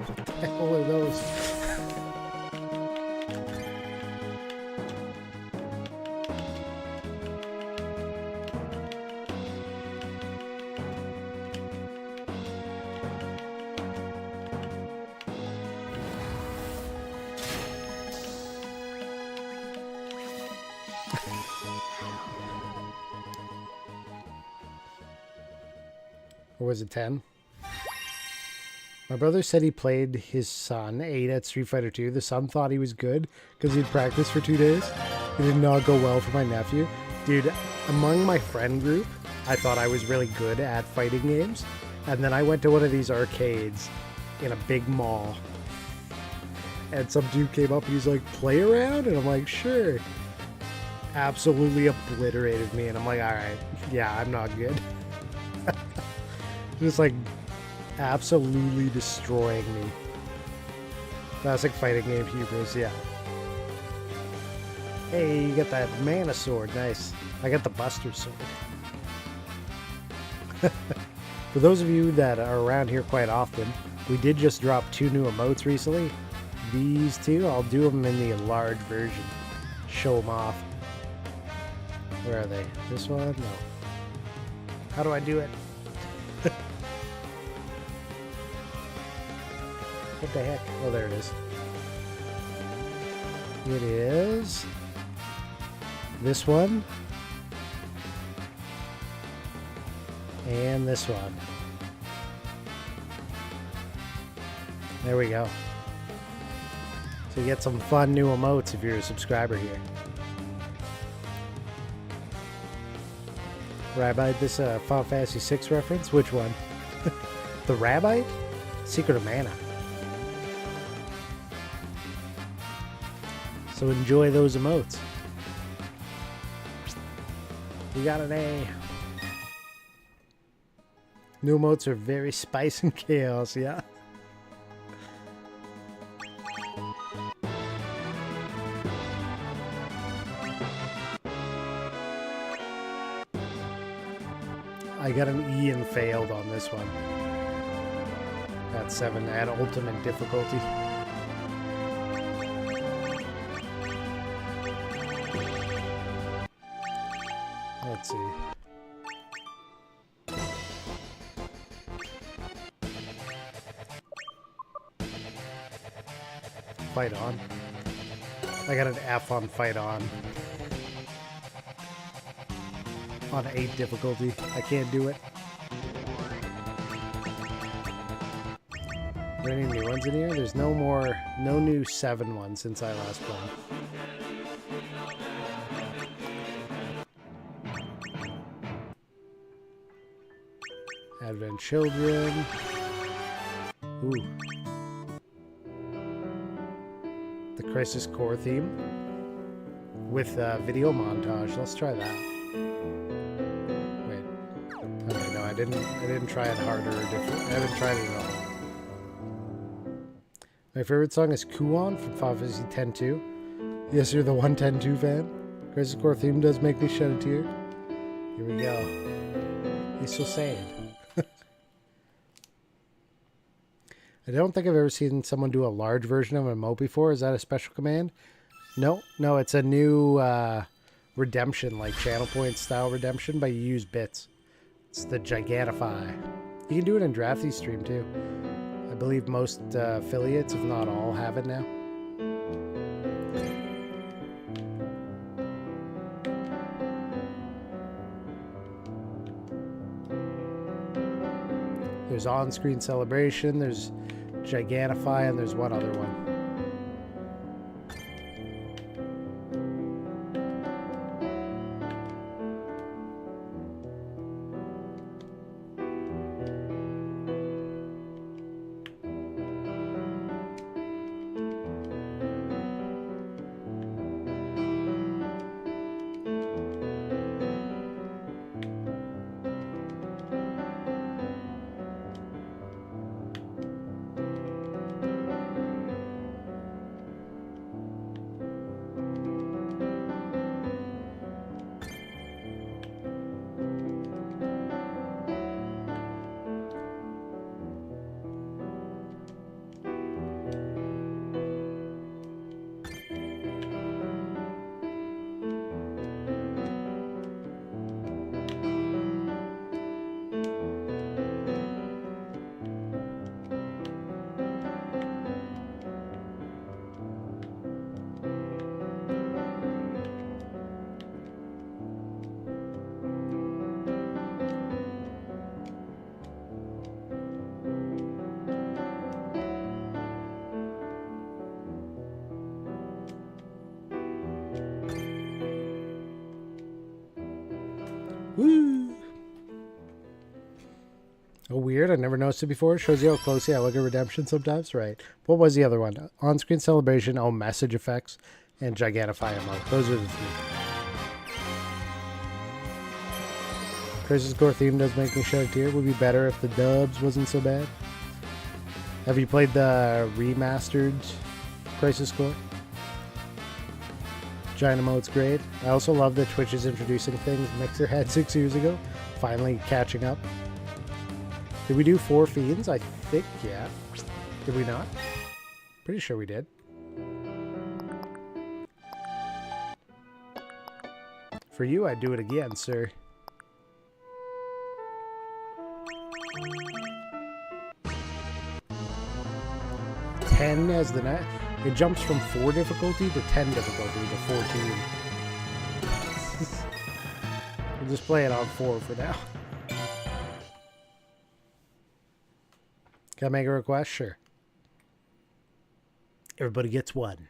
What the hell are those? Or was it 10? My brother said he played his son 8 at Street Fighter 2. The son thought he was good because he'd practiced for 2 days. It did not go well for my nephew. Dude, among my friend group, I thought I was really good at fighting games. And then I went to one of these arcades in a big mall. And some dude came up and he's like, play around? And I'm like, sure. Absolutely obliterated me. And I'm like, all right, yeah, I'm not good. Just like absolutely destroying me. Classic fighting game hubris, yeah. Hey, you got that mana sword, nice. I got the Buster sword. For those of you that are around here quite often, we did just drop 2 new emotes recently. These 2, I'll do them in the enlarged version. Show them off. Where are they? This one? No. How do I do it? What the heck? Oh, there it is. It is this one and this one. There we go. So you get some fun new emotes if you're a subscriber here. Rabite, this Final Fantasy 6 reference? Which one? The Rabite? Secret of Mana. So enjoy those emotes. You got an A. New emotes are very spice and chaos, yeah. I got an E and failed on this one. At 7 at ultimate difficulty. Let's see. Fight on. I got an F on fight on. On 8 difficulty. I can't do it. Are there any new ones in here? There's no new 7 ones since I last played. Advent Children. Ooh. The Crisis Core theme. With video montage. Let's try that. Wait. Okay, no, I didn't try it harder or different. I haven't tried it at all. My favorite song is Kuon from Final Fantasy X-2. Yes, you're the 110-2 fan? Crisis Core theme does make me shed a tear. Here we go. He's so sad. I don't think I've ever seen someone do a large version of an emote before. Is that a special command? No, it's a new redemption, like channel point style redemption, but you use bits. It's the Gigantify. You can do it in Drafty Stream too. I believe most affiliates, if not all, have it now. There's on-screen celebration, there's Gigantify, and there's one other one. Woo! Oh, weird. I never noticed it before. Shows you how closely I look at redemption sometimes. Right. What was the other one? On-screen celebration, message effects, and Gigantify emote. Those are the three. Crisis Core theme does make me shed a tear. Would be better if the dubs wasn't so bad. Have you played the remastered Crisis Core? Giant emote's great. I also love that Twitch is introducing things Mixer had 6 years ago. Finally catching up. Did we do 4 fiends? I think, yeah. Did we not? Pretty sure we did. For you, I'd do it again, sir. Ten as the net. It jumps from 4 difficulty to 10 difficulty to 14. We'll just play it on 4 for now. Can I make a request? Sure. Everybody gets one.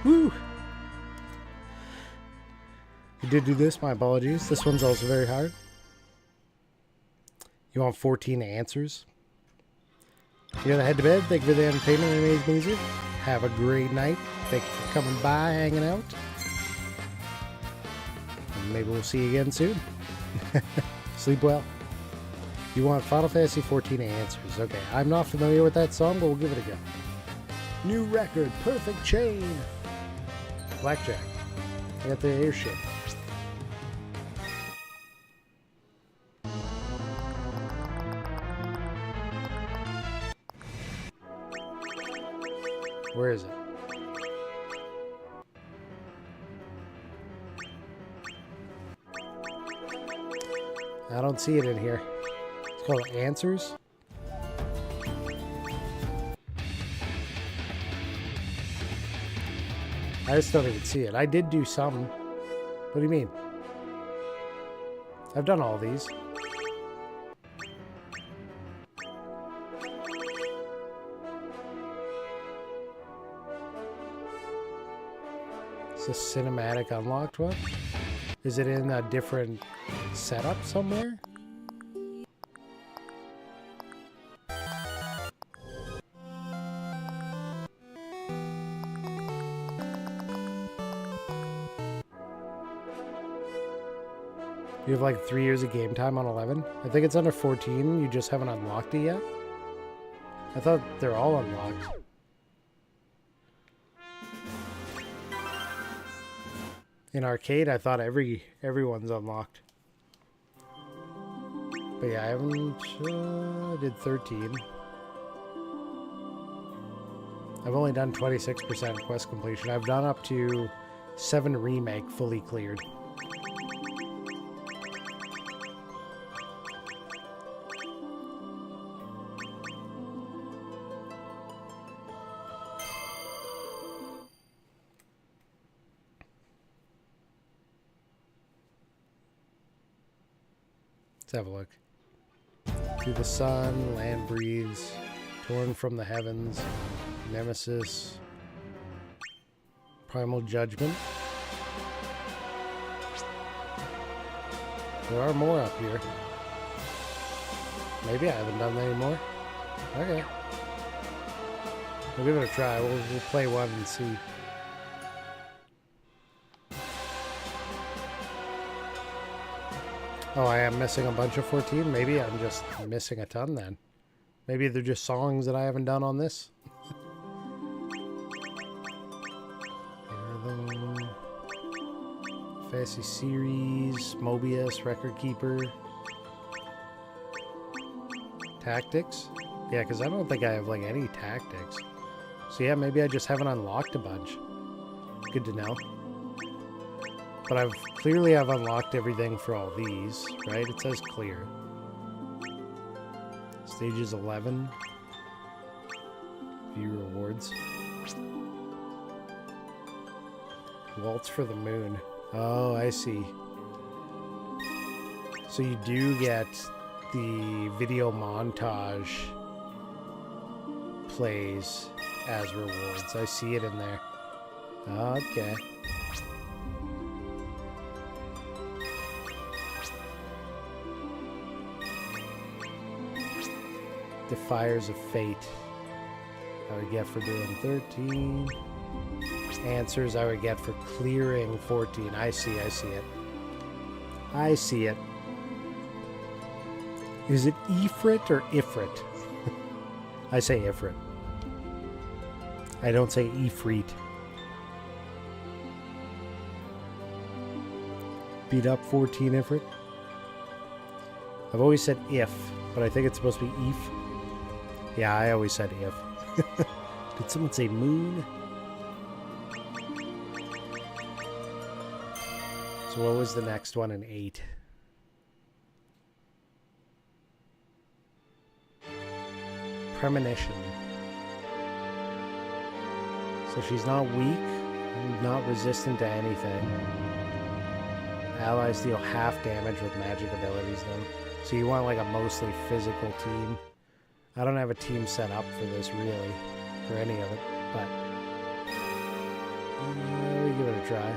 Woo! I did do this, my apologies. This one's also very hard. You want 14 answers? You gotta head to bed. Thank you for the entertainment and amazing music. Have a great night. Thank you for coming by, hanging out. And maybe we'll see you again soon. Sleep well. You want Final Fantasy 14 answers. Okay, I'm not familiar with that song, but we'll give it a go. New record, Perfect Chain. Blackjack. I got the airship. Where is it? I don't see it in here. It's called Answers. I just don't even see it. I did do some. What do you mean? I've done all these. It's a cinematic unlocked one. Is it in a different setup somewhere? You have like 3 years of game time on 11? I think it's under 14. You just haven't unlocked it yet? I thought they're all unlocked. In arcade, I thought everyone's unlocked. But yeah, I haven't... I did 13. I've only done 26% quest completion. I've done up to 7 remake fully cleared. Let's have a look. To the sun, land breathes, torn from the heavens, nemesis, primal judgment. There are more up here. Maybe I haven't done any more. Okay. We'll give it a try. We'll play one and see. Oh, I am missing a bunch of 14? Maybe I'm just missing a ton then. Maybe they're just songs that I haven't done on this. Fantasy Series, Mobius, Record Keeper. Tactics? Yeah, because I don't think I have like any tactics. So yeah, maybe I just haven't unlocked a bunch. Good to know. But I've unlocked everything for all these, right? It says clear. Stages 11. View rewards. Waltz for the Moon. Oh, I see. So you do get the video montage plays as rewards. I see it in there. Okay. Defiers of Fate. I would get for doing 13. Answers I would get for clearing 14. I see it. I see it. Is it Ifrit or Ifrit? I say Ifrit. I don't say Ifrit. Beat up 14 Ifrit. I've always said if, but I think it's supposed to be Ef. Yeah, I always said if. Did someone say moon? So what was the next one in 8? Premonition. So she's not weak, not resistant to anything. Allies deal half damage with magic abilities though. So you want like a mostly physical team. I don't have a team set up for this really, for any of it, but We give it a try.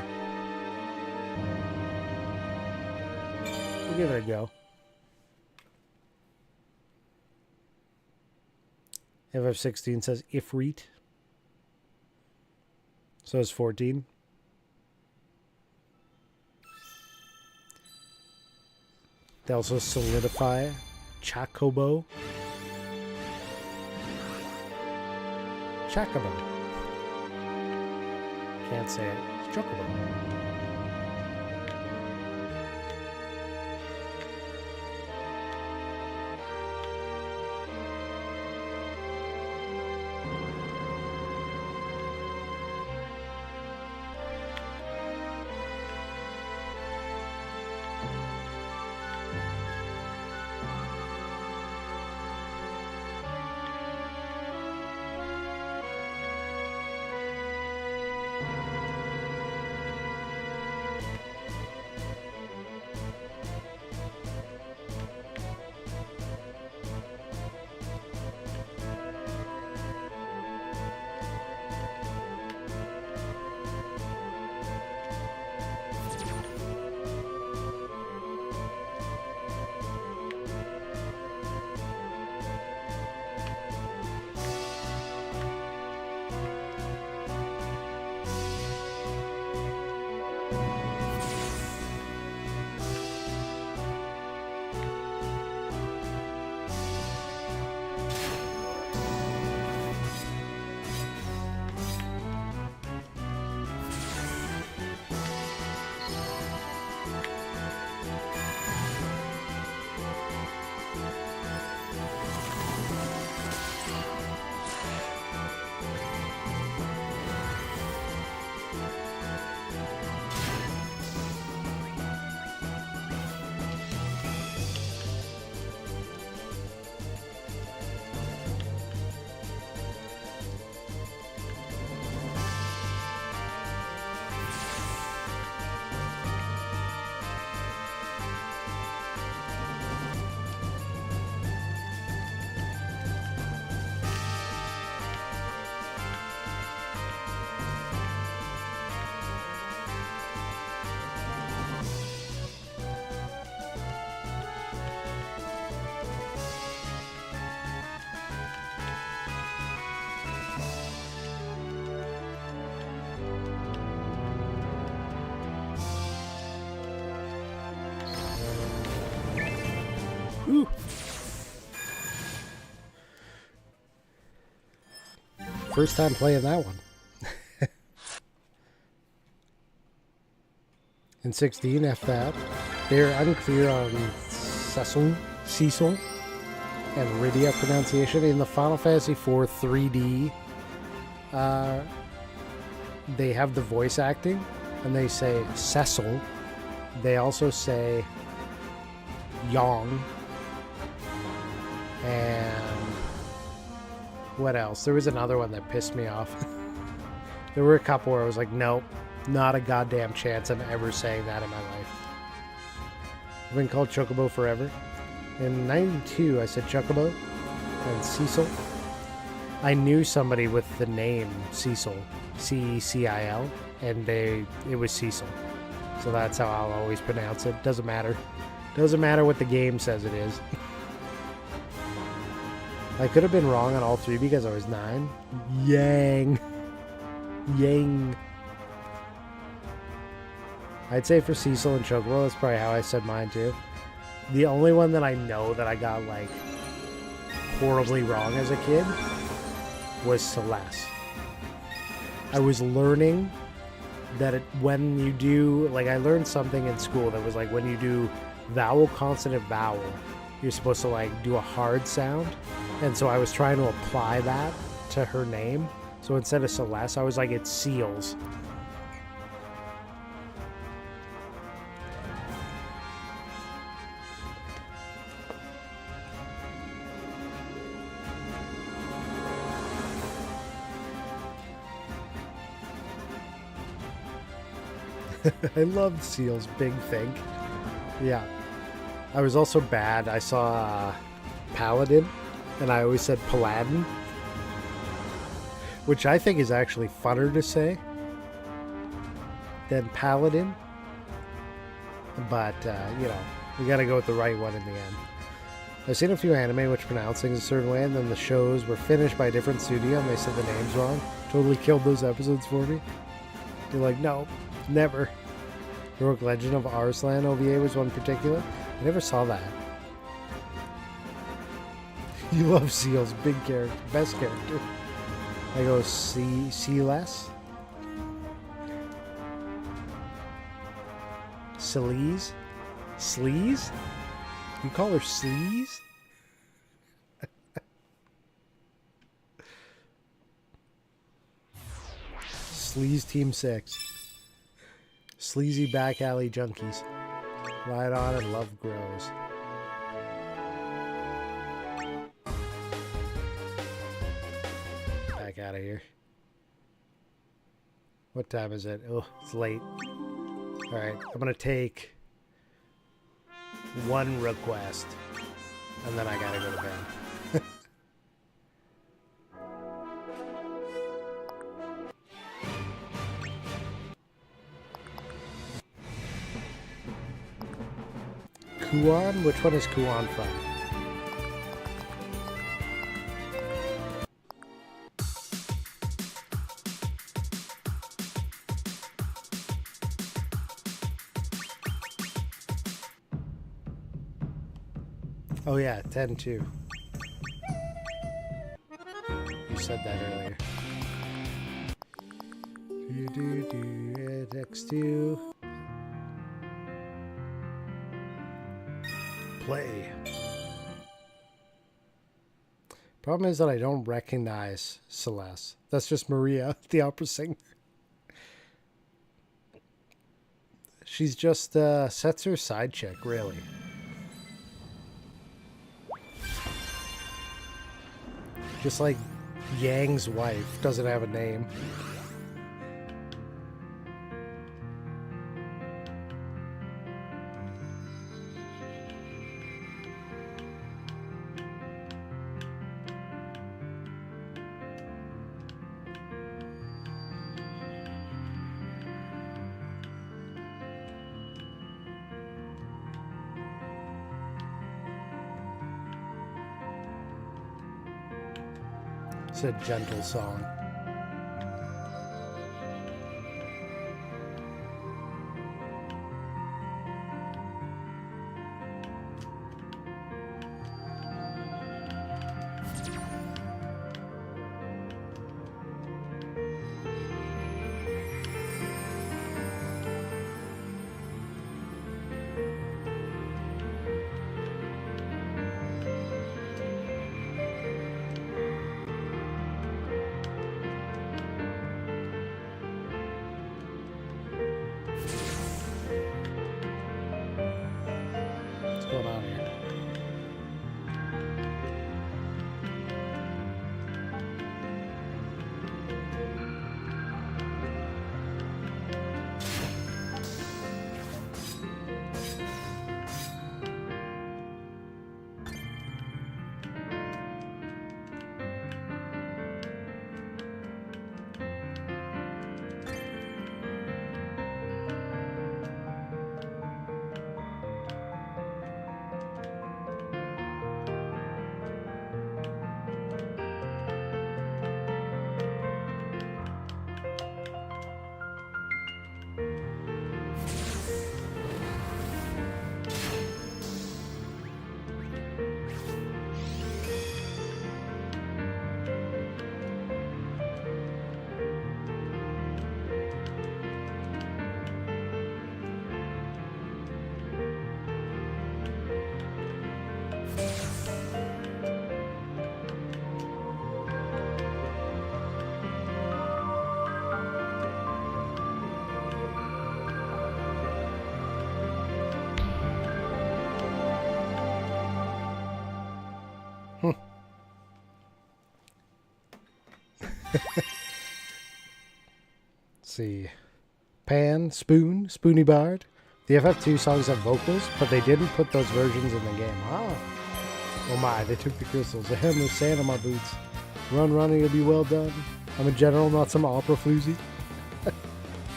We'll give it a go. FF16 says Ifrit. So is 14. They also solidify Chocobo. Chocobo. Can't say it. It's Chocobo. Ooh. First time playing that one. In 16, F that. They're unclear on Cecil, and Rydia pronunciation. In the Final Fantasy IV 3D, they have the voice acting, and they say Cecil. They also say Yong. And what else? There was another one that pissed me off. There were a couple where I was like, nope, not a goddamn chance I'm ever saying that in my life. I've been called Chocobo forever. In 92, I said Chocobo and Cecil. I knew somebody with the name Cecil, C-E-C-I-L, and it was Cecil. So that's how I'll always pronounce it. Doesn't matter. Doesn't matter what the game says it is. I could have been wrong on all three because I was 9. Yang. I'd say for Cecil and Chocobo, that's probably how I said mine too. The only one that I know that I got like horribly wrong as a kid was Celeste. I was learning that when you do, like I learned something in school that was like when you do vowel, consonant, vowel, you're supposed to like do a hard sound. And so I was trying to apply that to her name. So instead of Celeste, I was like, it's Seals. I loved Seals, Big Think. Yeah. I was also bad. I saw Paladin, and I always said Paladin, which I think is actually funner to say. than Paladin. But, you know, we gotta go with the right one in the end. I've seen a few anime which pronounce things a certain way, and then the shows were finished by a different studio and they said the names wrong. Totally killed those episodes for me. You're like, no, never. Heroic Legend of Arslan OVA was one particular. I never saw that. You love seals, big character, best character. I go see less. Sleaze? Sleaze? You call her Sleaze? Sleaze Team 6. Sleazy back alley junkies. Ride on and love grows. Back out of here. What time is it? Oh, it's late. Alright, I'm gonna take one request. And then I gotta go to bed. Kuon? Which one is Kuon from? Oh yeah, 10-2. You said that earlier. X2. Play. Problem is that I don't recognize Celeste. That's just Maria, the opera singer. She's just Setsu's side chick, really. Just like Yang's wife doesn't have a name. It's a gentle song. What's going on here? Let's see. Pan, Spoon, Spoony Bard. The FF2 songs have vocals, but they didn't put those versions in the game. Oh my, they took the crystals. Ahem, there's sand on my boots. Run, running, you'll be well done. I'm a general, not some opera floozy.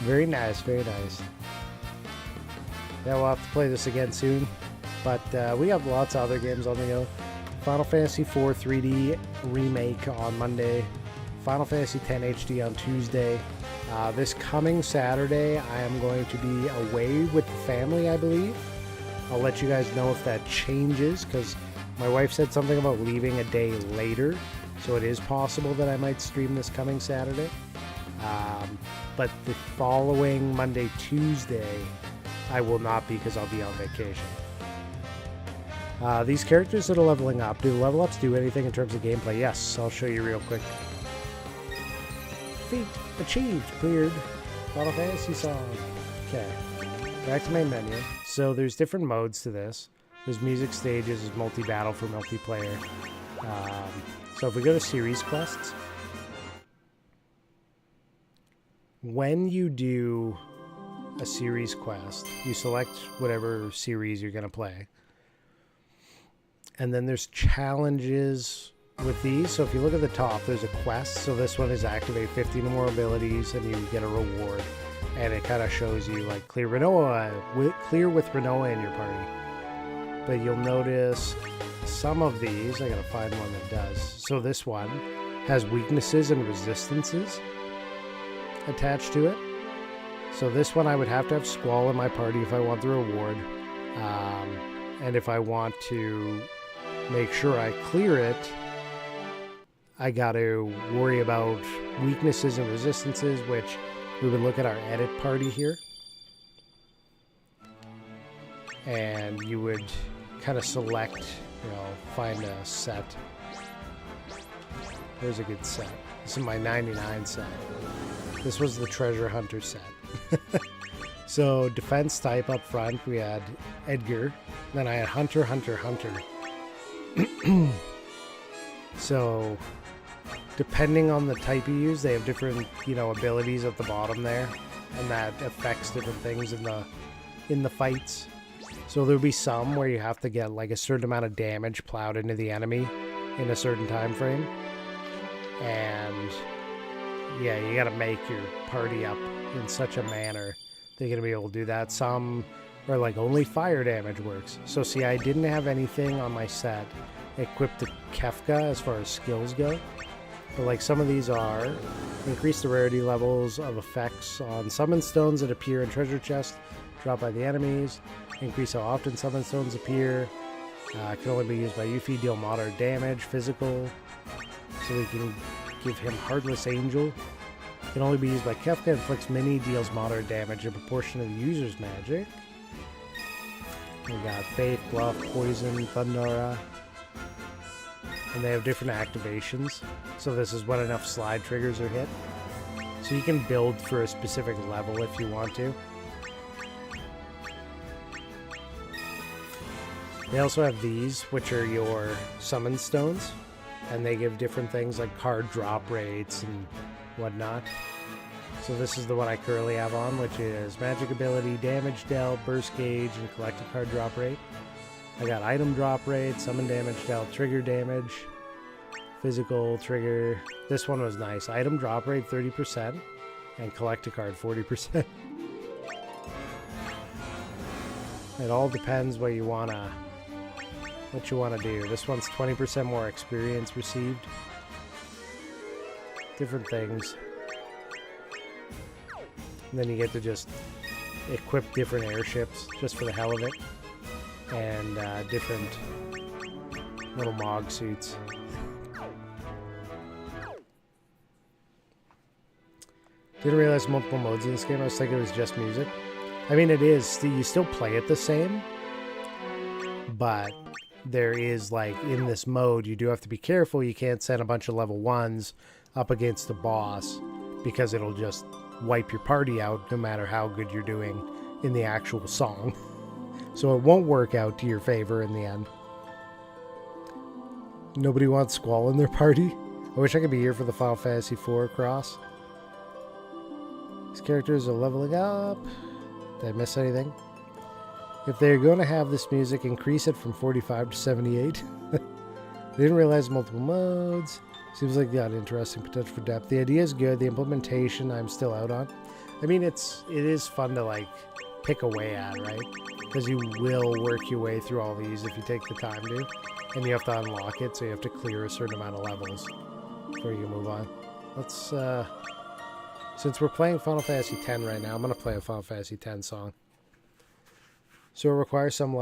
Very nice, very nice. Yeah, we'll have to play this again soon. But we have lots of other games on the go. Final Fantasy IV 3D Remake on Monday. Final Fantasy X HD on Tuesday. This coming Saturday, I am going to be away with the family, I believe. I'll let you guys know if that changes, because my wife said something about leaving a day later. So it is possible that I might stream this coming Saturday. But the following Monday, Tuesday, I will not be, because I'll be on vacation. These characters that are leveling up, do the level ups do anything in terms of gameplay? Yes, I'll show you real quick. Feat achieved, cleared. Final Fantasy song. Okay, back to main menu. So there's different modes to this. There's music stages, there's multi-battle for multiplayer. So if we go to series quests, when you do a series quest, you select whatever series you're going to play. And then there's challenges with these. So if you look at the top, there's a quest. So this one is activate 15 or more abilities and you get a reward. And it kind of shows you like clear with Rinoa in your party. But you'll notice some of these, I gotta find one that does. So this one has weaknesses and resistances attached to it. So this one I would have to have Squall in my party if I want the reward. And if I want to make sure I clear it, I got to worry about weaknesses and resistances, which we would look at our edit party here. And you would kind of select, find a set. There's a good set. This is my 99 set. This was the Treasure Hunter set. So defense type up front, we had Edgar. Then I had Hunter, Hunter, Hunter. So depending on the type you use, they have different, abilities at the bottom there, and that affects different things in the fights. So there'll be some where you have to get like a certain amount of damage plowed into the enemy in a certain time frame. And yeah, you got to make your party up in such a manner they're going to be able to do that. Some are like only fire damage works. So see, I didn't have anything on my set equipped to Kefka as far as skills go. But like some of these are increase the rarity levels of effects on summon stones that appear in treasure chests dropped by the enemies. Increase how often summon stones appear. Can only be used by Yuffie, deal moderate damage. Physical. So we can give him Heartless Angel. Can only be used by Kefka, inflicts mini, deals moderate damage in proportion to the user's magic. We got Faith, Bluff, Poison, Thundara. And they have different activations. So this is when enough slide triggers are hit. So you can build for a specific level if you want to. They also have these, which are your summon stones. And they give different things like card drop rates and whatnot. So this is the one I currently have on, which is magic ability, damage dealt, burst gauge, and collected card drop rate. I got item drop rate, summon damage dealt, trigger damage, physical trigger. This one was nice. Item drop rate 30% and collect a card 40%. It all depends what you wanna do. This one's 20% more experience received. Different things. And then you get to just equip different airships just for the hell of it. And different little Mog suits. Didn't realize multiple modes in this game. I was thinking it was just music. I mean, it is. You still play it the same. But there is, like, in this mode, you do have to be careful. You can't send a bunch of level 1s up against a boss, because it'll just wipe your party out no matter how good you're doing in the actual song. So it won't work out to your favor in the end. Nobody wants Squall in their party. I wish I could be here for the Final Fantasy IV cross. These characters are leveling up. Did I miss anything? If they're going to have this music, increase it from 45 to 78. I didn't realize multiple modes. Seems like they got interesting potential for depth. The idea is good. The implementation I'm still out on. I mean, it is fun to like pick away at, right? Because you will work your way through all these if you take the time to, and you have to unlock it, so you have to clear a certain amount of levels before you can move on. Let's since we're playing Final Fantasy X right now, I'm gonna play a Final Fantasy X song. So it requires some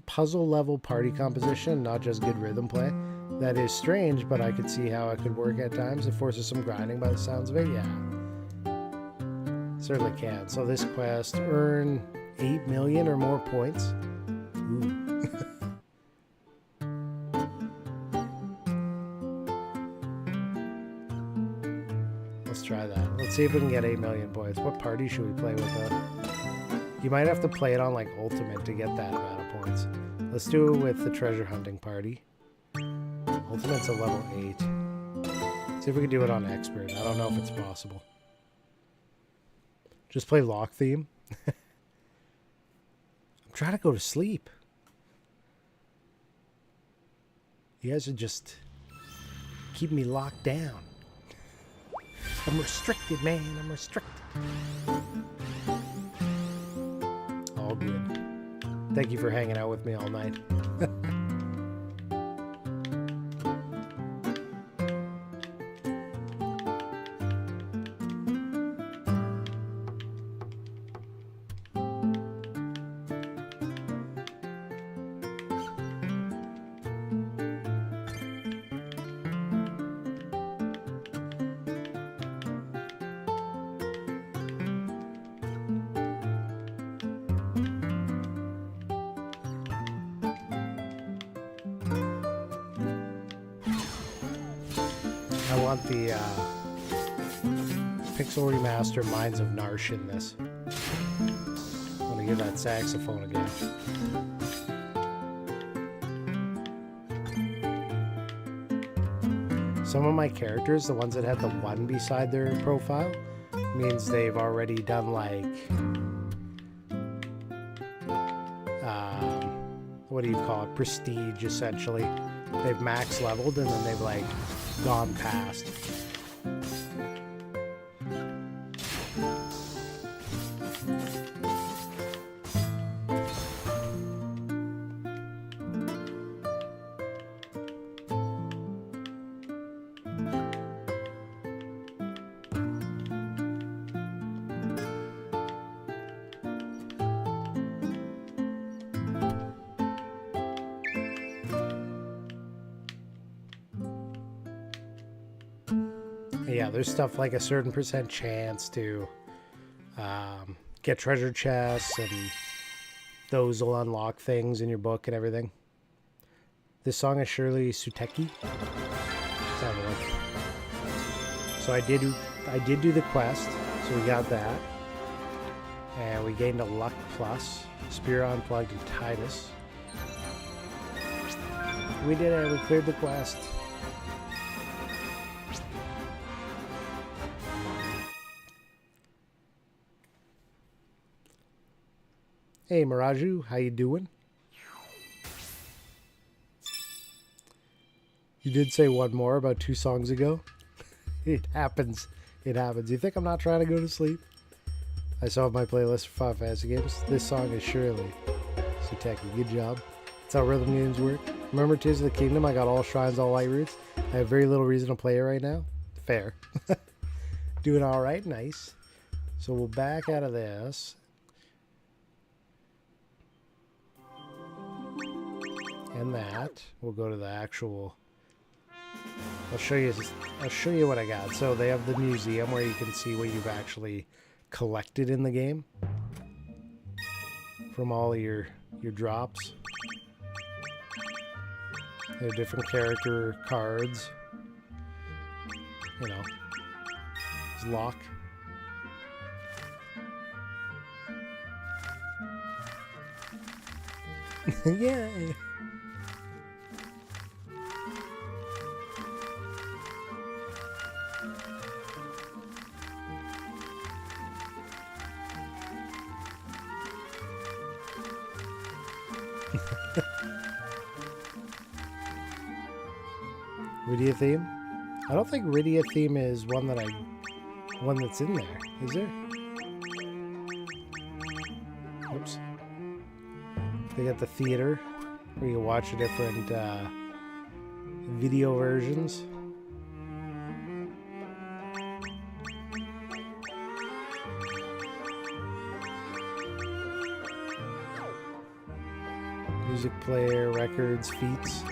puzzle level party composition, not just good rhythm play. That is strange, but I could see how it could work at times. It forces some grinding by the sounds of it, yeah. Certainly can. So this quest, earn 8 million or more points. Ooh. Let's try that. Let's see if we can get 8 million points. What party should we play with though? You might have to play it on like Ultimate to get that amount of points. Let's do it with the treasure hunting party. Ultimate's a level 8. See if we can do it on Expert. I don't know if it's possible. Just play lock theme. I'm trying to go to sleep. You guys are just keep me locked down. I'm restricted, man. I'm restricted. All good. Thank you for hanging out with me all night. I want the Pixel Remaster Minds of Narsh in this. I want to hear that saxophone again. Some of my characters, the ones that had the 1 beside their profile, means they've already done like what do you call it? Prestige, essentially. They've max leveled and then they've like gone past. Yeah, there's stuff like a certain % chance to get treasure chests, and those will unlock things in your book and everything. This song is Shirley Suteki. Let's have a look. So I did do the quest, so we got that, and we gained a luck plus. Spear unplugged and Titus. We did it. We cleared the quest. Hey Miraju, how you doing? You did say one more about 2 songs ago. It happens. It happens. You think I'm not trying to go to sleep? I saw my playlist for Final Fantasy games. This song is Shirley Suteki. Good job. That's how rhythm games work. Remember Tears of the Kingdom? I got all shrines, all light roots. I have very little reason to play it right now. Fair. Doing all right. Nice. So we'll back out of this. And that, we'll go to the actual, I'll show you what I got. So they have the museum where you can see what you've actually collected in the game from all of your drops. They have different character cards. You know, there's Locke. Yeah. Rydia theme? I don't think Rydia theme is one that I one that's in there, is there? Oops. They got the theater where you watch different video versions. Music player, records, feats.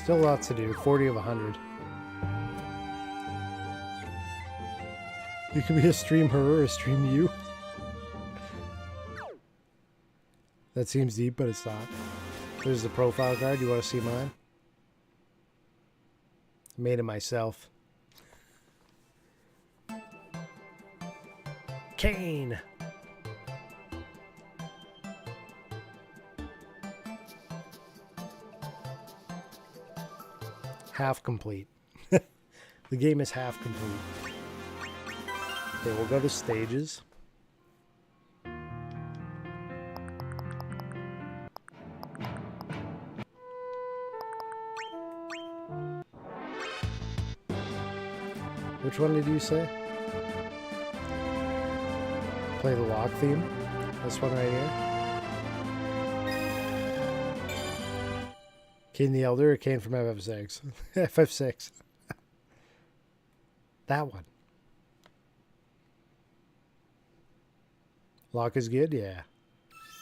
Still lots to do. 40 of 100. You can be a stream her or a stream you. That seems deep, but it's not. There's the profile card. You want to see mine? I made it myself. Kane. Half complete. The game is half complete. Okay, we'll go to stages. Which one did you say? Play the lock theme. This one right here. Kane the Elder or Kane from FF6? FF6. That one. Lock is good? Yeah.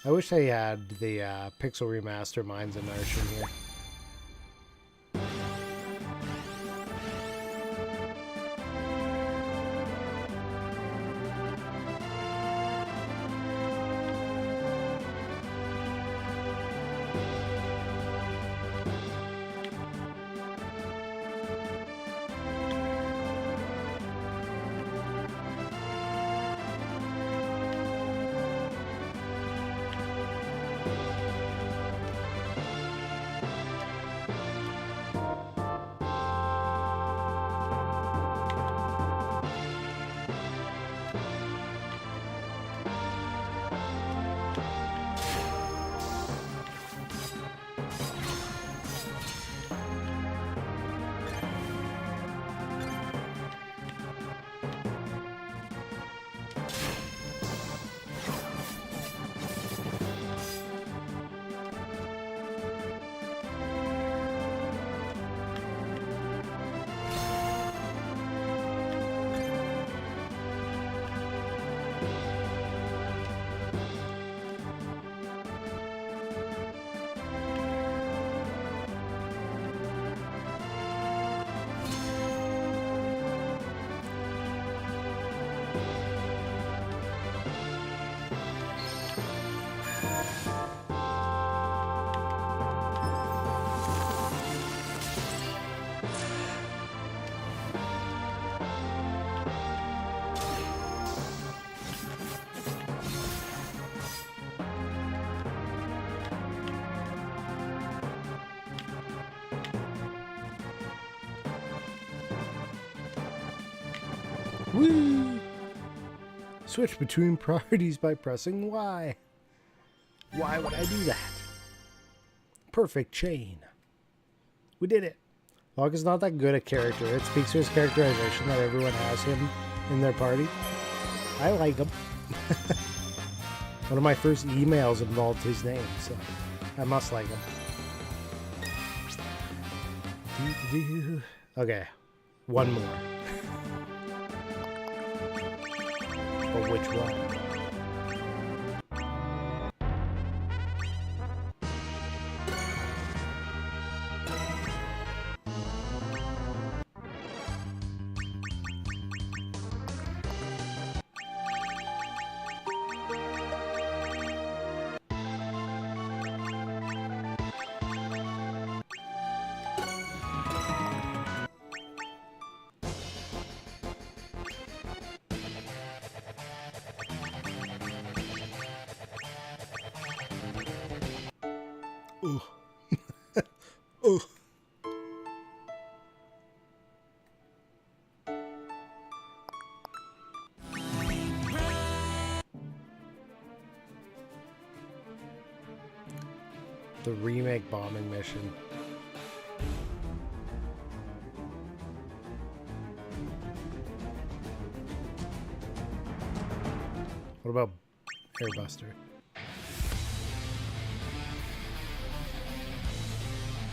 I wish I had the Pixel Remaster Minds Inertia here. Woo! Switch between priorities by pressing Y. Why would I do that? Perfect chain. We did it. Locke is not that good a character. It speaks to his characterization that everyone has him in their party. I like him. One of my first emails involved his name, so I must like him. Okay, one more. But which one? Ooh. Ooh. The section. What about Airbuster?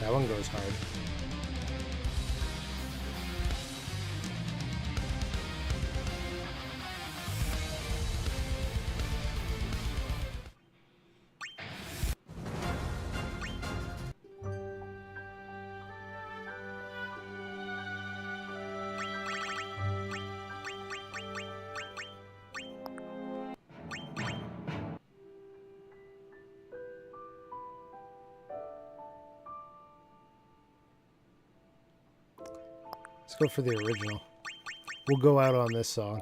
That one goes hard. Let's go for the original. We'll go out on this song.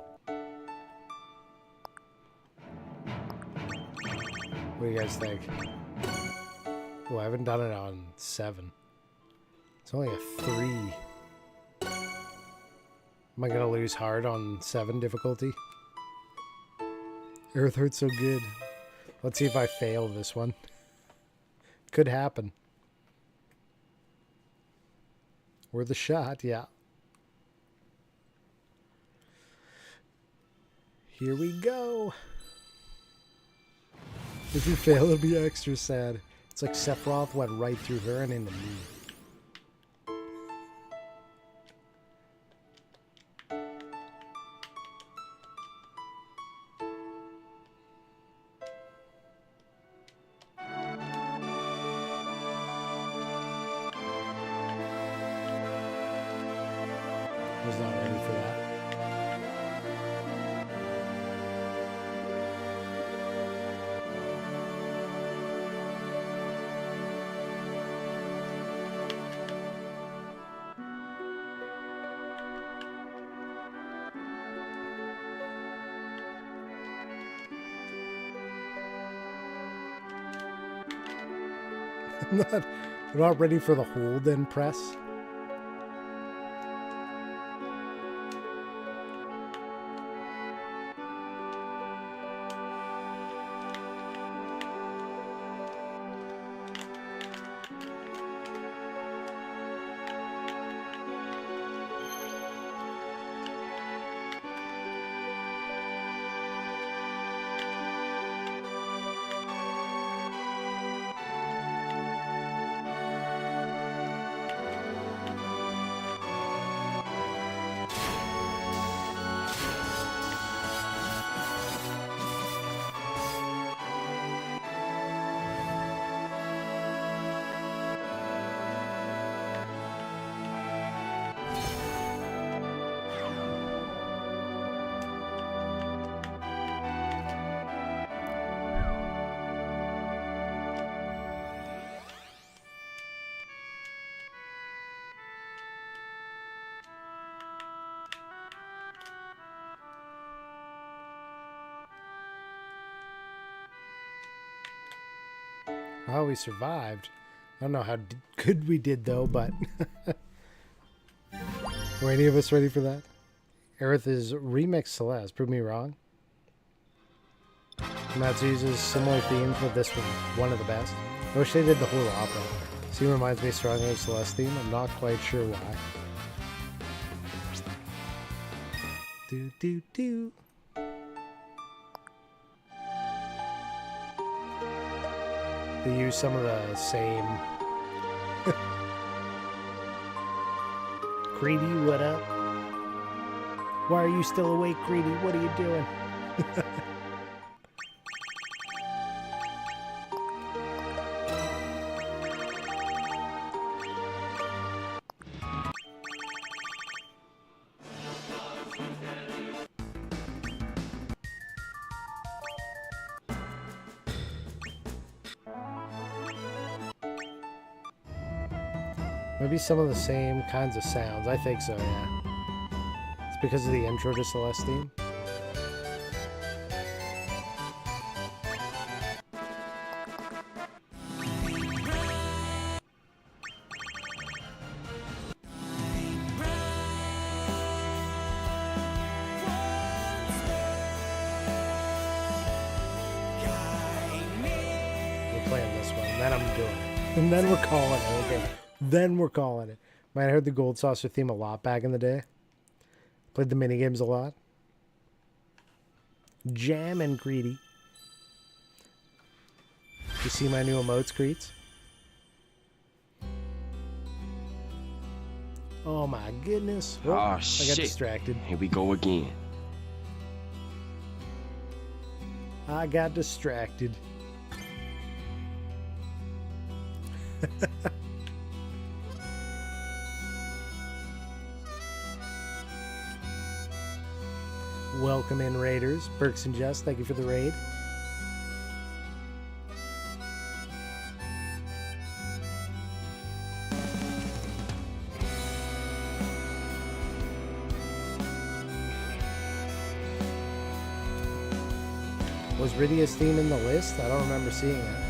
What do you guys think? Oh, I haven't done it on 7. It's only a 3. Am I gonna lose hard on 7 difficulty? Earth hurts so good. Let's see if I fail this one. Could happen. Worth a shot, yeah. Here we go. If you fail, it'll be extra sad. It's like Sephiroth went right through her and into me. I was not ready for that. I'm not ready for the hold and press. Oh, we survived. I don't know how good we did, though, but... Were any of us ready for that? Aerith is Remix Celeste. Prove me wrong. Matsu uses similar theme for this one of the best. I wish they did the whole opera. Scene reminds me strongly of Celeste theme. I'm not quite sure why. Do, do, do. They use some of the same. Creedy, what up? Why are you still awake, Creedy? What are you doing? Maybe some of the same kinds of sounds. I think so, yeah. It's because of the intro to Celeste theme. We're playing this one, then I'm doing it. And then we're calling it, okay. Then we're calling it. Man, I heard the Gold Saucer theme a lot back in the day. Played the minigames a lot. Jam and greedy. You see my new emotes, Creets? Oh my goodness. Oh, I got shit. distracted. Here we go again. I got distracted. Welcome in, Raiders. Burks and Jess, thank you for the raid. Was Rydia's theme in the list? I don't remember seeing it.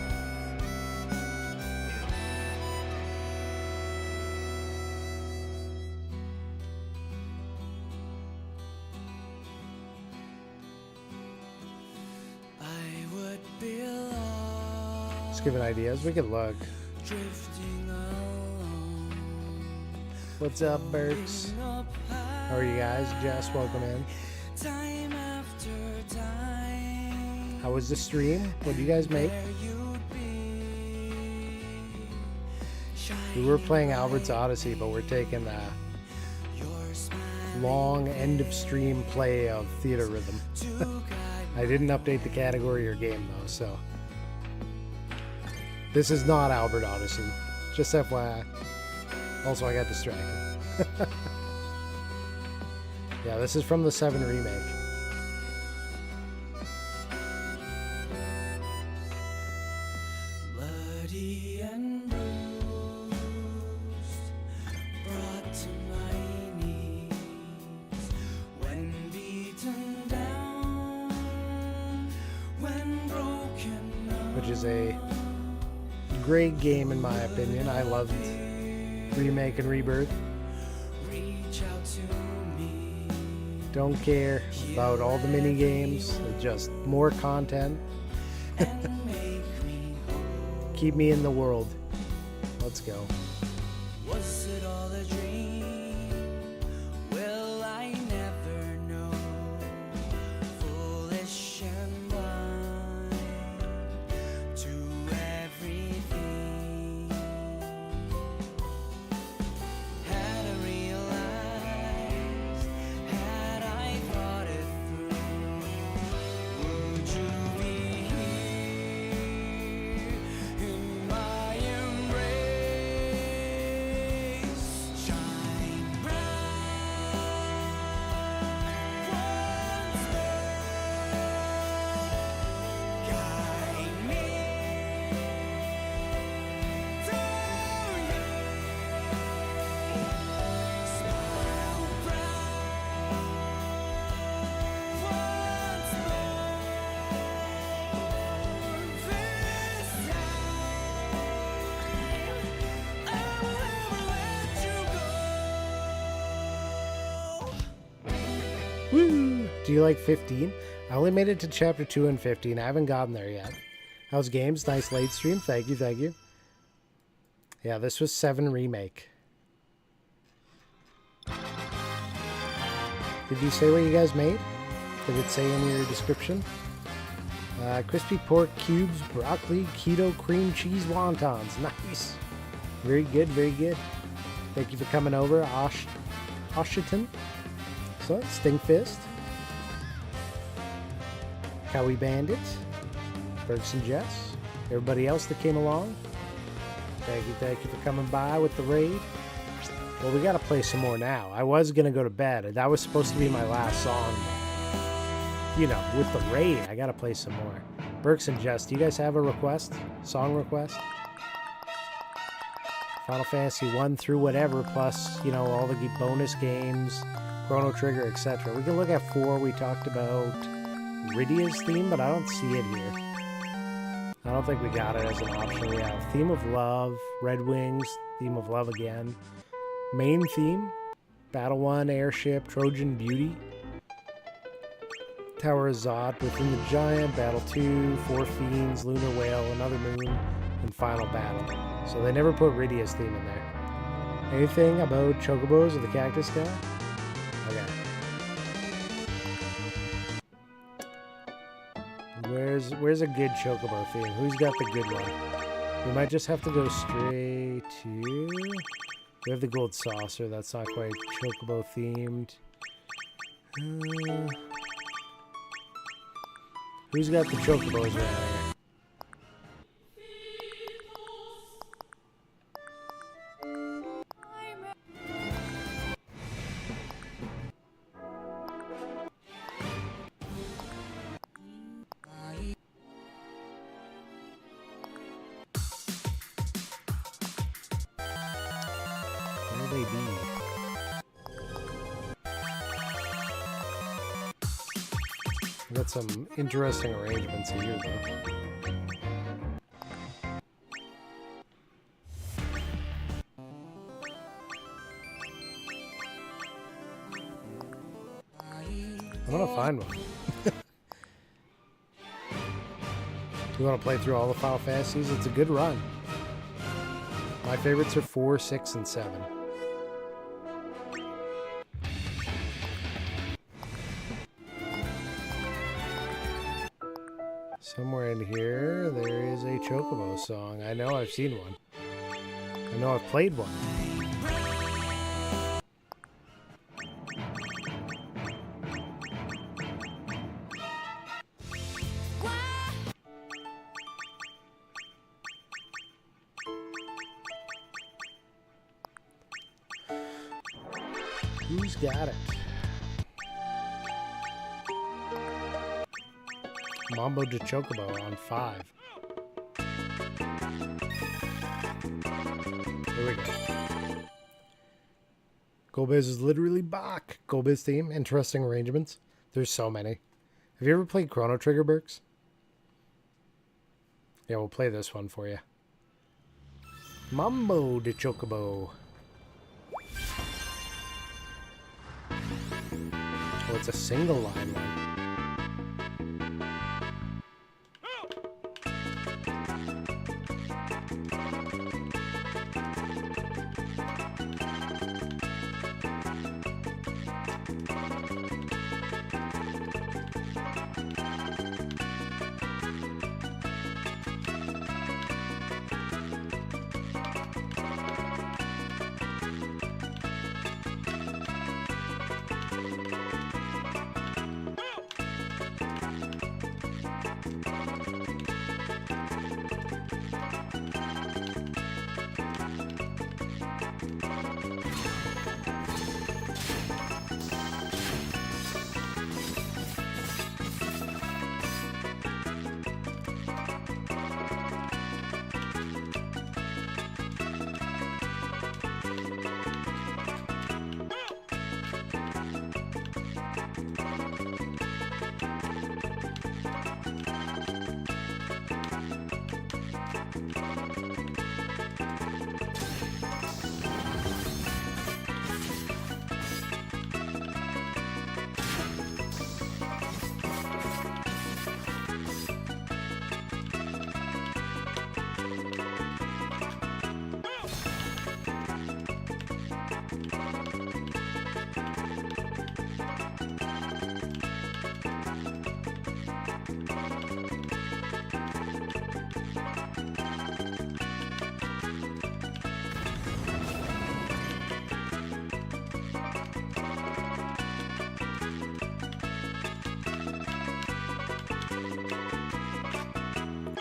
Just giving ideas. We could look. What's up, Burks? How are you guys? Jess, welcome in. How was the stream? What did you guys make? We were playing Albert's Odyssey, but we're taking the long end of stream play of Theatrythm. I didn't update the category or game though, so this is not Albert Odyssey. Just FYI. Also, I got distracted. Yeah, this is from the 7 remake. Which is a great game in my opinion. I loved Remake and Rebirth. Don't care about all the mini games, just more content. Keep me in the world. Let's go. Was it all a dream? Well, I never know. Foolish and blind to everything. Had I realized, had I thought it through, would you be here in my embrace? Shine bright once more. Guide me to you. Smile bright once more. This time I will never let you go. Woo! Do you like 15? I only made it to chapter 2 and 15. I haven't gotten there yet. How's games? Nice late stream. Thank you, thank you. Yeah, this was 7 remake. Did you say what you guys made? Did it say in your description? Crispy pork cubes, broccoli, keto cream cheese wontons. Nice. Very good, very good. Thank you for coming over, Oshiton. So, Stinkfist. Cowie Bandit. Burks and Jess. Everybody else that came along. Thank you for coming by with the raid. Well, we gotta play some more now. I was gonna go to bed. That was supposed to be my last song. You know, with the raid, I gotta play some more. Burks and Jess, do you guys have a request? Song request? Final Fantasy 1 through whatever, plus, you know, all the bonus games, Chrono Trigger, etc. We can look at 4. We talked about Rydia's theme, but I don't see it here. I don't think we got it as an option. We have Theme of Love, Red Wings, Theme of Love again. Main theme, Battle 1, Airship, Trojan Beauty. Tower of Zod, Within the Giant, Battle 2, Four Fiends, Lunar Whale, Another Moon, in Final Battle. So they never put Rydia's theme in there. Anything about chocobos or the cactus guy? Okay. Where's a good chocobo theme? Who's got the good one? We might just have to go straight to... We have the gold saucer. That's not quite chocobo themed. Who's got the chocobos right here? Where they be? We got some interesting arrangements here, though. I'm gonna find one. You want to play through all the Final Fantasies? It's a good run. My favorites are 4, 6, and 7. Somewhere in here, there is a Chocobo song. I know I've seen one. I know I've played one. Who's got it? Mambo de Chocobo on 5. Here we go. Golbiz is literally back. Golbiz theme, interesting arrangements. There's so many. Have you ever played Chrono Trigger, Burks? Yeah, we'll play this one for you. Mambo de Chocobo. Oh, it's a single line one.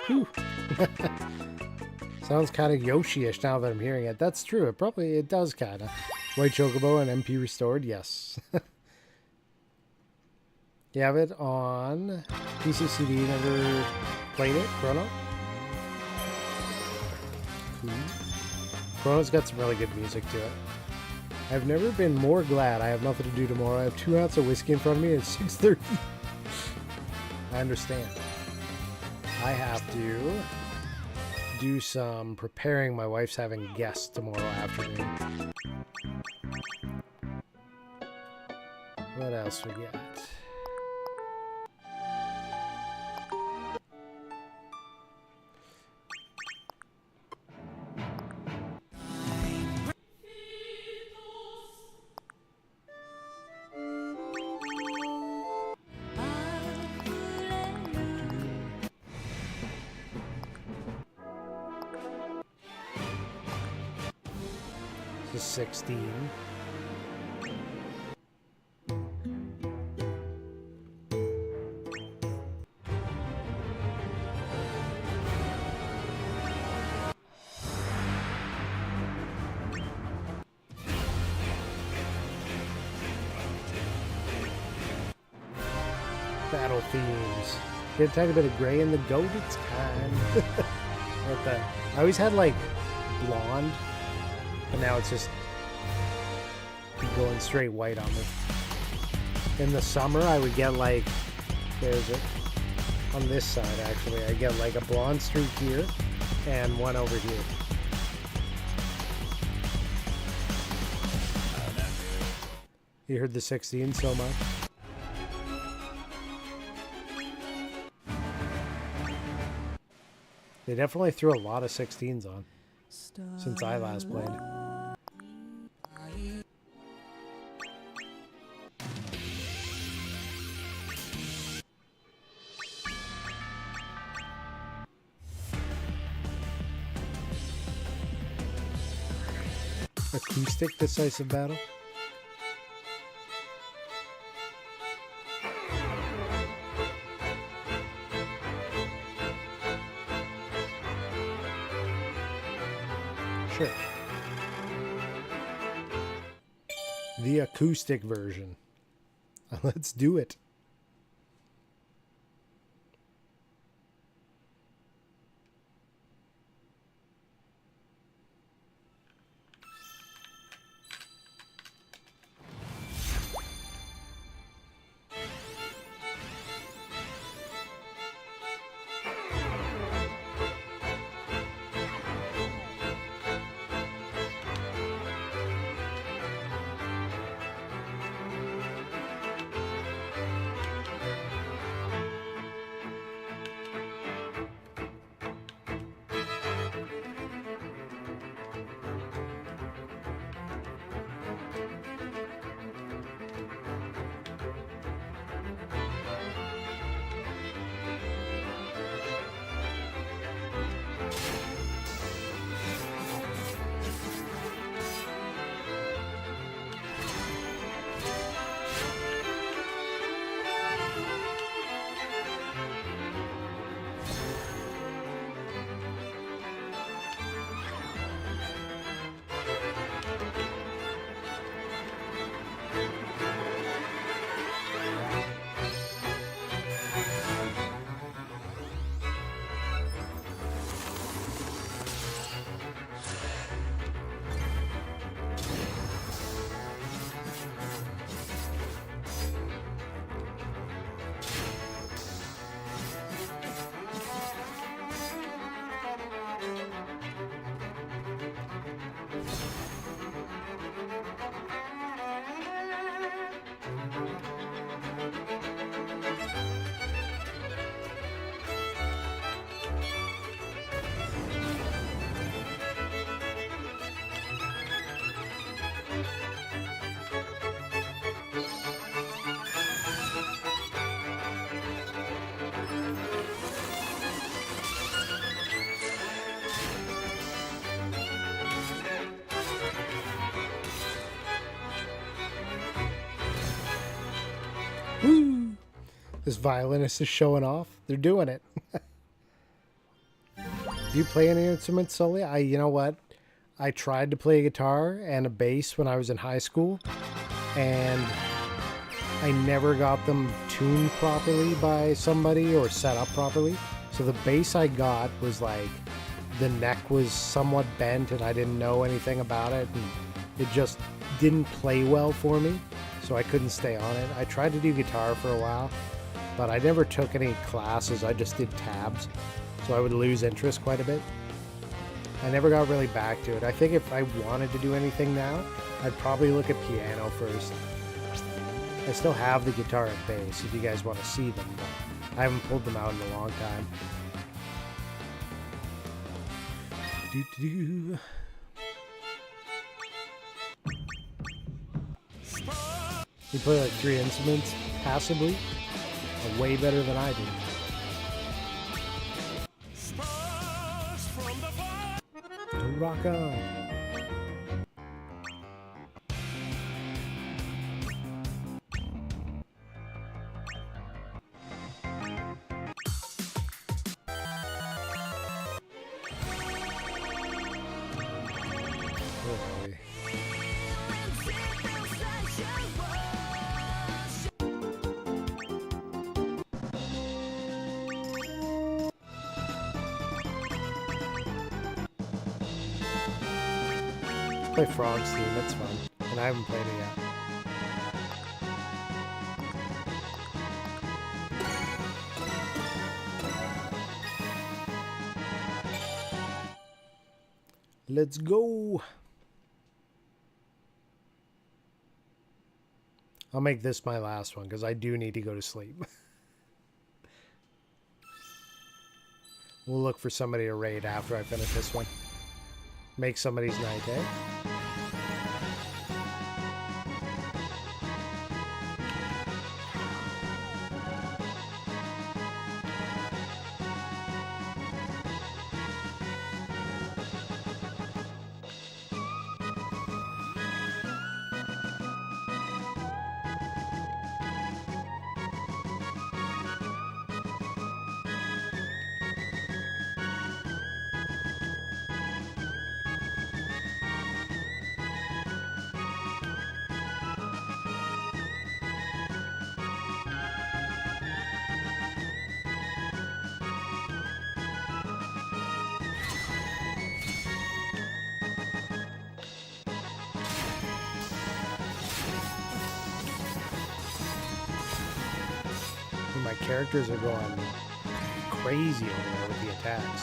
Whew. Sounds kind of Yoshi-ish now that I'm hearing it. That's true. It does kind of. White Chocobo and MP Restored, yes. You have it on PCCD. Never played it, Chrono. Chrono's got some really good music to it. I've never been more glad I have nothing to do tomorrow. I have 2 ounces of whiskey in front of me at 6:30. I understand. I have to do some preparing. My wife's having guests tomorrow afternoon. What else we got? to 16. Battle themes. Get a tiny bit of gray in the goat, it's time. What the? I always had like blonde, but now it's just going straight white on me. In the summer, I would get like, there's it, on this side actually, I get like a blonde streak here and one over here. You heard the 16 so much? They definitely threw a lot of 16s on since I last played. Acoustic decisive battle? Sure. The acoustic version. Let's do it. Woo! This violinist is showing off. They're doing it. Do you play any instruments, Sully? You know what? I tried to play a guitar and a bass when I was in high school, and I never got them tuned properly by somebody or set up properly. So the bass I got was like, the neck was somewhat bent and I didn't know anything about it, and it just didn't play well for me, so I couldn't stay on it. I tried to do guitar for a while, but I never took any classes. I just did tabs, so I would lose interest quite a bit. I never got really back to it. I think if I wanted to do anything now, I'd probably look at piano first. I still have the guitar and bass if you guys want to see them, but I haven't pulled them out in a long time. Doo-doo-doo. You play like 3 instruments passably, way better than I do. Rock on. play Frog's Theme. It's fun. And I haven't played it yet. Let's go. I'll make this my last one because I do need to go to sleep. We'll look for somebody to raid after I finish this one. Make somebody's night, eh? My characters are going crazy over there with the attacks.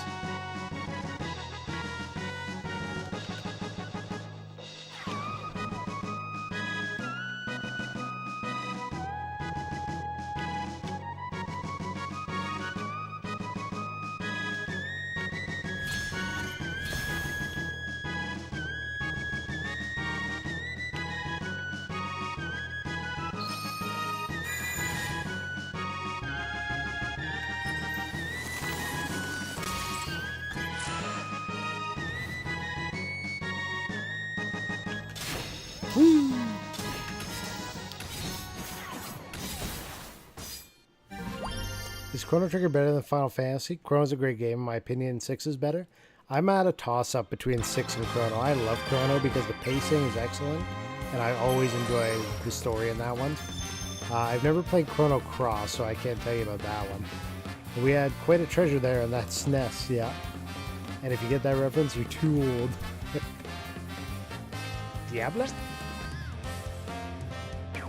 Woo! Is Chrono Trigger better than Final Fantasy? Chrono's a great game. In my opinion, 6 is better. I'm at a toss-up between 6 and Chrono. I love Chrono because the pacing is excellent, and I always enjoy the story in that one. I've never played Chrono Cross, so I can't tell you about that one. We had quite a treasure there in that SNES, yeah. And if you get that reference, you're too old. Diablo?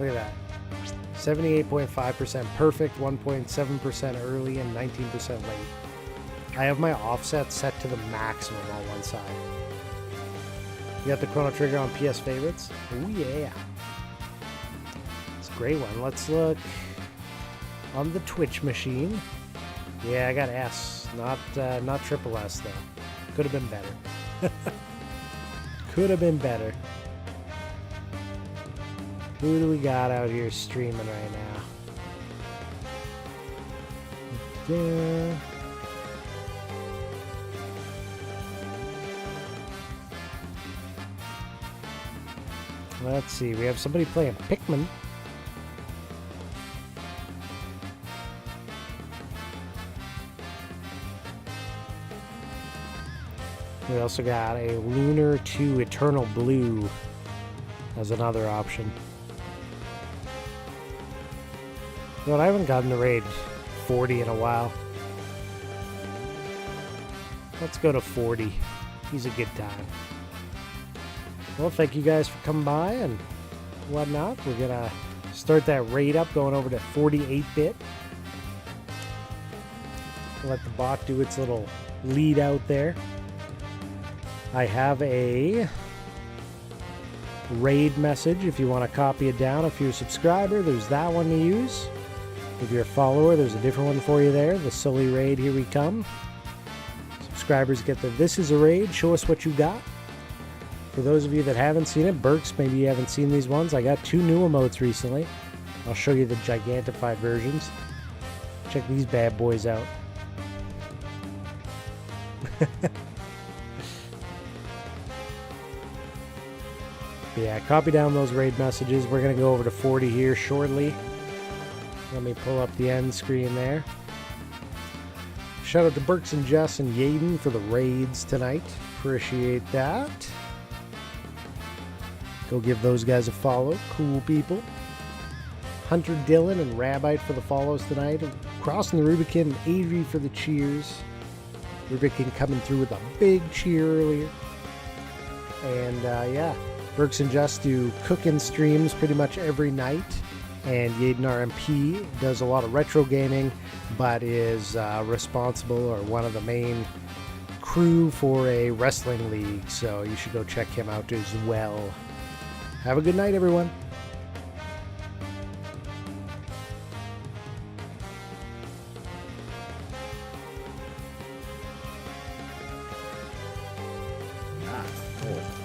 Look at that. 78.5% perfect, 1.7% early, and 19% late. I have my offset set to the maximum on one side. You got the Chrono Trigger on PS favorites? Oh yeah. It's a great one. Let's look on the Twitch machine. Yeah, I got S. Not triple S though. Could have been better. Could have been better. Who do we got out here streaming right now? Yeah. Let's see. We have somebody playing Pikmin. We also got a Lunar 2 Eternal Blue as another option. But I haven't gotten to raid 40 in a while. Let's go to 40. He's a good time. Well, thank you guys for coming by and whatnot. We're going to start that raid up, going over to 48-bit. Let the bot do its little lead out there. I have a raid message if you want to copy it down. If you're a subscriber, there's that one to use. If you're a follower, there's a different one for you there. The Sully raid, here we come. Subscribers get the This is a Raid, show us what you got. For those of you that haven't seen it, Burks, maybe you haven't seen these ones. I got 2 new emotes recently. I'll show you the gigantified versions. Check these bad boys out. Yeah, copy down those raid messages. We're going to go over to 40 here shortly. Let me pull up the end screen there. Shout out to Burks and Jess and Yaden for the raids tonight. Appreciate that. Go give those guys a follow. Cool people. Hunter Dillon and Rabbite for the follows tonight. Crossing the Rubicon, Adri for the cheers. Rubicon coming through with a big cheer earlier. And yeah, Burks and Just do cooking streams pretty much every night. And Yaden RMP does a lot of retro gaming, but is responsible or one of the main crew for a wrestling league. So you should go check him out as well. Have a good night, everyone. Ah, cool.